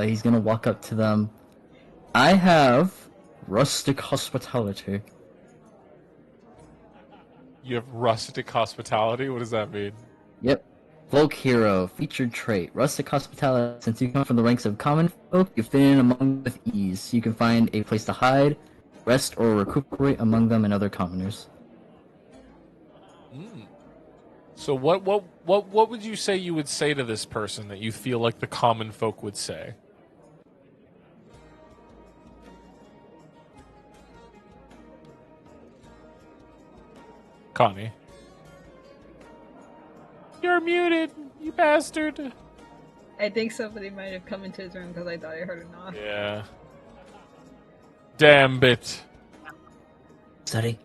He's gonna walk up to them. I have rustic hospitality. You have rustic hospitality? What does that mean? Yep. Folk hero, featured trait. Rustic hospitality. Since you come from the ranks of common folk, you fit in among them with ease. You can find a place to hide, rest, or recuperate among them and other commoners. So what would you say you would say to this person that you feel like the common folk would say? Connie. You're muted, you bastard. I think somebody might have come into his room because I thought I heard a knock. Yeah. Damn bit. Sorry.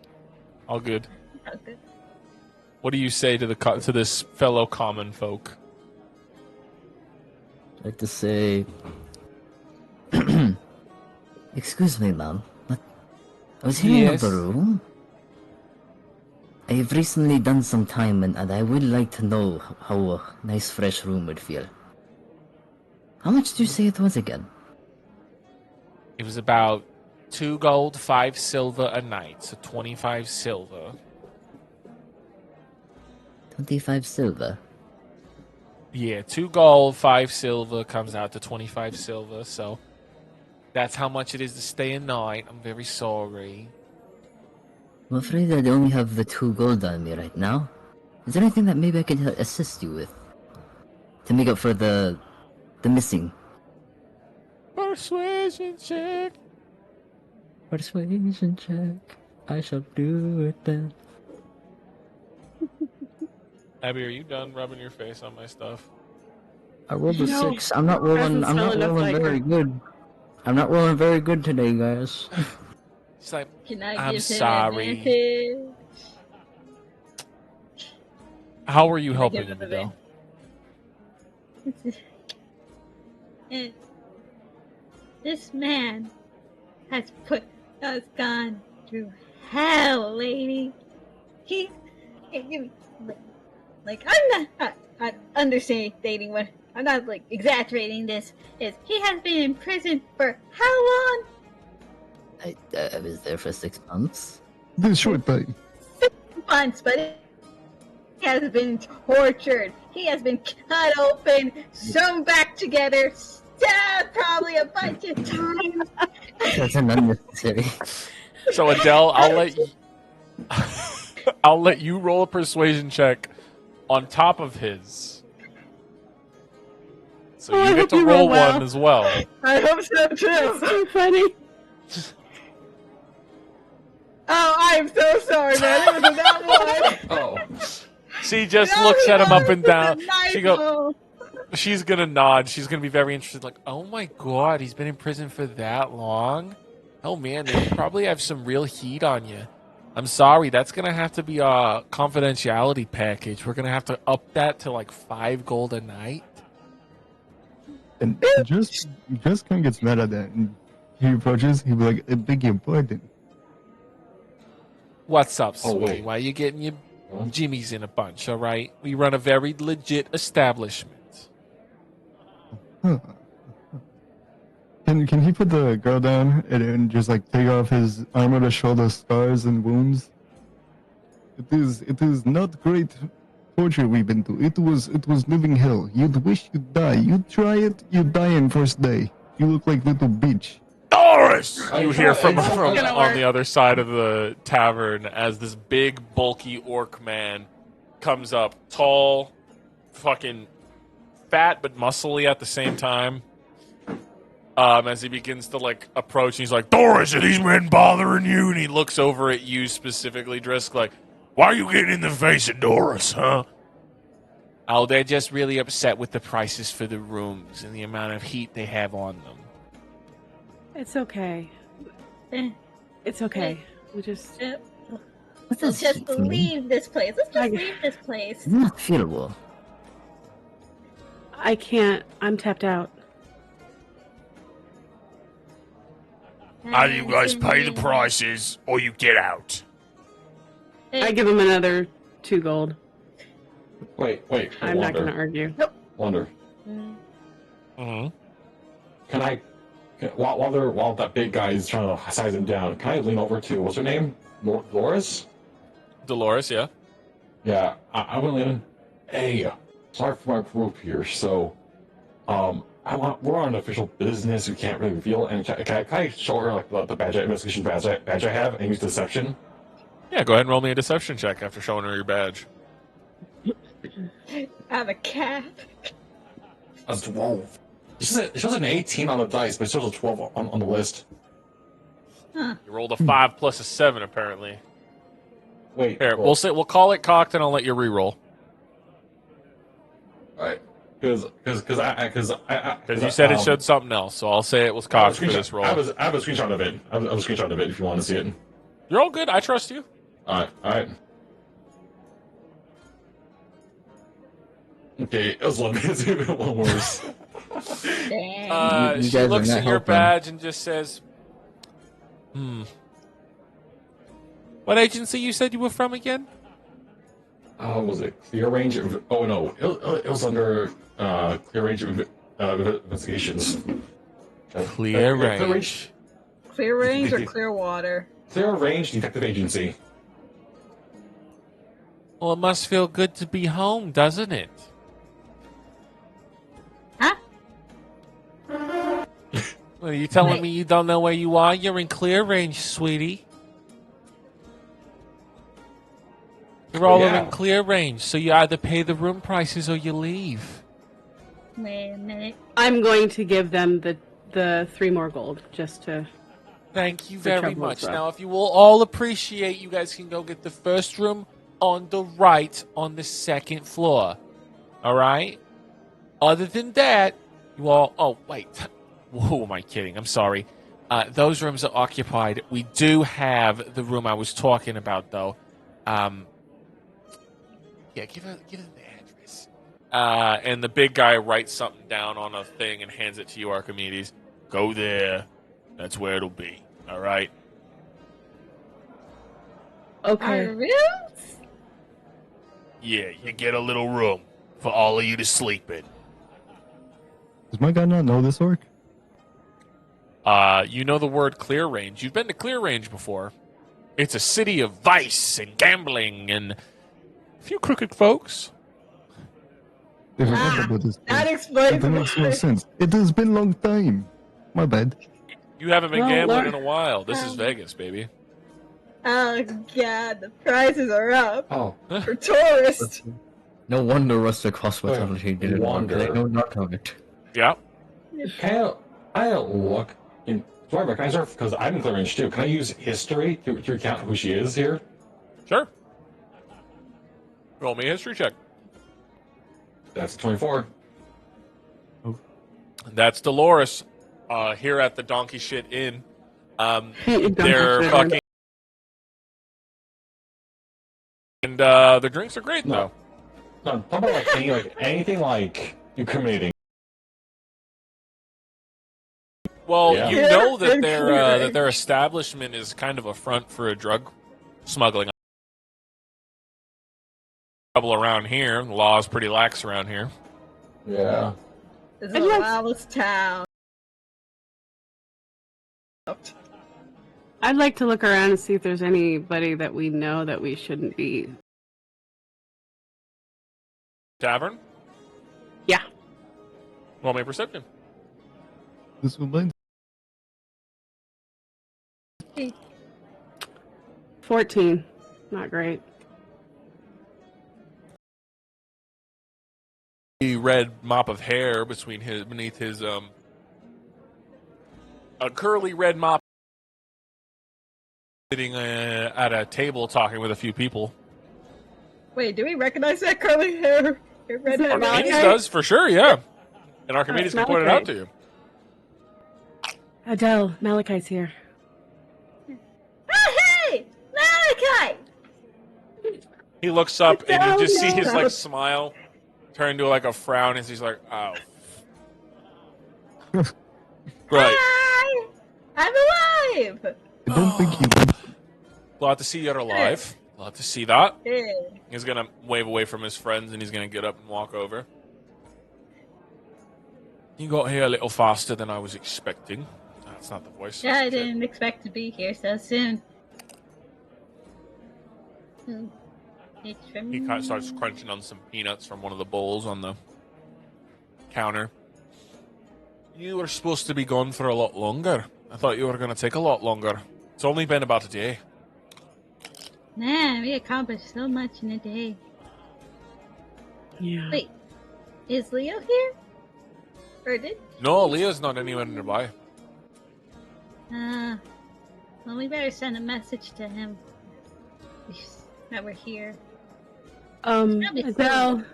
All good. Okay. What do you say to to this fellow common folk? I'd like to say, Excuse me, ma'am. But I was hearing Yes? of the room. I've recently done some time and I would like to know how a nice fresh room would feel. How much do you say it was again? It was about 2 gold, 5 silver a night, so 25 silver. 25 silver. Yeah, 2 gold, 5 silver comes out to 25 silver, so that's how much it is to stay a night. I'm very sorry. I'm afraid I only have the 2 gold on me right now. Is there anything that maybe I could assist you with? To make up for the missing? Persuasion check. persuasion check. I shall do it then. Abby, are you done rubbing your face on my stuff? I rolled a No, 6. I'm not rolling. doesn't I'm smell not enough rolling like very her. good. I'm not rolling very good today, guys. She's like, Can I I'm give him sorry. advantage? how are you Can I give helping him, him Adele? This man has put us gone through hell, lady. He, like, I'm understating what I'm not like exaggerating this. Is he has been in prison for how long? I was there for 6 months. The short thing. Months, but he has been tortured. He has been cut open, sewn back together, stabbed probably a bunch of times. That's an unnecessary. So Adele, I'll let you roll a persuasion check on top of his. So Oh, I you get hope to you roll roll well. one as well. I hope so That's too. too funny. Oh, I'm so sorry, man. It was not one. Oh, She just No, looks he at him up was. and down. It's a She knife go. hole. She's gonna nod. She's gonna be very interested. Like, oh my god, he's been in prison for that long. Oh man, they probably have some real heat on you. I'm sorry, that's gonna have to be a confidentiality package. We're gonna have to up that to like 5 gold a night. And just kind of gets mad at that. And he approaches. He'll be like, "I beg your pardon." What's up, Oh, sweetie? wait. Why you getting your Huh? jimmies in a bunch? All right, we run a very legit establishment. Huh. Can he put the girl down and just like take off his armor to show the scars and wounds? It is not great torture we've been through. It was living hell. You'd wish you'd die. You'd try it, you'd die in first day. You look like little bitch. Doris! You hear from It's on gonna work. the other side of the tavern as this big, bulky orc man comes up. Tall, fucking fat, but muscly at the same time. As he begins to, like, approach, he's like, Doris, are these men bothering you? And he looks over at you specifically, Drisk, like, why are you getting in the face of Doris, huh? Oh, they're just really upset with the prices for the rooms and the amount of heat they have on them. It's okay. Eh, It's okay. We just. eh, What Let's does just heat mean? leave this place. Let's just I- leave this place. It's not feelable. I can't. I'm tapped out. Either you guys pay the prices or you get out. I give him another 2 gold. wait. I'm not Wonder. going to argue. Wonder. Mm-hmm. Can I? While that big guy is trying to size him down, can I lean over to what's her name? Dolores? Dolores, yeah? Yeah, I want to lean in. Hey, sorry for my group here. So, we're on official business. We can't really reveal. And can I show her like the badge, investigation badge I have, and use deception? Yeah, go ahead and roll me a deception check after showing her your badge. I have a cat. That's 12. It shows an 18 on the dice, but it shows a 12 on the list. You rolled a 5 plus a 7, apparently. Wait, Here, cool. we'll call it cocked, and I'll let you re-roll. Alright. Because Because you said it showed something else, so I'll say it was cocked for this roll. I have a screenshot of it. I have a screenshot of it if you want to see it. You're all good. I trust you. Alright. Okay, it was one worse. Damn. You She guys are looks not at your helping. badge and just says, What agency you said you were from again? Was it Clear Range? Oh no, it was under Clear Range Investigations. Clear Clear Range. Clear range or clear water? Clear Range Detective Agency. Well, it must feel good to be home, doesn't it? Huh? Well, are you telling me you don't know where you are? You're in Clear Range, sweetie. You're all Yeah. in Clear Range, so you either pay the room prices or you leave. Wait a minute. I'm going to give them the 3 more gold just to. Thank you The very trouble much. is rough. Now, if you will all appreciate, you guys can go get the first room on the right on the 2nd floor. All right? Other than that, you all... Oh, wait. Who am I kidding? I'm sorry. Those rooms are occupied. We do have the room I was talking about, though. Yeah, give her the address. And the big guy writes something down on a thing and hands it to you, Archimedes. Go there. That's where it'll be. All right? Okay. Our rooms? Yeah, you get a little room for all of you to sleep in. Does my guy not know this orc? You know the word Clear Range. You've been to Clear Range before. It's a city of vice and gambling and a few crooked folks. They forgot about this. That explains That makes no why. sense. It has been a long time. My bad. You haven't been Well, gambling Lar- in a while. This is Vegas, baby. Oh god, the prices are up Oh, for tourists. No wonder rustic hospitality didn't work. Wonder. They know not of it. Yeah. Can I look in? Do I recognize her? Because I'm in clear range too. Can I use history to recount who she is here? Sure. Roll me a history check. That's 24. That's Dolores here at the Donkey Shit Inn. Donkey They're Shit fucking. And the drinks are great, No. though. No, talk about anything like incriminating. Well, Yeah. you know that their establishment is kind of a front for a drug smuggling. Trouble around here. The law is pretty lax around here. Yeah. This is a lawless town. I'd like to look around and see if there's anybody that we know that we shouldn't be. Tavern? Yeah. Roll me a perception. This reminds 14. Not great. The red mop of hair beneath his a curly red mop sitting at a table talking with a few people. Wait, do we recognize that curly hair? Red hair? Archimedes does for sure, yeah. And Archimedes can point it out to you. Adele, Malachi's here. Oh, hey! Malachi! He looks up and you just see his like smile turn to like a frown as he's like, "Oh, right." Hi! I'm alive! I don't think you. Glad to see you're alive. Glad to see that. Yeah. He's gonna wave away from his friends and he's gonna get up and walk over. You got here a little faster than I was expecting. That's not the voice. Yeah, I didn't expect to be here so soon. It's from... He kind of starts crunching on some peanuts from one of the bowls on the counter. You were supposed to be gone for a lot longer. I thought you were going to take a lot longer. It's only been about a day. Man, we accomplished so much in a day. Yeah. Wait, is Leo here? Or did... No, Leah's not anywhere nearby. Well, we better send a message to him. That we're here. Adele.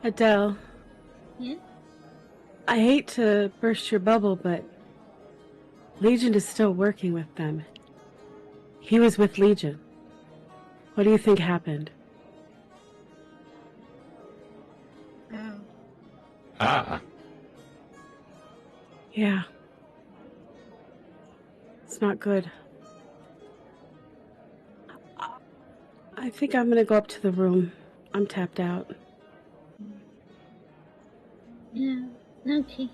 Adele. Yeah? I hate to burst your bubble, but Legion is still working with them. He was with Legion. What do you think happened? Oh. Ah. Yeah. It's not good. I think I'm gonna go up to the room. I'm tapped out. Yeah, okay.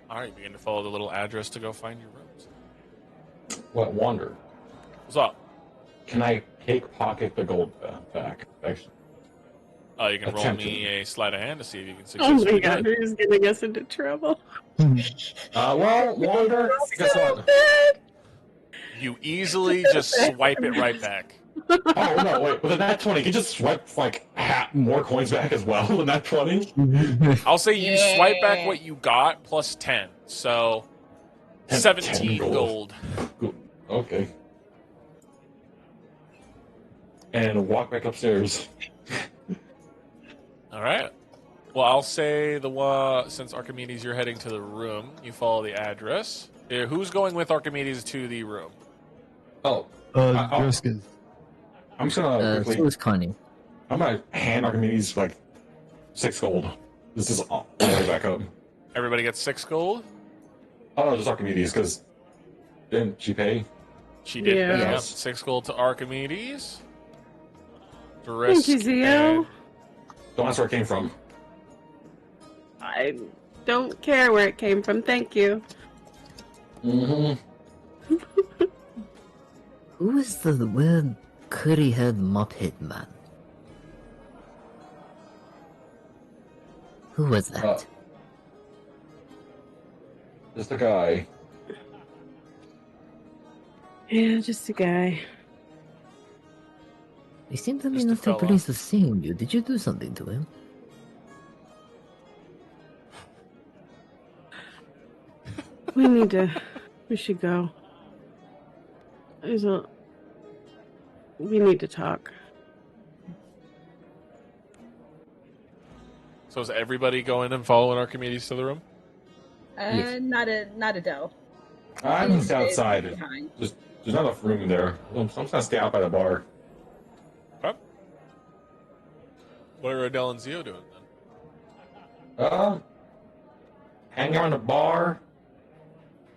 All right, begin to follow the little address to go find your rooms. What wonder? What's up? Can I pickpocket the gold back? Actually. You can roll Attempt me to. a sleight of hand to see if you can Oh successfully my do god, it. he's getting us into trouble. Well, wonder. Guess what? You easily just swipe it right back. Oh no! Wait, with a nat 20, you can just swipe like more coins back as well than that 20. I'll say you swipe back what you got plus 10. So 17 10 gold. Okay. And walk back upstairs. All right. Well, I'll say since Archimedes, you're heading to the room, you follow the address. Who's going with Archimedes to the room? Oh, Driscus. I'm just gonna So is Connie. I'm gonna hand Archimedes like 6 gold. This is all the way back up. Everybody gets 6 gold? Oh no, just Archimedes, because didn't she pay? She did. Yeah. Yep. Yes. 6 gold to Archimedes. Thank you, Zio. Don't ask where it came from. I don't care where it came from, thank you. Mm-hmm. Who is the weird curly haired Muppet man? Who was that? Just a guy. Yeah, just a guy. He seemed to me Just a not to fella. pleased with seeing you. Did you do something to him? We should go. We need to talk. So is everybody going and following Archimedes to the room? Yes. Not Adele. I'm She just stays outside. behind. There's not enough room in there. I'm just gonna stay out by the bar. Okay. What are Adele and Zio doing then? Hang around the bar,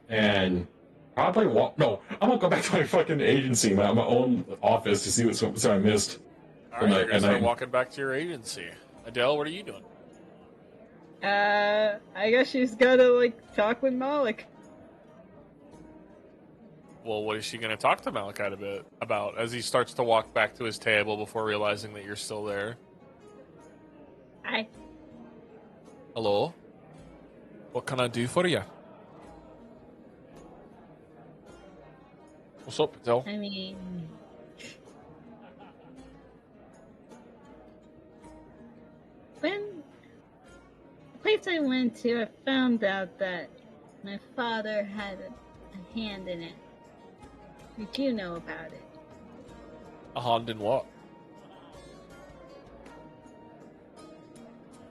and probably walk. No, I'm gonna go back to my fucking agency, my own office to see what I missed. All right, you're gonna start walking back to your agency. Adele, what are you doing? I guess she's gotta talk with Malik. Well, what is she going to talk to Malachi about as he starts to walk back to his table before realizing that you're still there? Hi. Hello? What can I do for you? What's up, Adele? I mean, when the place I went to, I found out that my father had a hand in it. Did you know about it? A hand in what?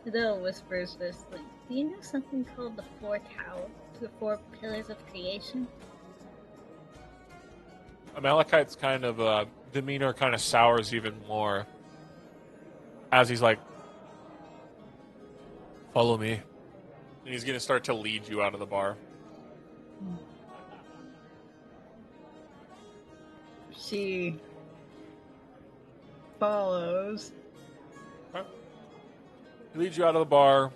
Adele whispers this, like, do you know something called the Four Towers, the Four Pillars of Creation? Malachite's kind of demeanor kind of sours even more as he's like, follow me. And he's going to start to lead you out of the bar. She follows. Okay. He leads you out of the bar,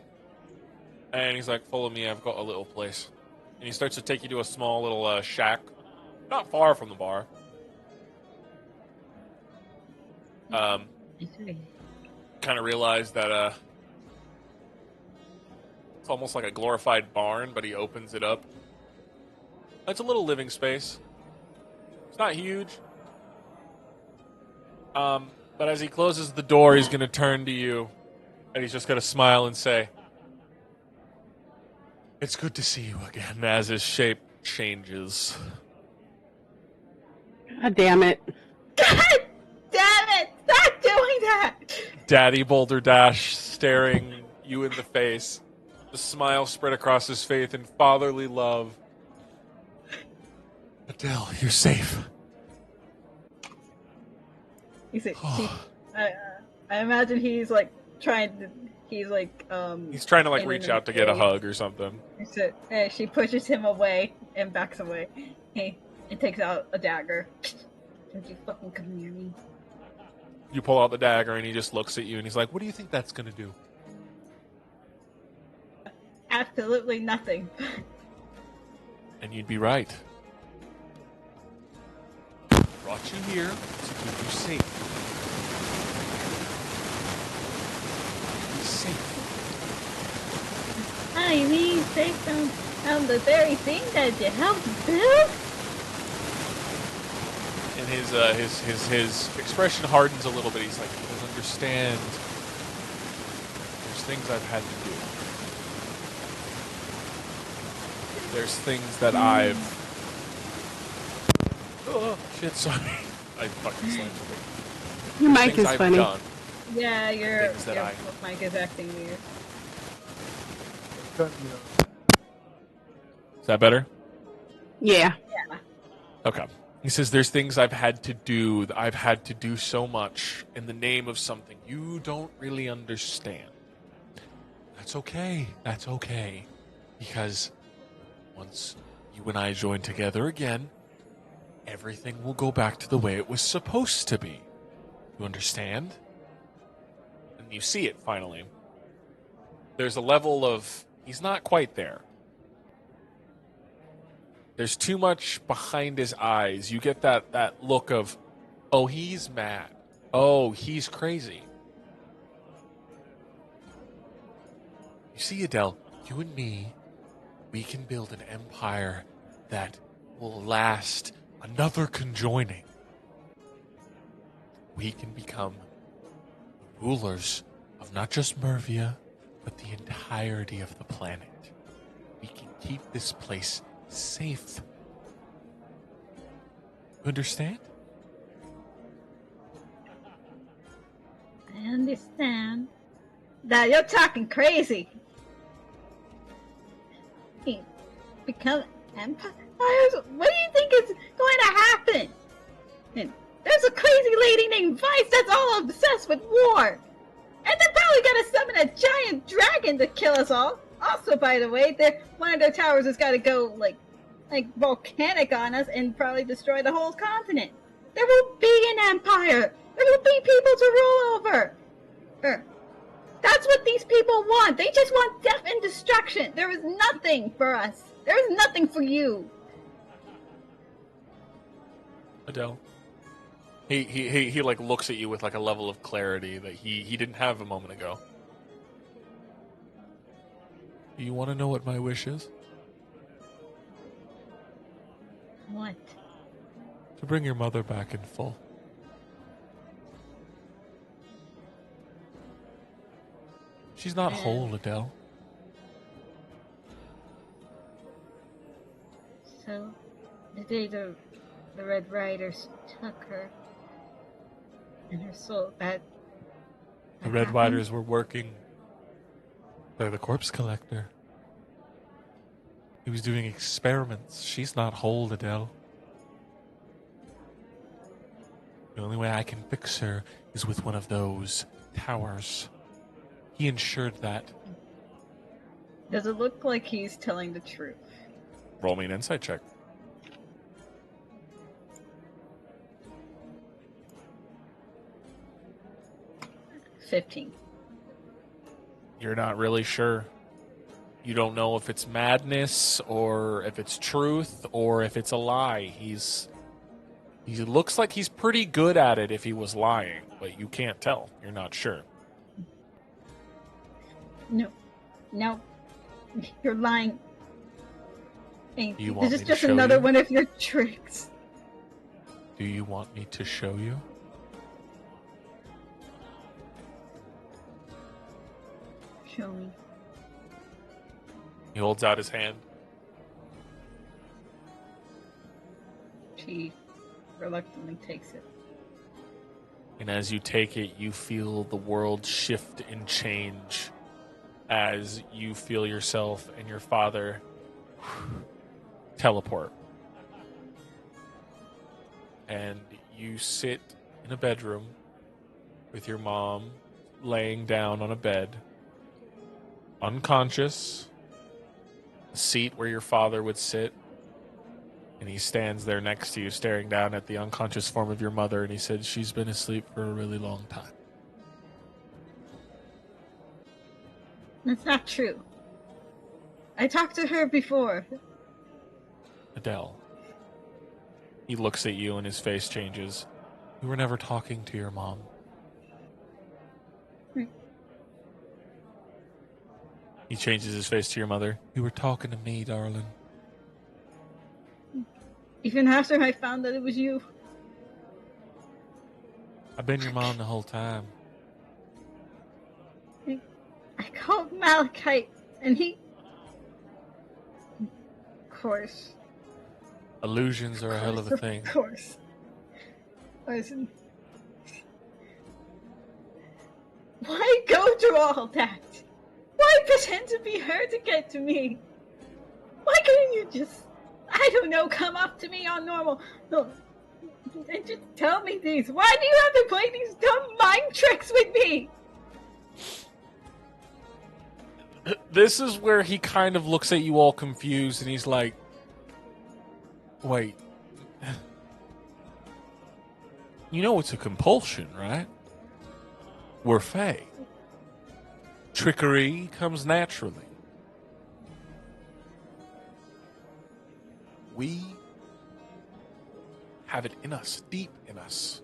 and he's like, follow me, I've got a little place. And he starts to take you to a small little shack, not far from the bar. Kind of realized that it's almost like a glorified barn, but he opens it up. It's a little living space. It's not huge. But as he closes the door, he's going to turn to you, and he's just going to smile and say, it's good to see you again, as his shape changes. God damn it. God damn it! Stop doing that! Daddy Boulder Dash staring you in the face. The smile spread across his face in fatherly love. Adele, you're safe. He's like, I imagine he's trying to. He's trying to reach out to get a hug or something. So, she pushes him away and backs away. And takes out a dagger. Don't you fucking come near me. You pull out the dagger and he just looks at you and he's like, what do you think that's going to do? Absolutely nothing. And you'd be right. Brought you here to keep you safe. Be safe. I mean, safe from the very thing that you helped build? And his expression hardens a little bit. He's like, you don't understand. There's things I've had to do. There's things that I've... Oh, shit, sorry. I fucking slammed it. Your mic is funny. Done. Yeah, your that mic is acting weird. Is that better? Yeah. Yeah. Okay. He says, there's things I've had to do. I've had to do so much in the name of something you don't really understand. That's okay. That's okay. Because once you and I join together again, everything will go back to the way it was supposed to be. You understand? And you see it, finally. There's a level of... He's not quite there. There's too much behind his eyes. You get that look of, oh, he's mad. Oh, he's crazy. You see, Adele, you and me, we can build an empire that will last another conjoining. we can become rulers of not just Mervia, but the entirety of the planet. We can keep this place safe. You understand? I understand. Now you're talking crazy. Become empires? What do you think is going to happen? And there's a crazy lady named Vice that's all obsessed with war. And they're probably gonna summon a giant dragon to kill us all. Also, by the way, one of their towers has got to go like volcanic on us and probably destroy the whole continent. There will be an empire. There will be people to rule over. That's what these people want. They just want death and destruction. There is nothing for us. There is nothing for you. Adele. He like looks at you with like a level of clarity that he didn't have a moment ago. Do you want to know what my wish is? What? To bring your mother back in full. She's not whole, Adele. So, the day the Red Riders took her and her soul, that The Red Riders were working. They're the corpse collector. He was doing experiments. She's not whole, Adele. The only way I can fix her is with one of those towers. He ensured that. Does it look like he's telling the truth? Roll me an insight check. $15. You're not really sure. You don't know if it's madness or if it's truth or if it's a lie. He looks like he's pretty good at it if he was lying, but you can't tell. You're not sure. No, you're lying. You want This is me to just show another you? one of your tricks. Do you want me to show you? Show me. He holds out his hand. She reluctantly takes it. And as you take it, you feel the world shift and change as you feel yourself and your father teleport. And you sit in a bedroom with your mom laying down on a bed, unconscious, a seat where your father would sit. And he stands there next to you, staring down at the unconscious form of your mother, and he said, "She's been asleep for a really long time." That's not true. I talked to her before. Adele. He looks at you and his face changes. You were never talking to your mom. He changes his face to your mother. You were talking to me, darling. Even after I found that it was you. I've been your mom the whole time. I called Malachite, and he... Of course. Illusions are a hell of a thing. Of course. Listen. Why go through all that? Why pretend to be her to get to me? Why couldn't you just, I don't know, come up to me on normal and just tell me these? Why do you have to play these dumb mind tricks with me? This is where he kind of looks at you all confused and he's like, wait. You know it's a compulsion, right? We're Fae. Trickery comes naturally. We have it in us, deep in us.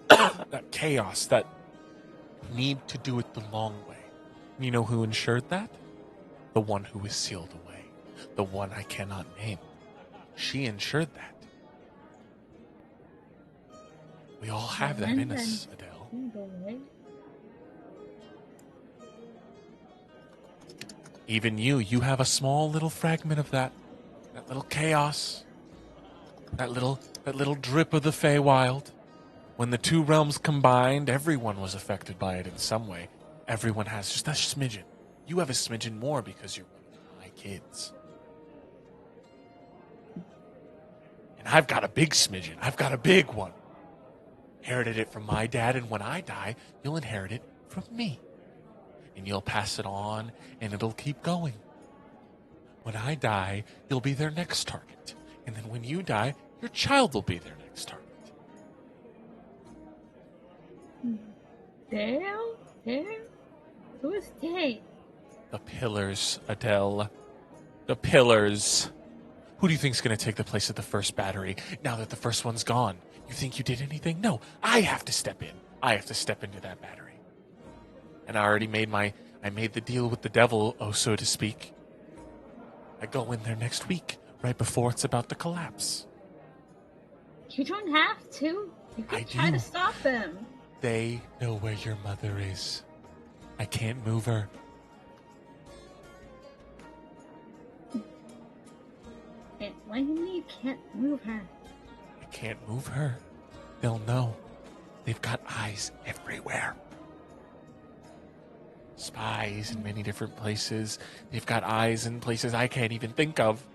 That chaos, that need to do it the long way. You know who ensured that? The one who is sealed away. The one I cannot name. She ensured that. We all have that in us, Adele. Even you have a small little fragment of that little chaos, that little drip of the Feywild. When the two realms combined, everyone was affected by it in some way. Everyone has just a smidgen. You have a smidgen more because you're one of my kids. And I've got a big smidgen. I've got a big one. Inherited it from my dad, and when I die, you'll inherit it from me. And you'll pass it on, and it'll keep going. When I die, you'll be their next target. And then when you die, your child will be their next target. Dale? Dale? Who is Dale? The pillars, Adele. The pillars. Who do you think's going to take the place of the first battery now that the first one's gone? You think you did anything? No, I have to step in. I have to step into that battery. And I already made the deal with the devil, oh so to speak. I go in there next week, right before it's about to collapse. You don't have to. You can try to stop them. They know where your mother is. I can't move her. What do you mean you can't move her? I can't move her. They'll know. They've got eyes everywhere. Spies in many different places. They've got eyes in places I can't even think of.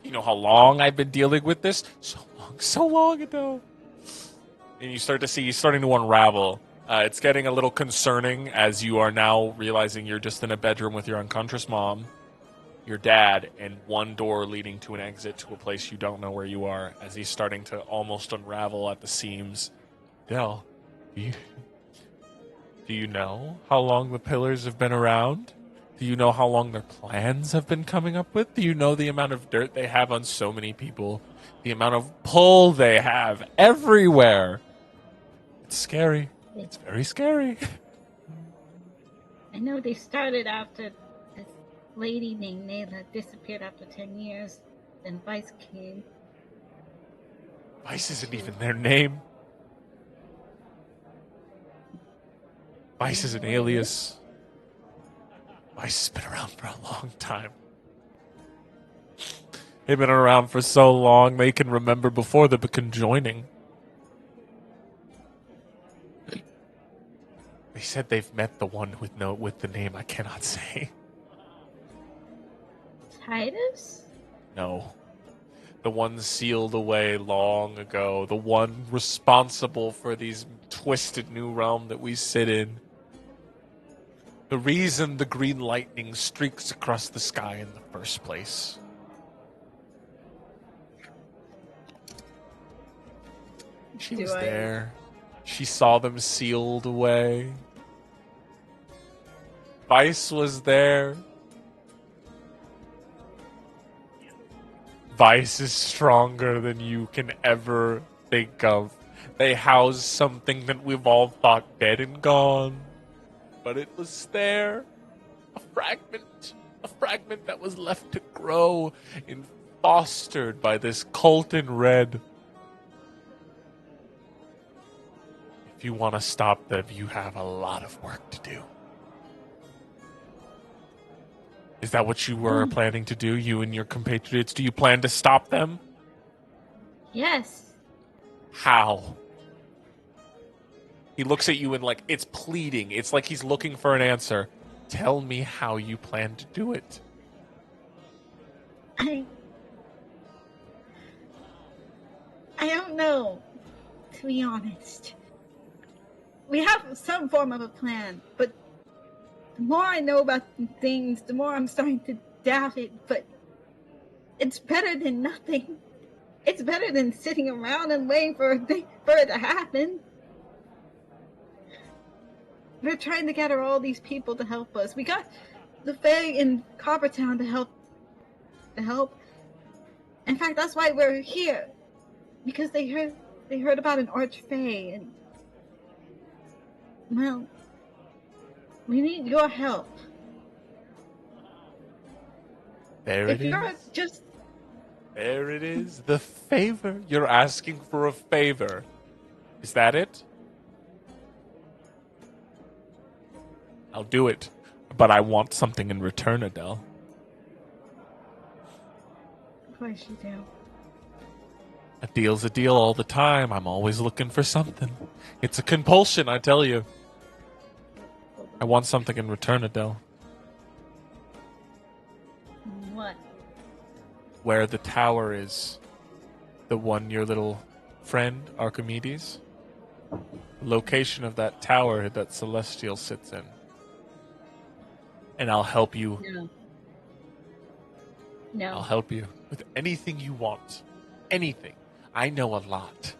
You know how long I've been dealing with this? So long ago. And you start to see, he's starting to unravel. It's getting a little concerning as you are now realizing you're just in a bedroom with your unconscious mom, your dad, and one door leading to an exit to a place you don't know where you are, as he's starting to almost unravel at the seams. Del, do you know how long the pillars have been around? Do you know how long their plans have been coming up with? Do you know the amount of dirt they have on so many people? The amount of pull they have everywhere? It's scary. It's very scary. I know they started after this lady named Nayla disappeared after 10 years. Then Vice came. Vice isn't even their name. Vice is an alias. Vice has been around for a long time. They've been around for so long they can remember before the conjoining. They said they've met the one with the name I cannot say. Titus? No. The one sealed away long ago. The one responsible for these twisted new realm that we sit in. The reason the green lightning streaks across the sky in the first place. She was there. She saw them sealed away. Vice was there. Vice is stronger than you can ever think of. They house something that we've all thought dead and gone. But it was there. A fragment that was left to grow and fostered by this cult in red. If you want to stop them, you have a lot of work to do. Is that what you were planning to do, you and your compatriots? Do you plan to stop them? Yes. How? He looks at you and it's pleading. It's like he's looking for an answer. Tell me how you plan to do it. I don't know, to be honest. We have some form of a plan, but the more I know about things, the more I'm starting to doubt it, but it's better than nothing. It's better than sitting around and waiting for it to happen. We're trying to gather all these people to help us. We got the Fae in Coppertown to help. In fact, that's why we're here. Because they heard about an Archfey, and well, we need your help. There it is. There it is. The favor. You're asking for a favor. Is that it? I'll do it. But I want something in return, Adele. Of course you do. A deal's a deal all the time. I'm always looking for something. It's a compulsion, I tell you. I want something in return, Adele. What? Where the tower is. The one your little friend, Archimedes. The location of that tower that Celestial sits in. And I'll help you. No. No. I'll help you with anything you want. Anything. I know a lot.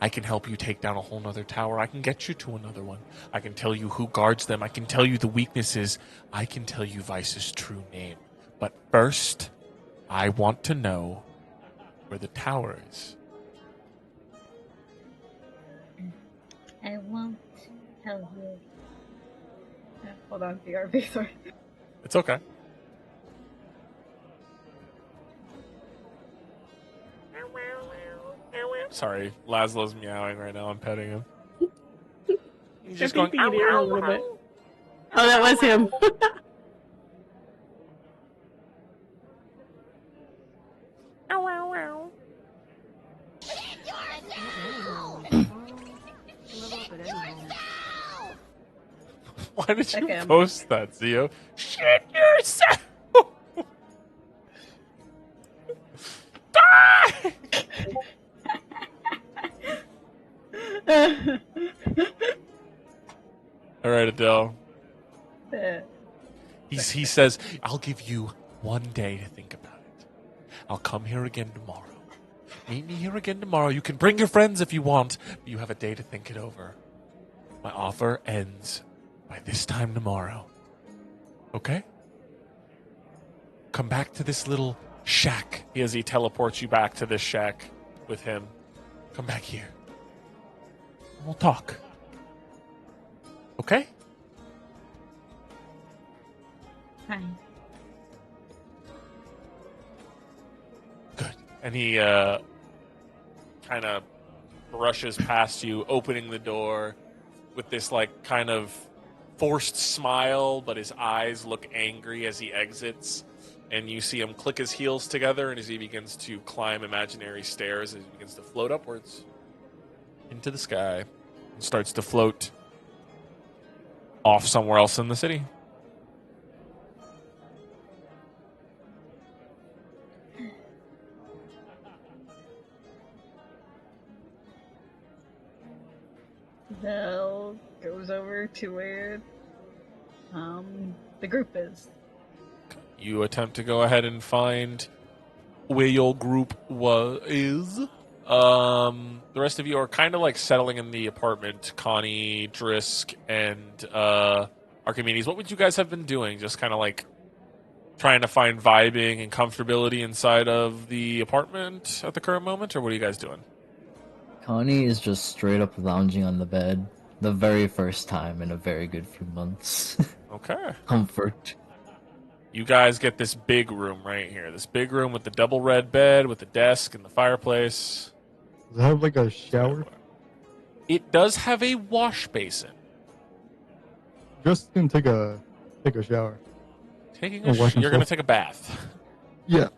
I can help you take down a whole nother tower. I can get you to another one. I can tell you who guards them. I can tell you the weaknesses. I can tell you Vice's true name. But first, I want to know where the tower is. I won't tell you. Hold on, BRB, sorry. It's okay. Sorry, Laszlo's meowing right now. I'm petting him. He's just going. You can hear him a little bit. Oh, that was him. Why did you Okay. post that, Zio? Shit yourself! Die! All right, Adele. He says, I'll give you one day to think about it. I'll come here again tomorrow. Meet me here again tomorrow. You can bring your friends if you want, but you have a day to think it over. My offer ends by this time tomorrow. Okay? Come back to this little shack as he teleports you back to this shack with him. Come back here. We'll talk. Okay? Fine. Good. And he kind of brushes past you, opening the door with this like kind of forced smile, but his eyes look angry as he exits. And you see him click his heels together, and as he begins to climb imaginary stairs, as he begins to float upwards into the sky, and starts to float off somewhere else in the city. Belle goes over to where the group is. You attempt to go ahead and find where your group is. The rest of you are kind of like settling in the apartment. Connie, Drisk, and Archimedes. What would you guys have been doing? Just kind of like trying to find vibing and comfortability inside of the apartment at the current moment, or what are you guys doing? Connie is just straight up lounging on the bed. The very first time in a very good few months. Okay. Comfort. You guys get this big room right here. This big room with the double red bed, with the desk and the fireplace. Does it have like a shower? It does have a wash basin. Just gonna take a shower. Taking Or wash you're going to himself. take a bath. Yeah.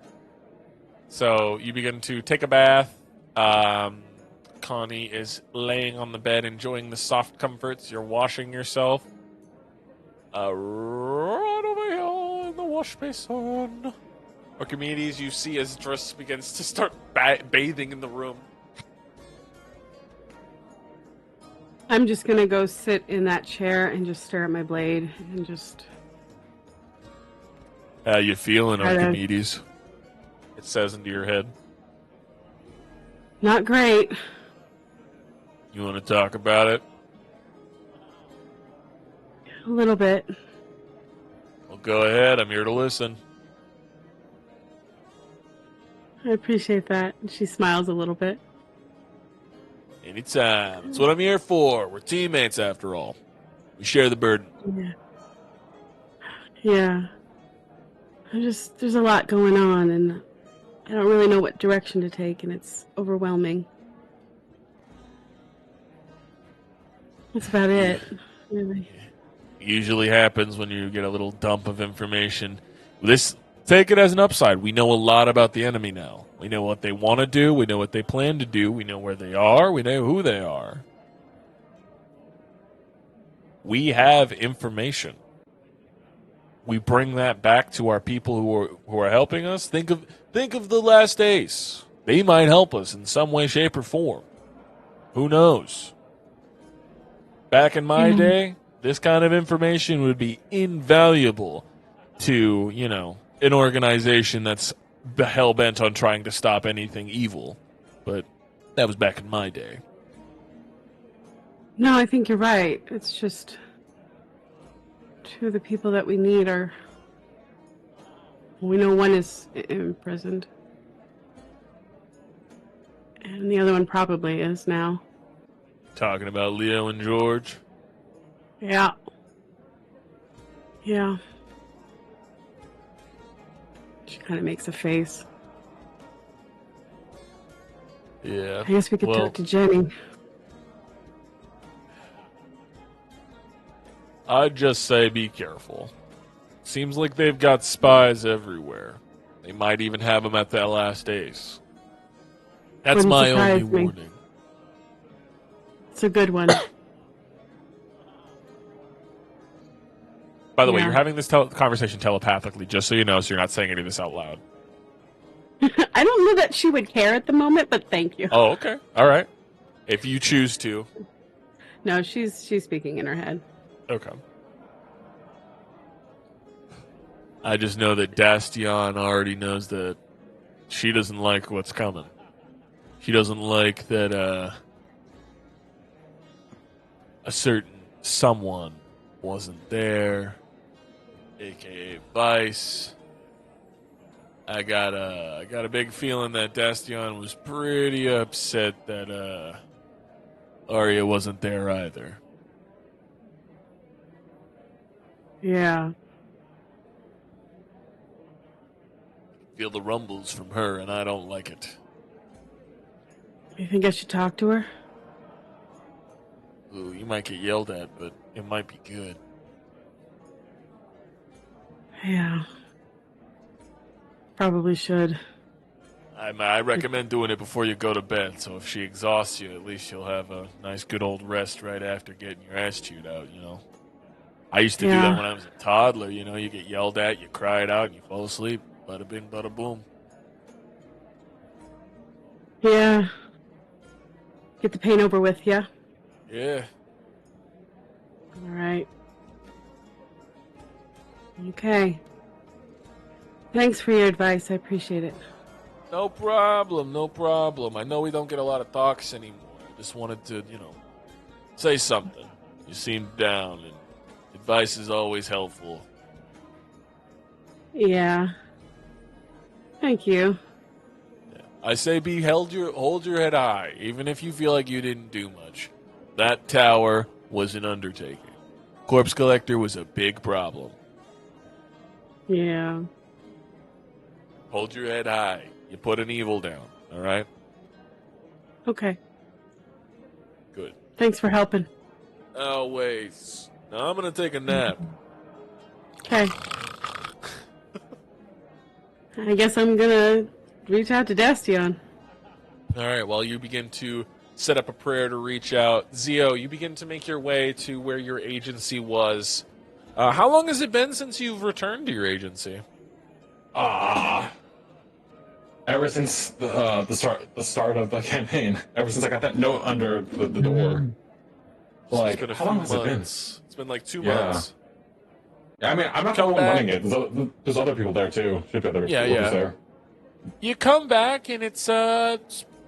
So you begin to take a bath. Connie is laying on the bed, enjoying the soft comforts. You're washing yourself. Right over here in the wash basin. Archimedes, you see as Driss begins to start bathing in the room. I'm just gonna go sit in that chair and just stare at my blade and just. How you feeling, I don't- Archimedes? It says into your head. Not great. You want to talk about it? A little bit. Well, go ahead. I'm here to listen. I appreciate that. And she smiles a little bit. Anytime. That's what I'm here for. We're teammates, after all. We share the burden. Yeah. Yeah. There's a lot going on, and I don't really know what direction to take, and it's overwhelming. That's about it. Really. Usually happens when you get a little dump of information. This take it as an upside. We know a lot about the enemy now. We know what they want to do. We know what they plan to do. We know where they are. We know who they are. We have information. We bring that back to our people who are helping us. Think of the last ace. They might help us in some way, shape, or form. Who knows? Back in my day, this kind of information would be invaluable to, an organization that's hell bent on trying to stop anything evil. But that was back in my day. No, I think you're right. It's just two of the people that we need are. We know one is imprisoned, and the other one probably is now. Talking about Leo and George. Yeah. Yeah. She kind of makes a face. Yeah. I guess we could talk to Jenny. I'd just say be careful. Seems like they've got spies everywhere. They might even have them at that last ace. That's Wouldn't my only surprise me. warning. It's a good one. By the way, Yeah. you're having this conversation telepathically, just so you know, so you're not saying any of this out loud. I don't know that she would care at the moment, but thank you. Oh, okay. All right. If you choose to. No, she's speaking in her head. Okay. I just know that Dastion already knows that she doesn't like what's coming. She doesn't like that a certain someone wasn't there, aka Vice. I got a big feeling that Dastion was pretty upset that Arya wasn't there either. Yeah. Feel the rumbles from her, and I don't like it. You think I should talk to her? Ooh, you might get yelled at, but it might be good. Yeah. Probably should. I recommend doing it before you go to bed, so if she exhausts you, at least you'll have a nice good old rest right after getting your ass chewed out, I used to do that when I was a toddler, you get yelled at, you cry it out, and you fall asleep. Bada bing, bada boom. Yeah. Get the pain over with, yeah? Yeah. All right. Okay. Thanks for your advice. I appreciate it. No problem, no problem. I know we don't get a lot of talks anymore. I just wanted to, say something. You seemed down, and advice is always helpful. Yeah. Thank you. I say hold your head high, even if you feel like you didn't do much. That tower was an undertaking. Corpse Collector was a big problem. Yeah. Hold your head high. You put an evil down, all right? Okay. Good. Thanks for helping. Always. Now I'm going to take a nap. Okay. I guess I'm gonna reach out to Dastion. All right, well, you begin to set up a prayer to reach out. Zio, you begin to make your way to where your agency was. How long has it been since you've returned to your agency? Ever since the start of the campaign. Ever since I got that note under the door. Like, It's been a how few long has it been? months. It's been like 2 Yeah. months. Yeah, I mean, I'm not the Come one back. running it. There's other people there too. Should be other Yeah, people yeah. there. You come back and it's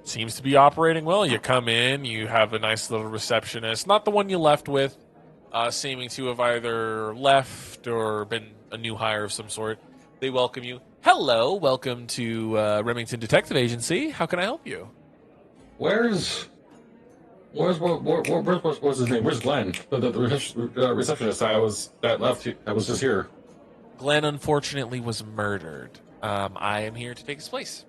seems to be operating well. You come in, you have a nice little receptionist, not the one you left with, seeming to have either left or been a new hire of some sort. They welcome you. Hello, welcome to Remington Detective Agency. How can I help you? Where's his name? Where's Glenn? The receptionist that was just here. Glenn unfortunately was murdered. I am here to take his place.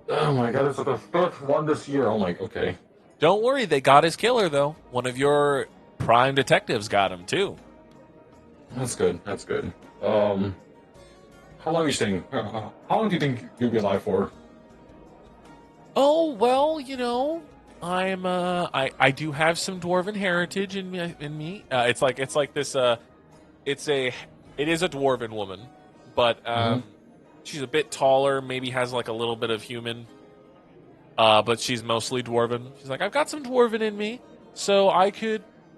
Oh my god, it's like the fifth one this year. I'm like, okay. Don't worry, they got his killer, though. One of your prime detectives got him, too. That's good. That's good. How long are you staying? How long do you think you'll be alive for? Oh, well, you know, I do have some dwarven heritage in me. It's like this, it is a dwarven woman, but, she's a bit taller, maybe has like a little bit of human, but she's mostly dwarven. She's like, I've got some dwarven in me, so I'd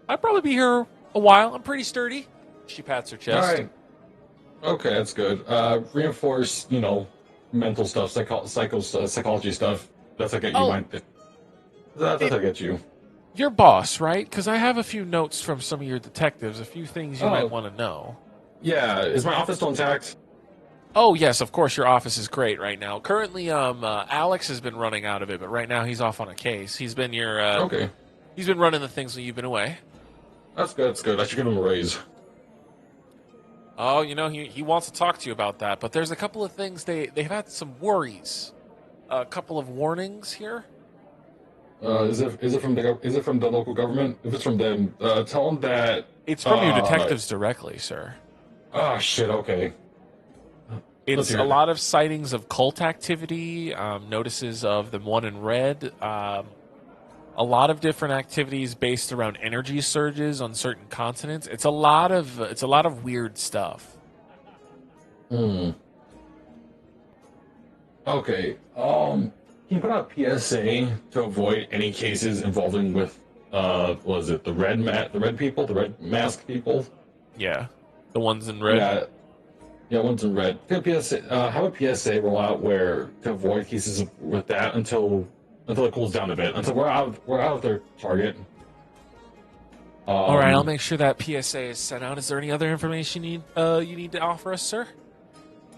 probably be here a while. I'm pretty sturdy. She pats her chest. All right. Okay, that's good. Reinforce, mental stuff, psychology stuff. That's what get you mind. That's what get you. Your boss, right? Because I have a few notes from some of your detectives, a few things you might want to know. Yeah, is my office still intact? Oh yes, of course. Your office is great right now. Currently, Alex has been running out of it, but right now he's off on a case. He's been okay. He's been running the things when you've been away. That's good. That's good. I should give him a raise. Oh, he wants to talk to you about that, but there's a couple of things they've had some worries, a couple of warnings here. Is it from the local government? If it's from them, tell them that it's from your detectives directly, sir. Oh shit. Okay. It's a lot of sightings of cult activity, notices of the one in red, a lot of different activities based around energy surges on certain continents. It's a lot of weird stuff. Okay. Can you put out PSA to avoid any cases involving with was it the red people, the red mask people? Yeah, the ones in red. Yeah, ones in red. Have a PSA roll out where to avoid cases with that until it cools down a bit, until we're out of their target. All right, I'll make sure that PSA is sent out. Is there any other information you need to offer us, sir?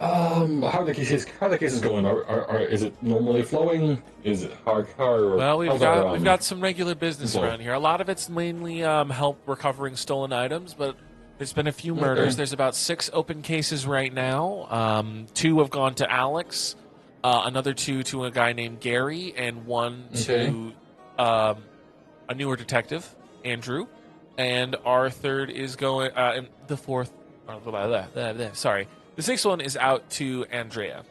How are the cases going? Is it normally flowing? Is it hard? Well, we've got some regular business around here. A lot of it's mainly help recovering stolen items, but there's been a few murders. Okay. There's about 6 open cases right now. 2 have gone to Alex, another 2 to a guy named Gary, and 1 to a newer detective, Andrew, and our 3rd is going. The 4th, sorry. The 6th one is out to Andrea,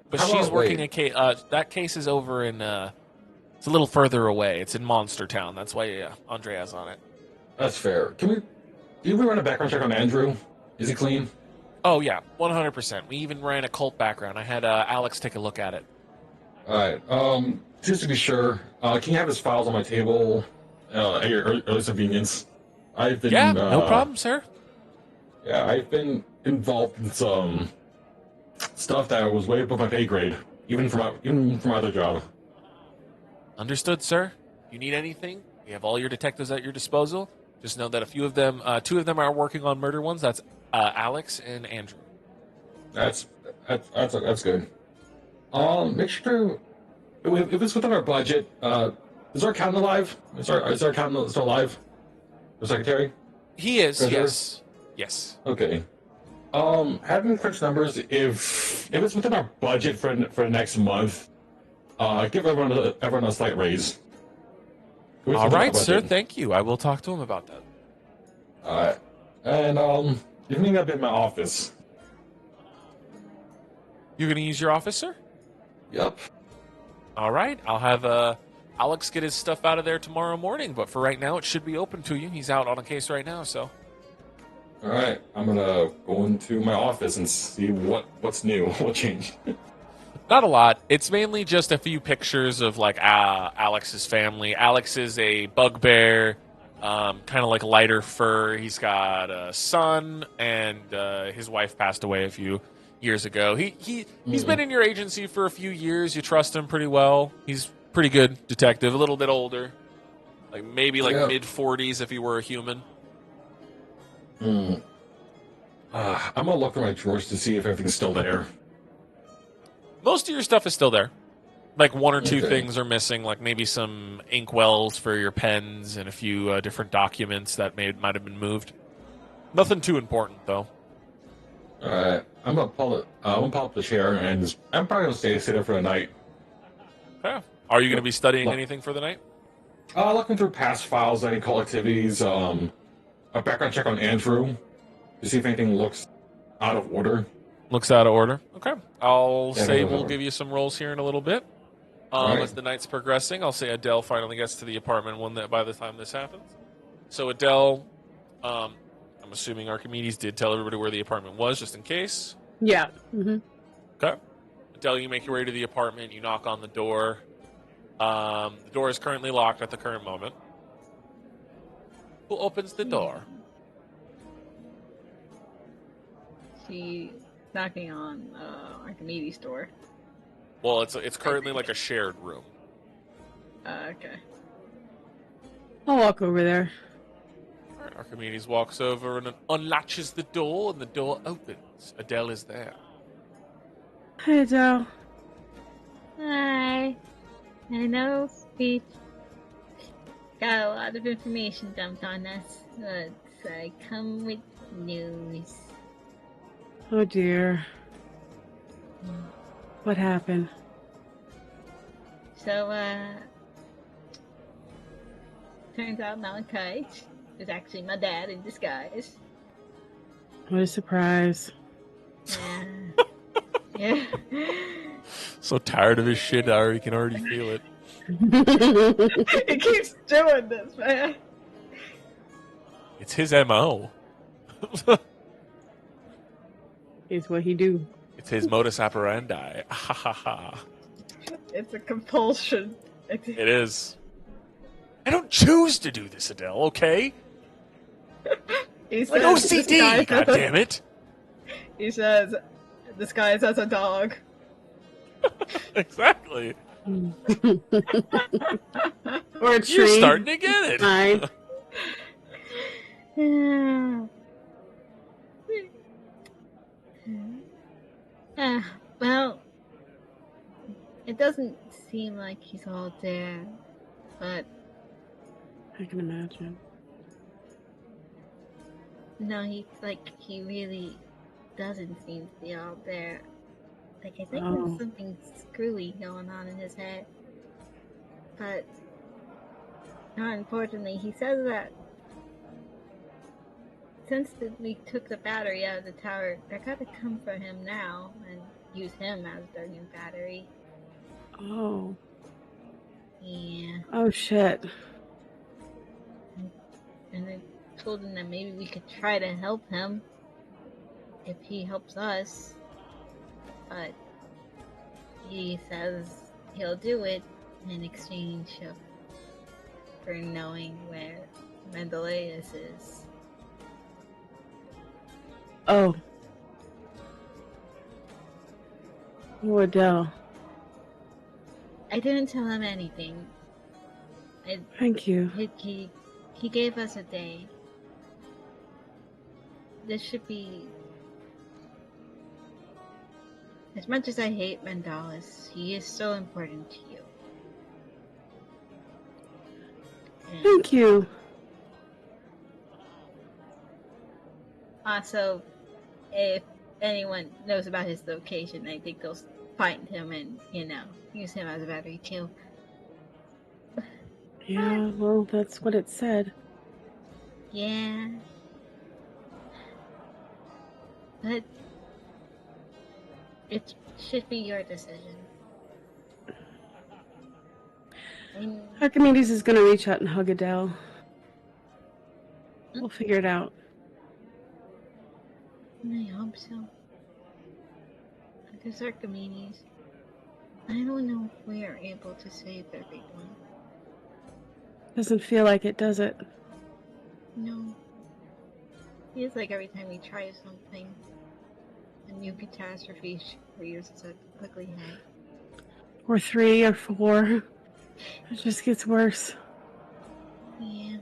but she's working a case. That case is over in. It's a little further away. It's in Monster Town. That's why Andrea's on it. That's fair. Did we run a background check on Andrew? Is he clean? Oh yeah, 100%. We even ran a cult background. I had Alex take a look at it. All right. Just to be sure, can you have his files on my table at your earliest convenience? No problem, sir. Yeah, I've been involved in some stuff that was way above my pay grade, even for my other job. Understood, sir. If you need anything, we have all your detectives at your disposal. Just know that a few of them, 2 of them are working on murder ones. That's Alex and Andrew. That's good. Make sure if it's within our budget. Is our accountant alive? Is our accountant still alive? The secretary? He is. Yes. Okay. Having crunch numbers, if it's within our budget for next month, give everyone a slight raise. All right, sir. Thank you. I will talk to him about that. All right. And you can meet up in my office. You're going to use your office, sir? Yep. All right. I'll have Alex get his stuff out of there tomorrow morning, but for right now, it should be open to you. He's out on a case right now, so. All right. I'm going to go into my office and see what's new, what changed. Not a lot. It's mainly just a few pictures of like Alex's family. Alex is a bugbear, kind of like lighter fur. He's got a son, and his wife passed away a few years ago. He's been in your agency for a few years. You trust him pretty well. He's pretty good detective. A little bit older, maybe mid-40s if he were a human. I'm gonna look through my drawers to see if everything's still there. Most of your stuff is still there. 1 or 2 things are missing, like maybe some inkwells for your pens and a few different documents that might have been moved. Nothing too important, though. All right, I'm gonna pull up the chair, and I'm probably gonna stay there for the night. Okay. Are you going to be studying anything for the night? Looking through past files, any call activities, a background check on Andrew to see if anything looks out of order. Looks out of order. Okay. I'll Yeah, say goes we'll over. give you some rolls here in a little bit. Right. As the night's progressing, I'll say Adele finally gets to the apartment by the time this happens. So Adele, I'm assuming Archimedes did tell everybody where the apartment was, just in case. Yeah. Mm-hmm. Okay. Adele, you make your way to the apartment. You knock on the door. The door is currently locked at the current moment. Who opens the door? She's knocking on Archimedes' door. Well, it's currently like a shared room. Okay. I'll walk over there. All right, Archimedes walks over and unlatches the door, and the door opens. Adele is there. Hey, Adele. Hi. I know we got a lot of information dumped on us, but I come with news. Oh dear. What happened? So, turns out Malachi is actually my dad in disguise. What a surprise. Yeah. So tired of his shit, I can already feel it. He keeps doing this, man. It's his MO. It's what he do. It's his modus operandi. Ha ha ha. It's a compulsion. It is. I don't choose to do this, Adele, okay? He Like says, OCD, God damn it. He says, disguised as a dog. Exactly. Or a tree. You're starting to get it. Fine. Well, it doesn't seem like he's all there, but I can imagine. no, he really doesn't seem to be all there. Like, I think there's something screwy going on in his head. But, not unfortunately, he says that since we took the battery out of the tower, they're gonna come for him now and use him as their new battery. Oh. Yeah. Oh shit. And I told him that maybe we could try to help him if he helps us. But he says he'll do it in exchange for knowing where Mendeleus is. Oh. Oh, Adele. I didn't tell him anything. Thank you. He gave us a day. This should be... As much as I hate Mendalis, he is so important to you. And Thank you. also, if anyone knows about his location, I think they'll find him and, use him as a battery too. Yeah, well, that's what it said. Yeah. But it should be your decision. Archimedes is gonna reach out and hug Adele. We'll figure it out. I hope so. Because Archimedes, I don't know if we are able to save everyone. Doesn't feel like it, does it? No. Feels like every time we try something, a new catastrophe rears its ugly head. Or 3 or 4. It just gets worse. Yeah.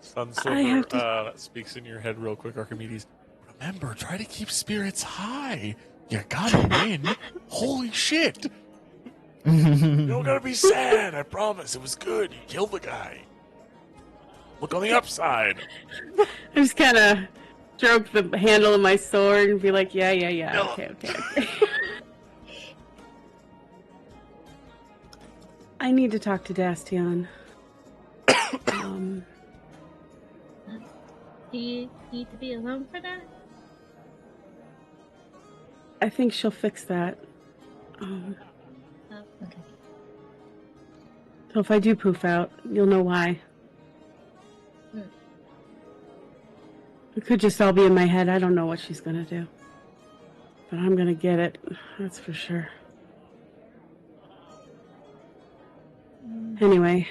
Sunsilver that speaks in your head real quick, Archimedes. Remember, try to keep spirits high. You gotta win. Holy shit. You don't gotta be sad, I promise. It was good. You killed the guy. Look on the upside. I just kind of stroke the handle of my sword and be like, yeah, okay. I need to talk to Dastion. Do you need to be alone for that? I think she'll fix that. Oh, okay. So if I do poof out, you'll know why. It could just all be in my head. I don't know what she's gonna do. But I'm gonna get it. That's for sure. Anyway.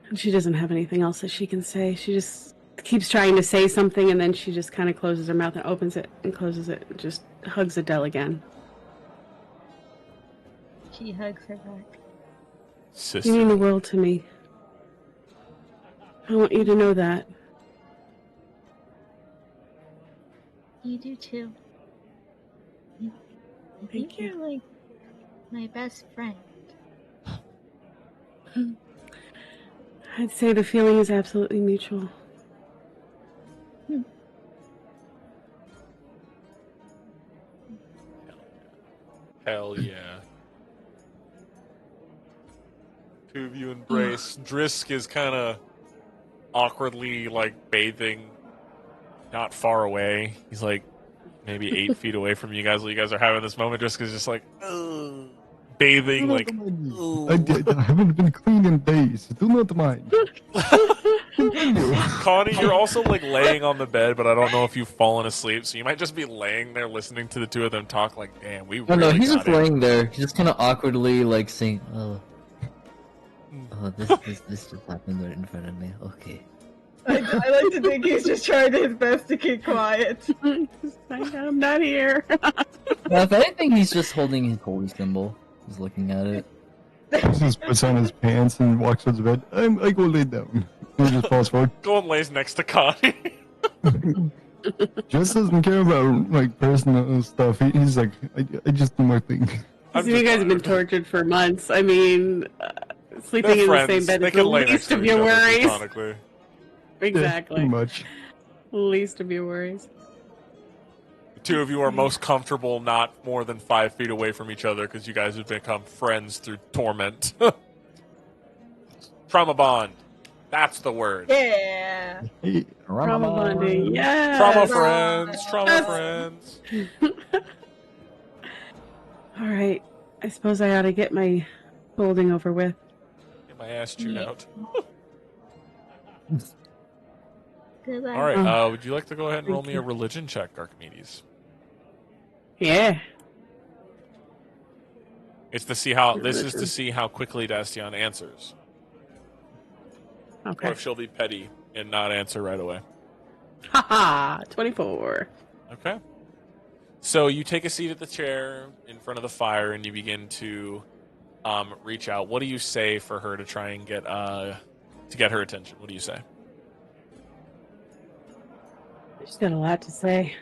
And she doesn't have anything else that she can say. She just keeps trying to say something, and then she just kind of closes her mouth and opens it and closes it and just hugs Adele again. She hugs her back. You mean the world to me. I want you to know that. You do too. I think you're like my best friend. I'd say the feeling is absolutely mutual. Hell yeah. Two of you embrace. Drisk is kind of awkwardly, like, bathing not far away. He's, like, maybe 8 feet away from you guys while you guys are having this moment. Drisk is just, like, bathing, Do like... I haven't been clean in days. Do not mind. Connie, you're also, like, laying on the bed, but I don't know if you've fallen asleep, so you might just be laying there listening to the two of them talk like, damn, we really No, he's got just it. laying there. He's just kind of awkwardly, like, saying, oh, this just happened right in front of me. Okay. I like to think he's just trying his best to keep quiet. I'm not here. Now, if anything, he's just holding his holy symbol. He's looking at it. He just puts on his pants and walks towards the bed. I go lay down. He just falls forward. Go and lays next to Connie. Just doesn't care about like personal stuff. He's like, I just do my thing. You guys have been tortured for months. I mean, sleeping in the same bed is the least of your worries. Exactly. Pretty much. Least of your worries. The two of you are most comfortable not more than 5 feet away from each other because you guys have become friends through torment. Trauma bond. That's the word. Yeah. Trauma bonding. Yeah. Trauma friends. Trauma friends. All right. I suppose I ought to get my folding over with. Get my ass chewed out. Good luck. All right. Would you like to go ahead and roll me a religion check, Archimedes? Yeah. It's to see how this is to see how quickly Dastion answers. Okay. Or if she'll be petty and not answer right away. Haha, 24. Okay. So you take a seat at the chair in front of the fire and you begin to reach out. What do you say for her to try and get her attention? What do you say? She's got a lot to say.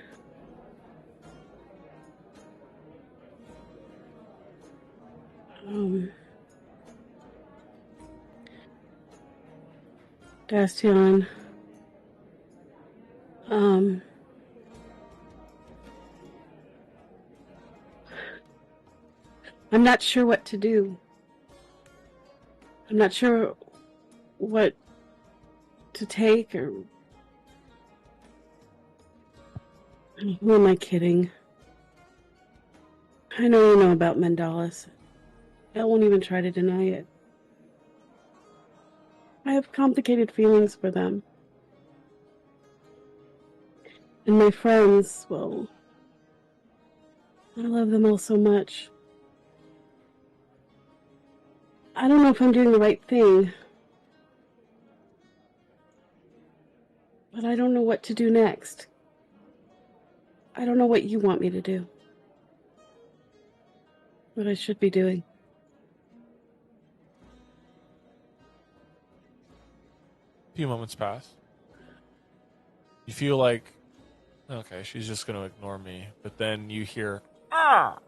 Dastion. I'm not sure what to do. I'm not sure what to take or... Who am I kidding? I know you know about Mandalas. I won't even try to deny it. I have complicated feelings for them. And my friends, well, I love them all so much. I don't know if I'm doing the right thing. But I don't know what to do next. I don't know what you want me to do. What I should be doing. A few moments pass. You feel like, okay, she's just going to ignore me. But then you hear, ah!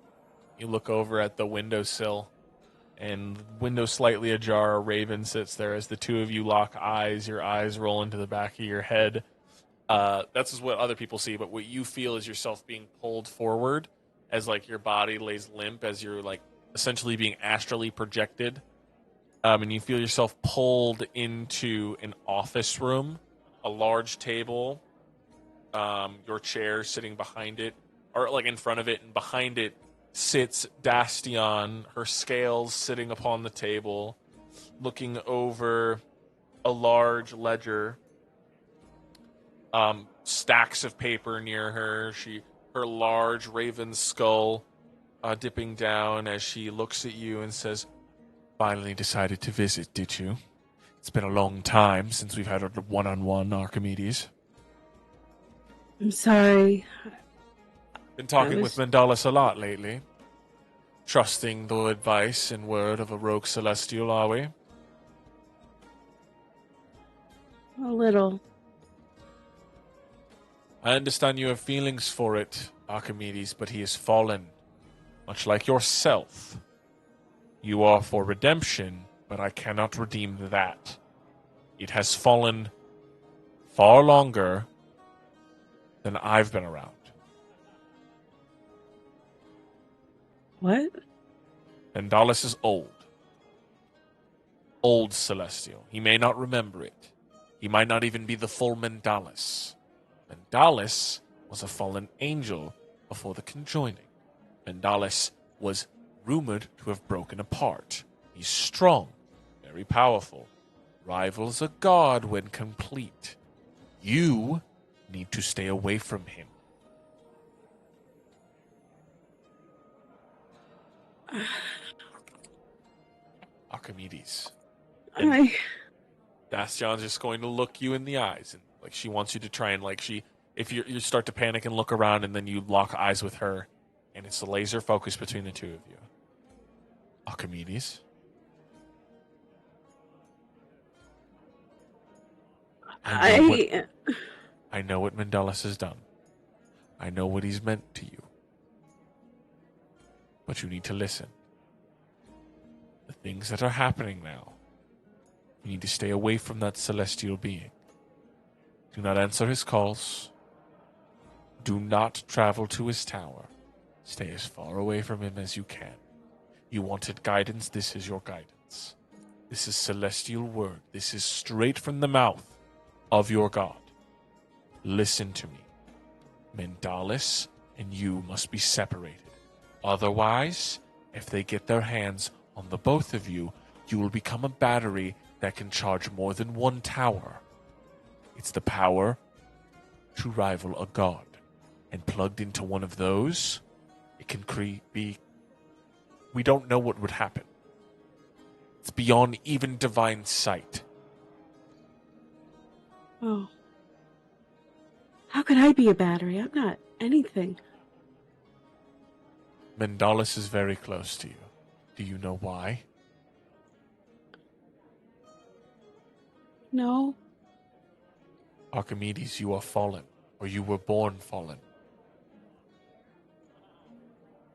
You look over at the windowsill, and window slightly ajar, a raven sits there as the two of you lock eyes. Your eyes roll into the back of your head. That's just what other people see, but what you feel is yourself being pulled forward as like your body lays limp as you're like essentially being astrally projected. And you feel yourself pulled into an office room, a large table, your chair sitting behind it, or like in front of it, and behind it sits Dastion, her scales sitting upon the table, looking over a large ledger. Stacks of paper near her. Her large raven skull dipping down as she looks at you and says, "Finally decided to visit, did you? It's been a long time since we've had a one-on-one, Archimedes." I'm sorry. Been talking with Mendalis a lot lately. Trusting the advice and word of a rogue celestial, are we? A little. I understand you have feelings for it, Archimedes, but he has fallen. Much like yourself. You are for redemption, but I cannot redeem that. It has fallen far longer than I've been around. What? Mendalis is old. Old Celestial. He may not remember it. He might not even be the full Mendalis. Mendalis was a fallen angel before the conjoining. Mendalis was rumored to have broken apart. He's strong, very powerful, rivals a god when complete. You need to stay away from him. Archimedes. Dastion's just going to look you in the eyes, and like she wants you to try and if you start to panic and look around, and then you lock eyes with her, and it's a laser focus between the two of you. Archimedes. I know what Mendalis has done. I know what he's meant to you. But you need to listen. The things that are happening now, you need to stay away from that celestial being. Do not answer his calls. Do not travel to his tower. Stay as far away from him as you can. You wanted guidance, this is your guidance. This is celestial word. This is straight from the mouth of your god. Listen to me. Mendalis and you must be separated. Otherwise, if they get their hands on the both of you, you will become a battery that can charge more than one tower. It's the power to rival a god. And plugged into one of those, it can be... We don't know what would happen. It's beyond even divine sight. Oh. How could I be a battery? I'm not anything. Mendalis is very close to you. Do you know why? No. Archimedes, you are fallen, or you were born fallen.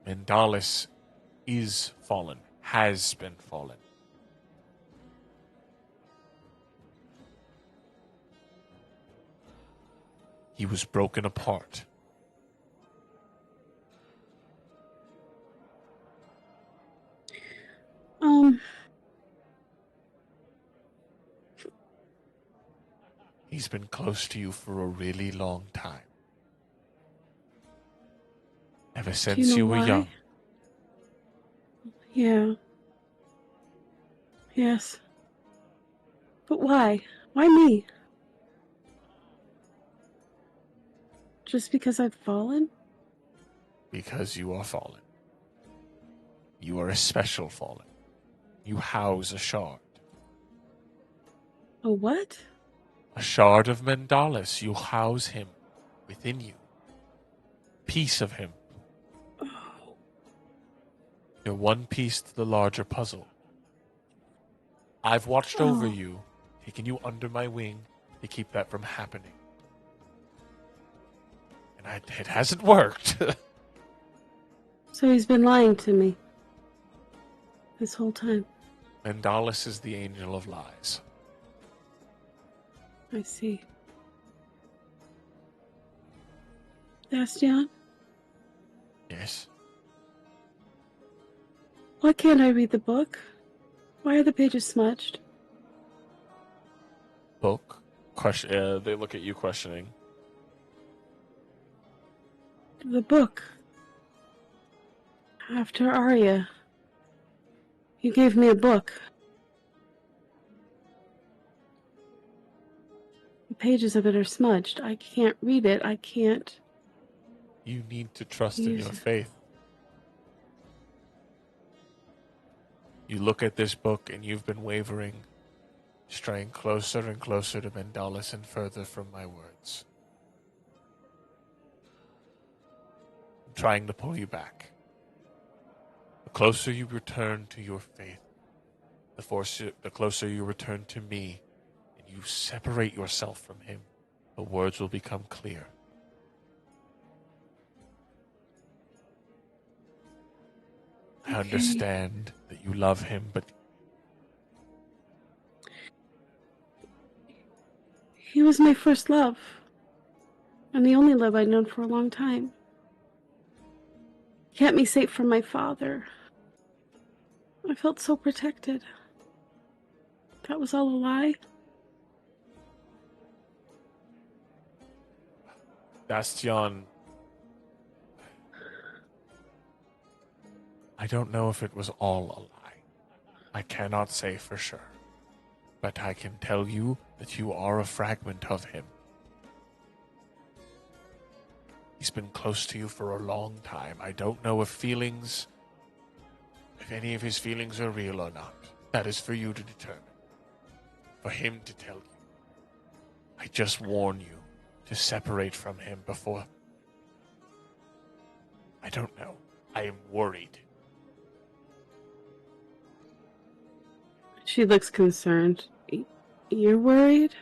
Mendalis is fallen, has been fallen. He was broken apart. He's been close to you for a really long time. Ever since you were young. Yeah. Yes. But why? Why me? Just because I've fallen? Because you are fallen. You are a special fallen. You house a shard. A what? A shard of Mendalis. You house him within you. Piece of him. Oh. You're one piece to the larger puzzle. I've watched over you, taken you under my wing to keep that from happening. And it hasn't worked. So he's been lying to me. this whole time. Mendalis is the angel of lies. I see. Bastion, Yes. why can't I read the book? Why are the pages smudged? Book. They look at you questioning. The book. After Arya. You gave me a book. The pages of it are smudged. I can't read it. I can't You need to trust in use your it. faith. You look at this book and you've been wavering, straying closer and closer to Mendalis and further from my words. I'm trying to pull you back. The closer you return to your faith, the closer you return to me, and you separate yourself from him, the words will become clear. I understand that you love him, but He was my first love. And the only love I'd known for a long time. He kept me safe from my father. I felt so protected. That was all a lie? Bastion, I don't know if it was all a lie. I cannot say for sure. But I can tell you that you are a fragment of him. He's been close to you for a long time. I don't know if any of his feelings are real or not. That is for you to determine. For him to tell you. I just warn you to separate from him before. I don't know. I am worried. She looks concerned. You're worried?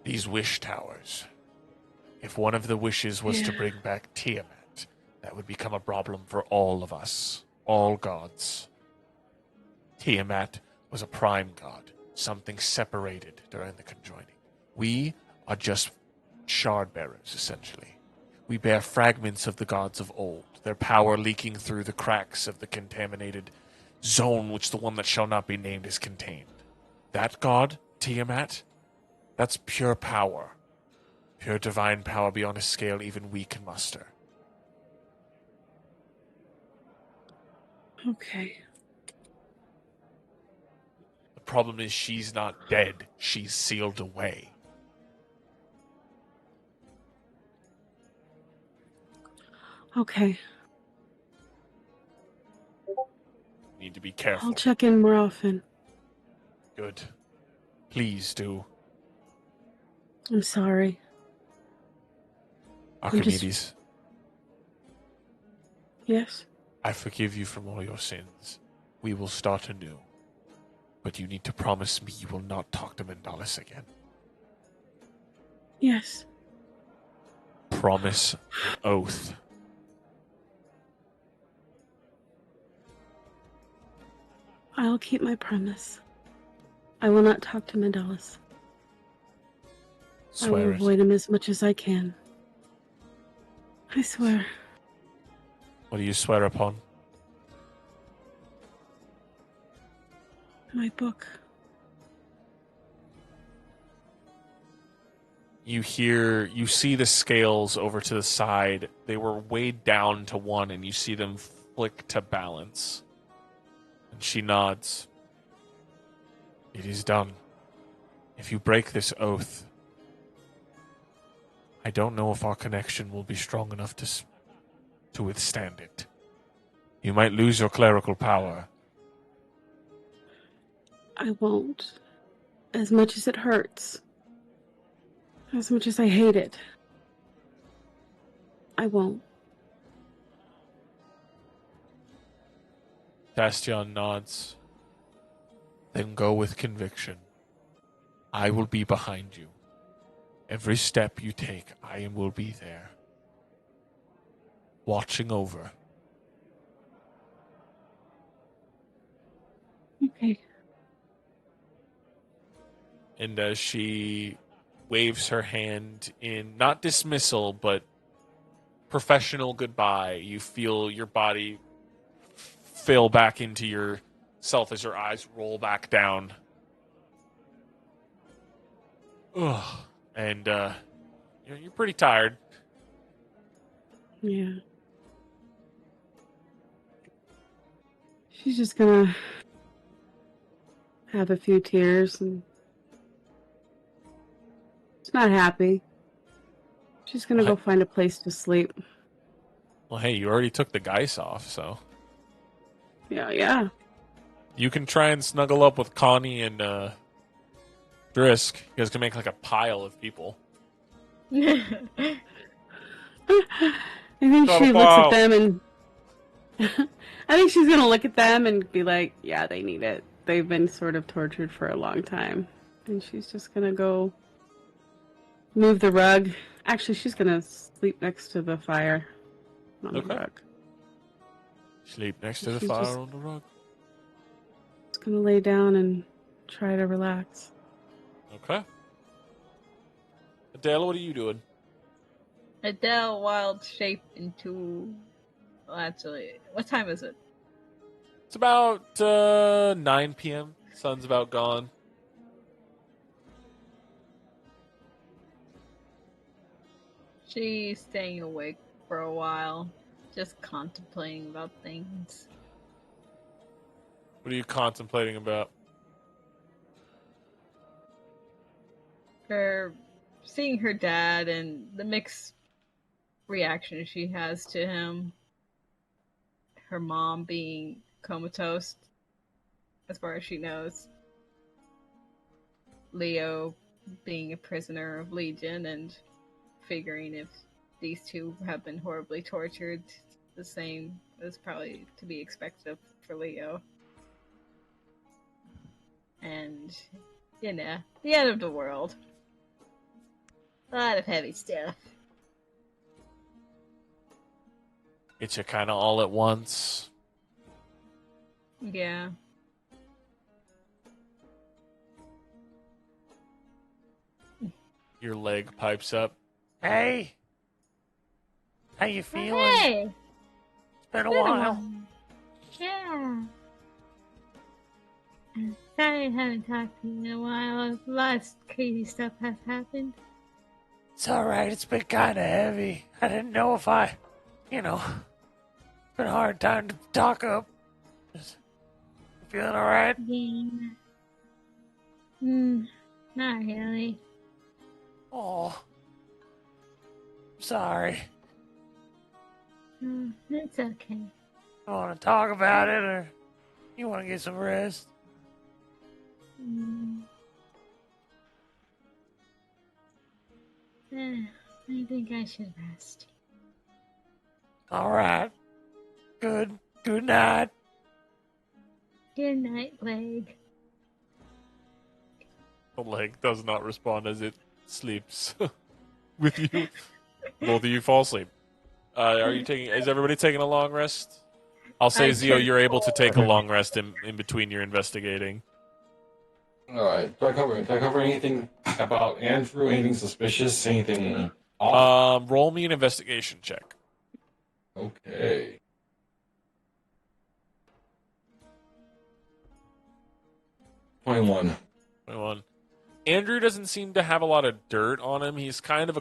These wish towers. If one of the wishes was to bring back Tiamat, that would become a problem for all of us. All gods. Tiamat was a prime god. Something separated during the conjoining. We are just shard bearers, essentially. We bear fragments of the gods of old, their power leaking through the cracks of the contaminated zone which the one that shall not be named is contained. That god, Tiamat, that's pure power. Pure divine power beyond a scale even we can muster. Okay. The problem is she's not dead. She's sealed away. Okay. Need to be careful. I'll check in more often. Good. Please do. I'm sorry. Archimedes, Yes? I forgive you from all your sins. We will start anew. But you need to promise me you will not talk to Mendalis again. Yes. Promise an oath. I'll keep my promise. I will not talk to Mendalis. I will Swear avoid it. him as much as I can. I swear. What do you swear upon? My book. You see the scales over to the side. They were weighed down to 1, and you see them flick to balance. And she nods. It is done. If you break this oath, I don't know if our connection will be strong enough to withstand it. You might lose your clerical power. I won't. As much as it hurts. As much as I hate it. I won't. Bastion nods. Then go with conviction. I will be behind you. Every step you take, I will be there. Watching over. Okay. And as she waves her hand in not dismissal, but professional goodbye, you feel your body fail back into yourself as your eyes roll back down. Ugh. And you're pretty tired. Yeah. She's just gonna have a few tears and she's not happy. She's gonna go find a place to sleep. Well, hey, you already took the Geis off, so Yeah. you can try and snuggle up with Connie and Drisk. You guys can make like a pile of people. I think Gotta she looks at plow. them and I think she's gonna look at them and be like, yeah, they need it. They've been sort of tortured for a long time. And she's just gonna go move the rug. Actually, she's gonna sleep next to the fire on the rug. Sleep next to the She's fire just- on the rug. Just gonna lay down and try to relax. Okay. Adele, what are you doing? Adele wild shape into. Well, actually, what time is it? It's about 9 p.m. Sun's about gone. She's staying awake for a while, just contemplating about things. What are you contemplating about? Her seeing her dad and the mixed reaction she has to him. Her mom being comatose, as far as she knows. Leo being a prisoner of Legion and figuring if these two have been horribly tortured, the same is probably to be expected for Leo. And, you know, the end of the world. A lot of heavy stuff. It's you kind of all at once. Yeah. Your leg pipes up. Hey! How you feeling? Hey! It's been a while. Yeah. I'm sorry I haven't talked to you in a while. A lot of crazy stuff has happened. It's alright, it's been kind of heavy. I didn't know if it's been a hard time to talk up. You feeling alright? Yeah. Not really. Oh. Sorry. It's okay. You want to talk about it, or you want to get some rest? I think I should rest. Alright. Good night. Good night, Leg. The leg does not respond as it sleeps with you. Both of you fall asleep. Is everybody taking a long rest? I'll say, Zio, you're able to take a long rest in between your investigating. Alright, do I cover anything about Andrew? Anything suspicious? Anything off? Roll me an investigation check. Okay. $21. Andrew doesn't seem to have a lot of dirt on him. He's kind of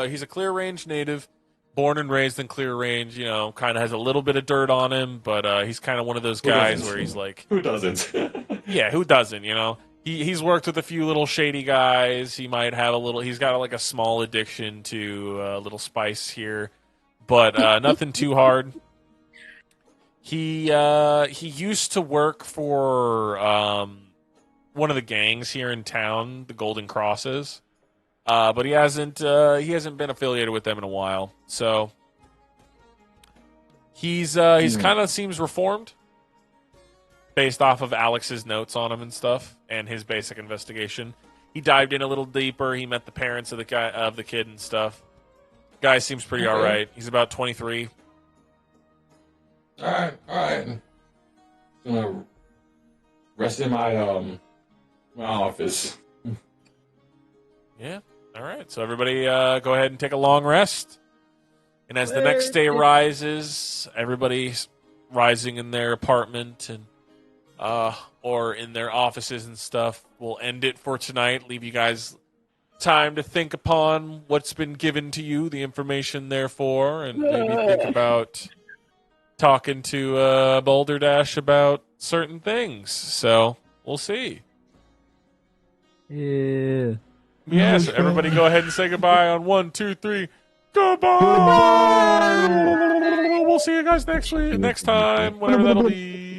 he's a Clear Range native, born and raised in Clear Range, kind of has a little bit of dirt on him, but he's kind of one of those guys where he's like... Who doesn't? Yeah, who doesn't, He's worked with a few little shady guys. He might have he's got like a small addiction to a little spice here, but nothing too hard. He used to work for one of the gangs here in town, the Golden Crosses, but he hasn't been affiliated with them in a while. So he's kind of seems reformed, based off of Alex's notes on him and stuff, and his basic investigation. He dived in a little deeper. He met the parents of the kid and stuff. Guy seems pretty all right. He's about 23. All right. I'm gonna rest in my office. Yeah. All right. So everybody, go ahead and take a long rest. And as the next day rises, everybody's rising in their apartment and or in their offices and stuff. We'll end it for tonight. Leave you guys time to think upon what's been given to you, the information therefore, and maybe think about talking to Boulder Dash about certain things. So we'll see. Yeah. Yeah, so everybody go ahead and say goodbye on 1, 2, 3. Goodbye! Goodbye! We'll see you guys next time, whenever that'll be.